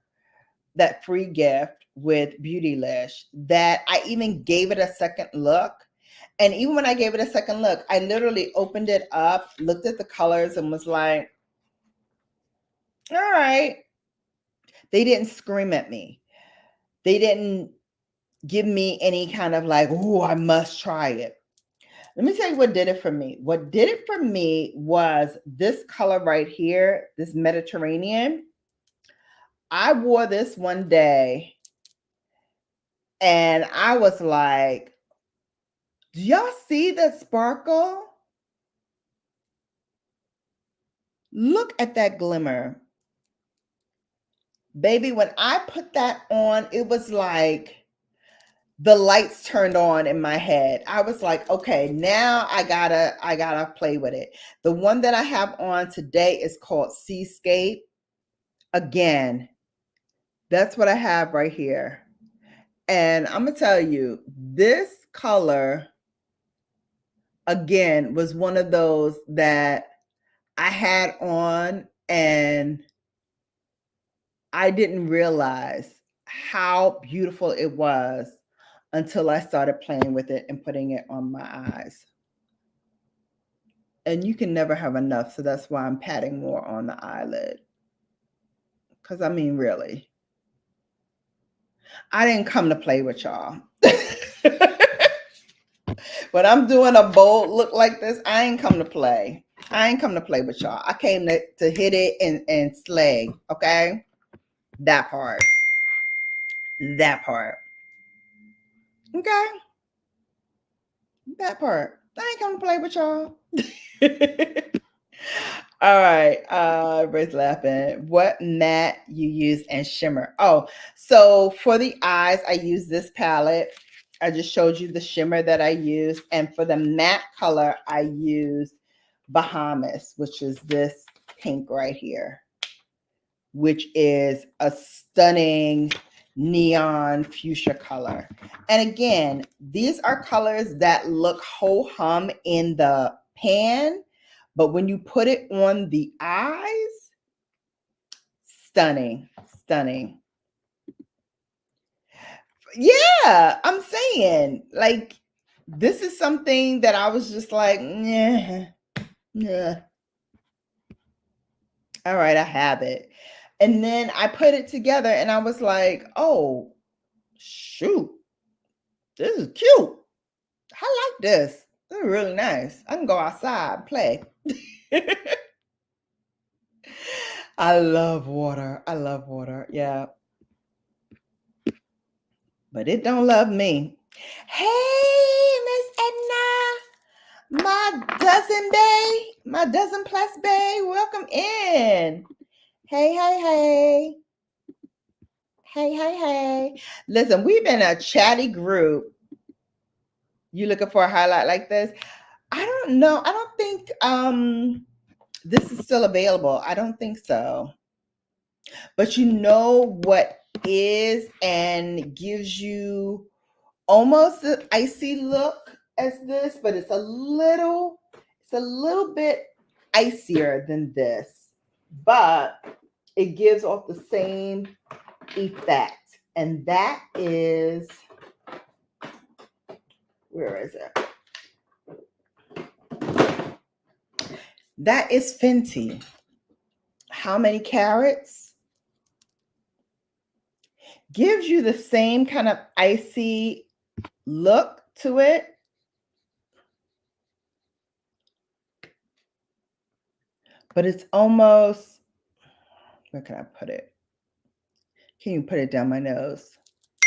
that free gift with Beautylish that I even gave it a second look. And even when I gave it a second look, I literally opened it up, looked at the colors, and was like, all right. They didn't scream at me. They didn't give me any kind of like, oh, I must try it. Let me tell you what did it for me. What did it for me was this color right here, this Mediterranean. I wore this one day and I was like, do y'all see that sparkle? Look at that glimmer. Baby, when I put that on, it was like the lights turned on in my head. I was like, okay, now I gotta play with it. The one that I have on today is called Seascape. Again, that's what I have right here. And I'm gonna tell you, this color again was one of those that I had on and I didn't realize how beautiful it was until I started playing with it and putting it on my eyes. And you can never have enough, so that's why I'm patting more on the eyelid. Because I mean, really, I didn't come to play with y'all. When I'm doing a bold look like this, I ain't come to play. I ain't come to play with y'all. I came to hit it and slay, okay? That part. That part. Okay? That part. I ain't come to play with y'all. All right. Everybody's laughing. What matte you use and shimmer? Oh, so for the eyes, I use this palette. I just showed you the shimmer that I use. And for the matte color, I used Bahamas, which is this pink right here, which is a stunning neon fuchsia color. And again, these are colors that look ho-hum in the pan, but when you put it on the eyes, stunning, stunning. Yeah, I'm saying, like, this is something that I was just like, yeah, yeah. All right, I have it. And then I put it together and I was like, oh, shoot, this is cute. I like this. This is really nice. I can go outside and play. I love water. I love water. Yeah. But it don't love me. Hey, Miss Edna, my dozen plus bay. Welcome in. Hey, hey, hey. Hey, hey, hey. Listen, we've been a chatty group. You looking for a highlight like this? I don't know. I don't think this is still available. I don't think so. But you know what is and gives you almost an icy look as this, but it's a little bit icier than this, but it gives off the same effect. And that is, where is it? That is Fenty. How Many Carats? Gives you the same kind of icy look to it. But it's almost, where can I put it? Can you put it down my nose?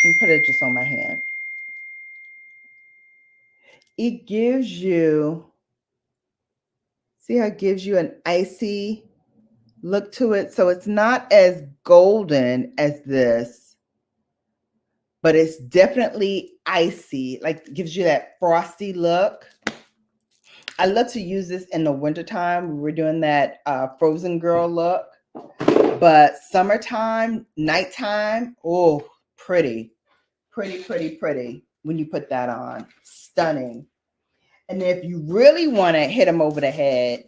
And put it just on my hand. It gives you, see how it gives you an icy look to it? So it's not as golden as this, but it's definitely icy, like gives you that frosty look. I love to use this in the wintertime. We're doing that frozen girl look, but summertime, nighttime, oh, pretty, pretty, pretty, pretty when you put that on. Stunning. And if you really want to hit them over the head,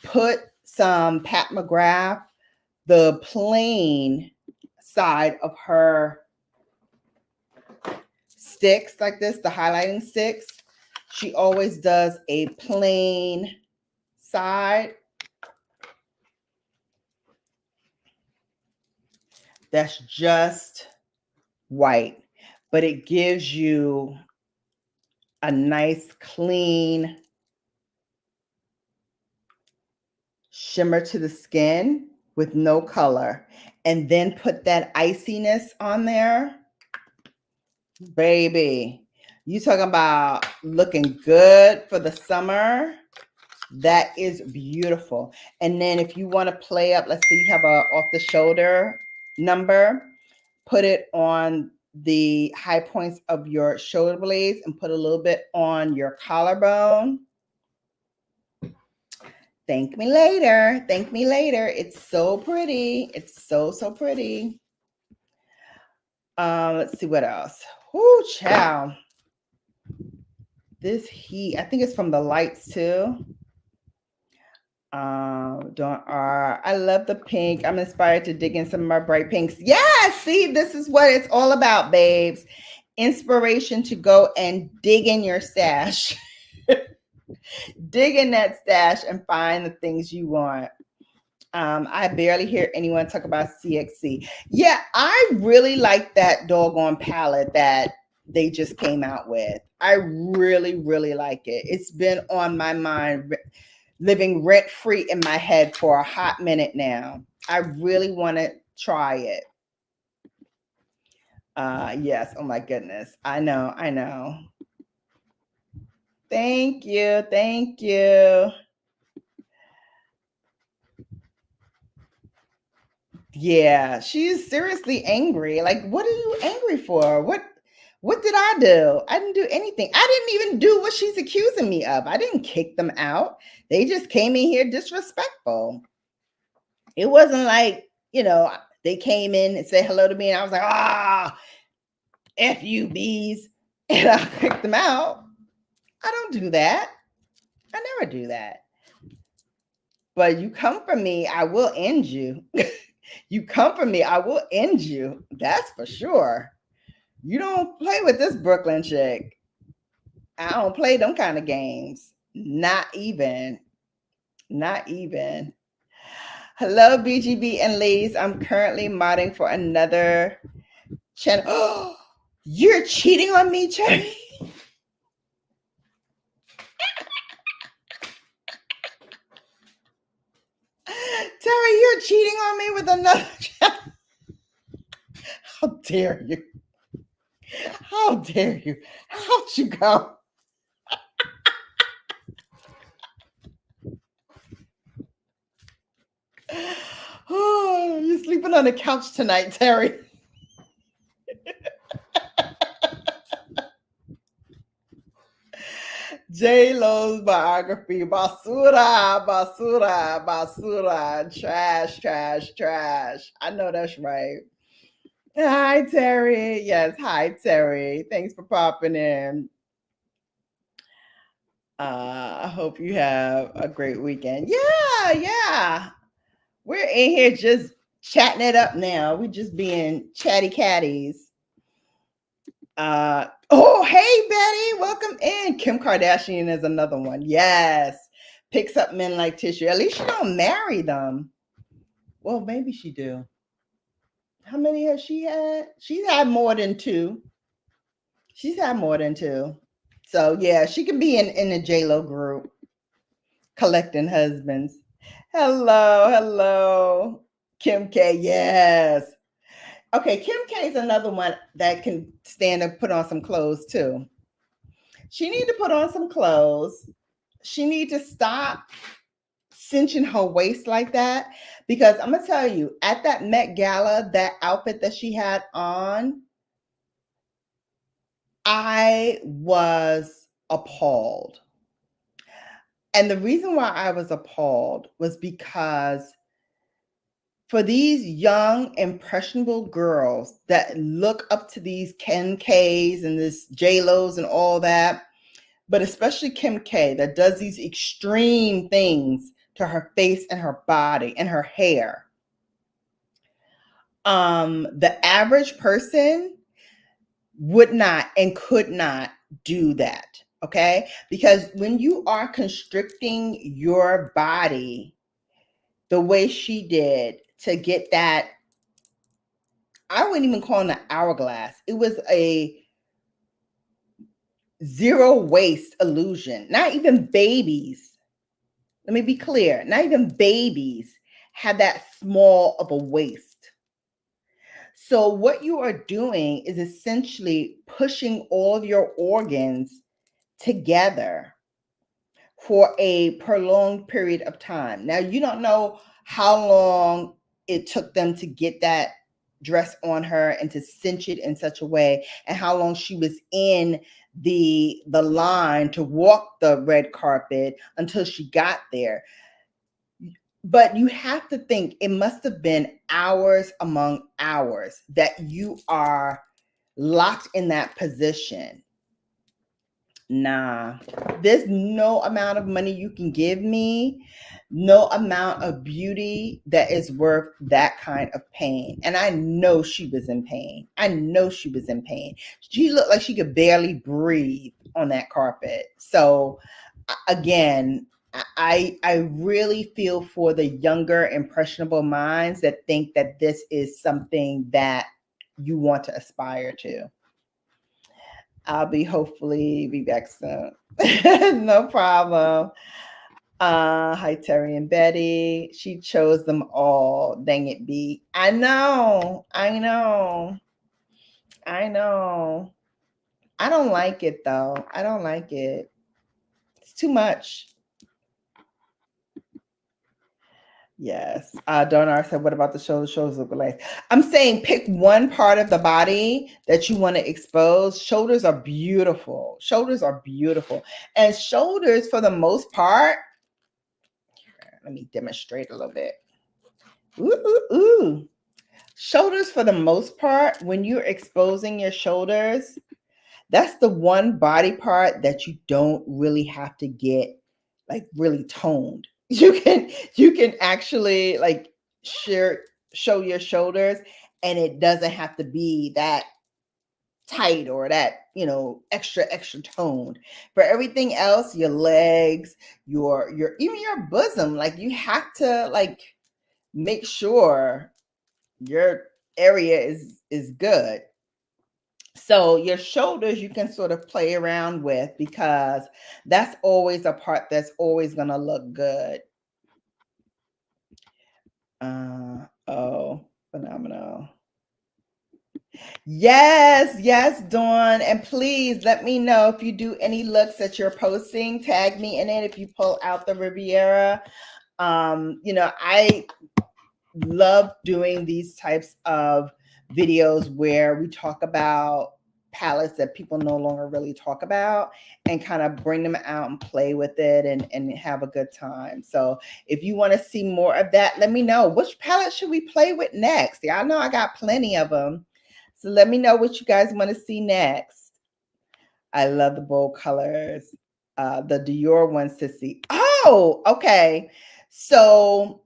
put some Pat McGrath, the plain side of her sticks like this, the highlighting sticks. She always does a plain side. That's just white, but it gives you a nice clean shimmer to the skin with no color, and then put that iciness on there. Baby, you talking about looking good for the summer. That is beautiful. And then if you want to play up, let's say you have a off the shoulder number, put it on the high points of your shoulder blades and put a little bit on your collarbone. Thank me later. Thank me later. It's so pretty. It's so, so pretty. Let's see what else. Whoo, child. This heat, I think it's from the lights too. I love the pink. I'm inspired to dig in some of my bright pinks. Yeah, see, this is what it's all about, babes. Inspiration to go and dig in your stash. Dig in that stash and find the things you want. I barely hear anyone talk about CXC. Yeah, I really like that doggone palette that they just came out with. I really, really like it. It's been on my mind, living rent-free in my head for a hot minute now. I really want to try it. Yes. Oh my goodness. I know. I know. Thank you. Thank you. Yeah, she's seriously angry. Like, what are you angry for? What did I do? I didn't do anything. I didn't even do what she's accusing me of. I didn't kick them out. They just came in here disrespectful. It wasn't like, they came in and said hello to me and I was like, F you bees, and I kicked them out. I don't do that. I never do that. But you come for me, I will end you. You come for me, I will end you. That's for sure. You don't play with this Brooklyn chick. I don't play them kind of games. Not even. Not even. Hello, BGB and ladies. I'm currently modding for another channel. You're cheating on me, Cherry? Terry, you're cheating on me with another channel. How dare you? How dare you? How'd you go? Oh, you're sleeping on the couch tonight, Terry. J-Lo's biography, basura, basura, basura, trash, trash, trash. I know that's right. Hi, Terry. Yes, hi, Terry. Thanks for popping in. I hope you have a great weekend. Yeah, yeah. We're in here just chatting it up now. We're just being chatty catties. Oh, hey, Betty, welcome in. Kim Kardashian is another one. Yes, picks up men like tissue. At least she don't marry them. Well, maybe she do. How many has she had? She's had more than two. She's had more than two. So yeah, she can be in the J-Lo group collecting husbands. Hello, hello. Kim K, yes. Okay, Kim K is another one that can stand and put on some clothes too. She need to put on some clothes. She need to stop cinching her waist like that, because I'm gonna tell you, at that Met Gala, that outfit that she had on, I was appalled. And the reason why I was appalled was because for these young, impressionable girls that look up to these Ken K's and this J-Lo's and all that, but especially Kim K, that does these extreme things to her face and her body and her hair. The average person would not and could not do that. Okay, because when you are constricting your body the way she did to get that, I wouldn't even call it an hourglass. It was a zero waist illusion. Not even babies, let me be clear, not even babies have that small of a waist. So what you are doing is essentially pushing all of your organs together for a prolonged period of time. Now, you don't know how long it took them to get that dress on her and to cinch it in such a way, and how long she was in the line to walk the red carpet until she got there. But you have to think it must have been hours among hours that you are locked in that position. Nah, there's no amount of money you can give me, no amount of beauty that is worth that kind of pain. And I know she was in pain. I know she was in pain. She looked like she could barely breathe on that carpet. So again, I really feel for the younger, impressionable minds that think that this is something that you want to aspire to. I'll hopefully be back soon. No problem. Hi, Terry and Betty. She chose them all. Dang it, B. I know. I know. I know. I don't like it though. I don't like it. It's too much. Yes. Donar said, what about the shoulders? Shoulders look like. I'm saying pick one part of the body that you want to expose. Shoulders are beautiful. Shoulders are beautiful. And shoulders, for the most part, let me demonstrate a little bit. Ooh, ooh, ooh. Shoulders, for the most part, when you're exposing your shoulders, that's the one body part that you don't really have to get like really toned. You can actually like show your shoulders, and it doesn't have to be that tight or that, extra toned. For everything else, your legs, your even your bosom, like you have to like make sure your area is good. So your shoulders you can sort of play around with because that's always a part that's always going to look good. Oh, phenomenal. Yes, yes, Dawn. And please let me know if you do any looks that you're posting. Tag me in it if you pull out the Riviera. I love doing these types of videos where we talk about palettes that people no longer really talk about and kind of bring them out and play with it and have a good time. So if you want to see more of that, let me know. Which palette should we play with next? Y'all know I got plenty of them. So let me know what you guys want to see next. I love the bold colors. The Dior ones to see. Oh, okay. So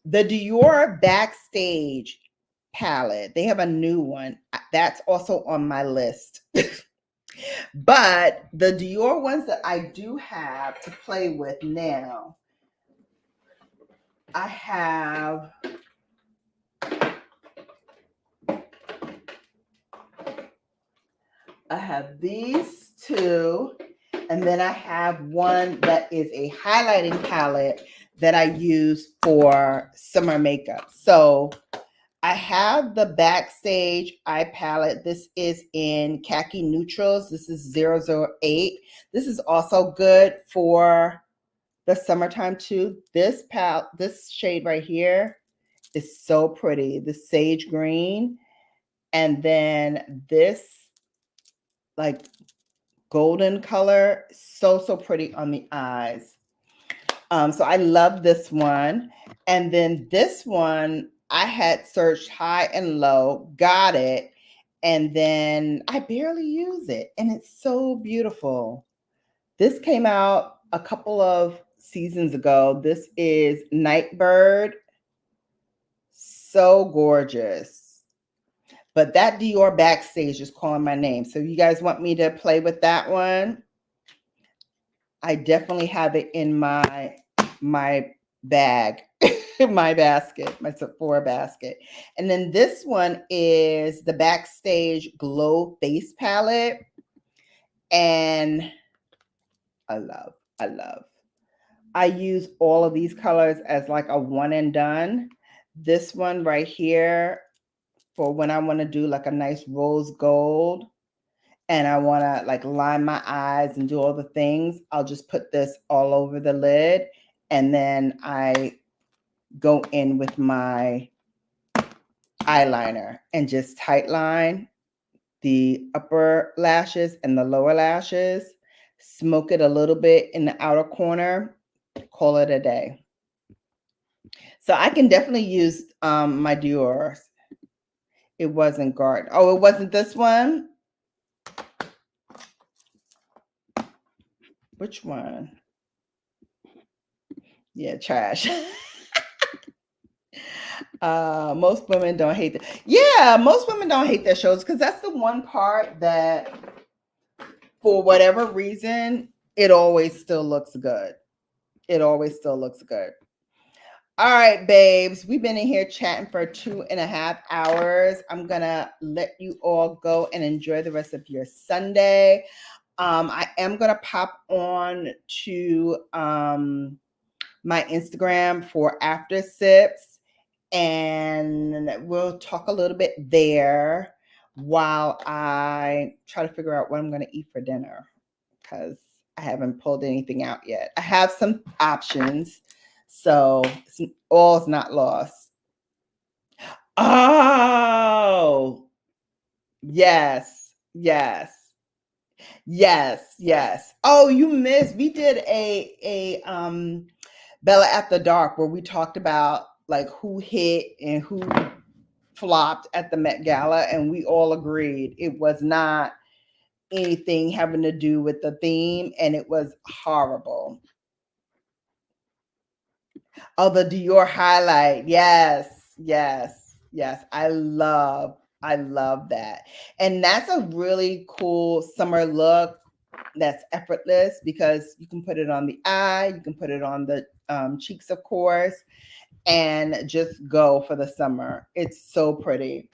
the Dior Backstage palette, they have a new one. That's also on my list. But the Dior ones that I do have to play with now, I have these two, and then I have one that is a highlighting palette that I use for summer makeup. So I have the Backstage Eye Palette. This is in khaki neutrals. This is 008. This is also good for the summertime too. This shade right here is so pretty. The sage green. And then this like golden color, so pretty on the eyes. So I love this one. And then this one, I had searched high and low, got it, and then I barely use it. And it's so beautiful. This came out a couple of seasons ago. This is Nightbird. So gorgeous. But that Dior Backstage is calling my name. So you guys want me to play with that one? I definitely have it in my bag, my basket, my Sephora basket. And then this one is the Backstage Glow Face Palette. And I love. I use all of these colors as like a one and done. This one right here for when I want to do like a nice rose gold and I want to like line my eyes and do all the things, I'll just put this all over the lid and then I go in with my eyeliner and just tight line the upper lashes and the lower lashes, smoke it a little bit in the outer corner, call it a day. So I can definitely use my Dior's. It wasn't Garden. Oh, it wasn't this one? Which one? Yeah, trash. Most women don't hate that. Yeah, most women don't hate their shows because that's the one part that, for whatever reason, it always still looks good. It always still looks good. All right, babes, we've been in here chatting for 2.5 hours. I'm gonna let you all go and enjoy the rest of your Sunday. I am gonna pop on to my Instagram for after sips, and we'll talk a little bit there while I try to figure out what I'm gonna eat for dinner because I haven't pulled anything out yet. I have some options, so all's not lost. Oh, yes. Oh, you missed. We did a Bella After Dark where we talked about like who hit and who flopped at the Met Gala, and we all agreed it was not anything having to do with the theme, and it was horrible. Oh, the Dior highlight. Yes. I love that. And that's a really cool summer look that's effortless because you can put it on the eye, you can put it on the cheeks, of course. and just go for the summer. It's so pretty.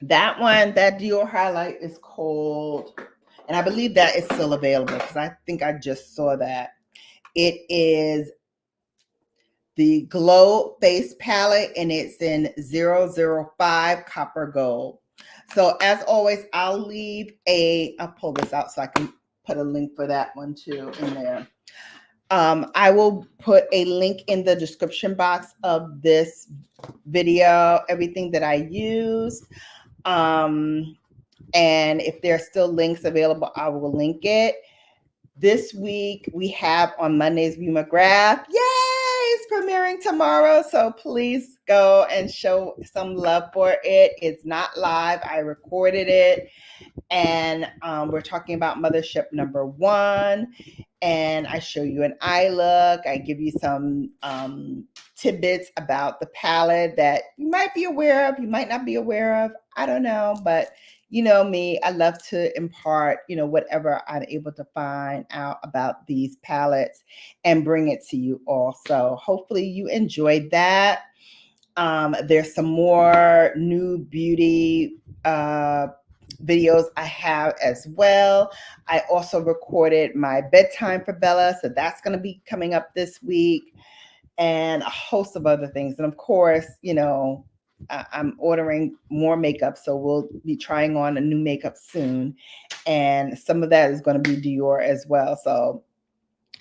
That one, that Dior highlight is called, and I believe that is still available because I think I just saw that. It is the Glow Face Palette, and it's in 005 Copper Gold. So as always, I'll pull this out so I can put a link for that one too in there. I will put a link in the description box of this video, everything that I used. And if there's still links available, I will link it. This week we have on Mondays 𝕊𝕦𝕢𝕟𝕜. Yay! It's premiering tomorrow, so please go and show some love for it. It's not live. I recorded it, and we're talking about Mothership #1. And I show you an eye look. I give you some tidbits about the palette that you might be aware of, you might not be aware of. I don't know, but you know me, I love to impart, whatever I'm able to find out about these palettes and bring it to you all. So hopefully you enjoyed that. There's some more new beauty videos I have as well. I also recorded my bedtime for Bella, so that's going to be coming up this week, and a host of other things. And of course, I'm ordering more makeup, so we'll be trying on a new makeup soon, and some of that is going to be Dior as well. So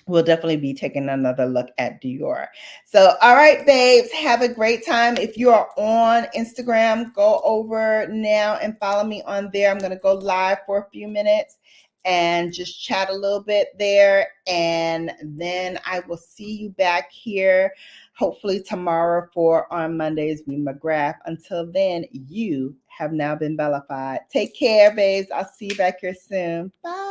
we'll definitely be taking another look at Dior. So, all right, babes, have a great time. If you are on Instagram, go over now and follow me on there. I'm going to go live for a few minutes and just chat a little bit there. And then I will see you back here, hopefully tomorrow for On Mondays 𝕊𝕦𝕢𝕟𝕜. Until then, you have now been bellified. Take care, babes. I'll see you back here soon. Bye.